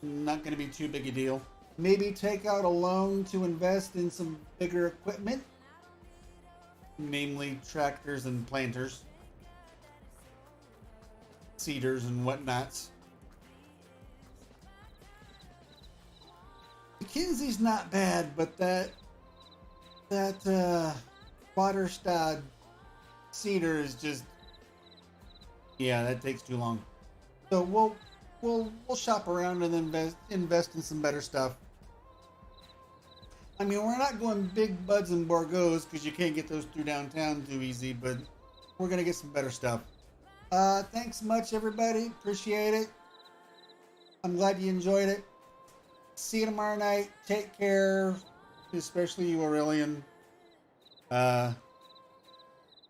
Not going to be too big a deal. Maybe take out a loan to invest in some bigger equipment, namely tractors and planters, seeders and whatnots. McKinsey's not bad, but that Waterstad cedar is just, yeah, that takes too long. So we'll shop around and invest in some better stuff. I mean, we're not going big buds and Borgos because you can't get those through downtown too easy, but we're gonna get some better stuff. Thanks much, everybody. Appreciate it. I'm glad you enjoyed it. See you tomorrow night. Take care, especially you, Aurelian.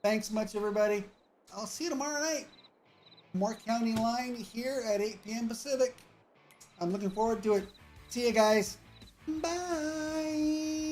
Thanks much, everybody. I'll see you tomorrow night. More County Line here at 8 p.m. Pacific. I'm looking forward to it. See you guys. Bye.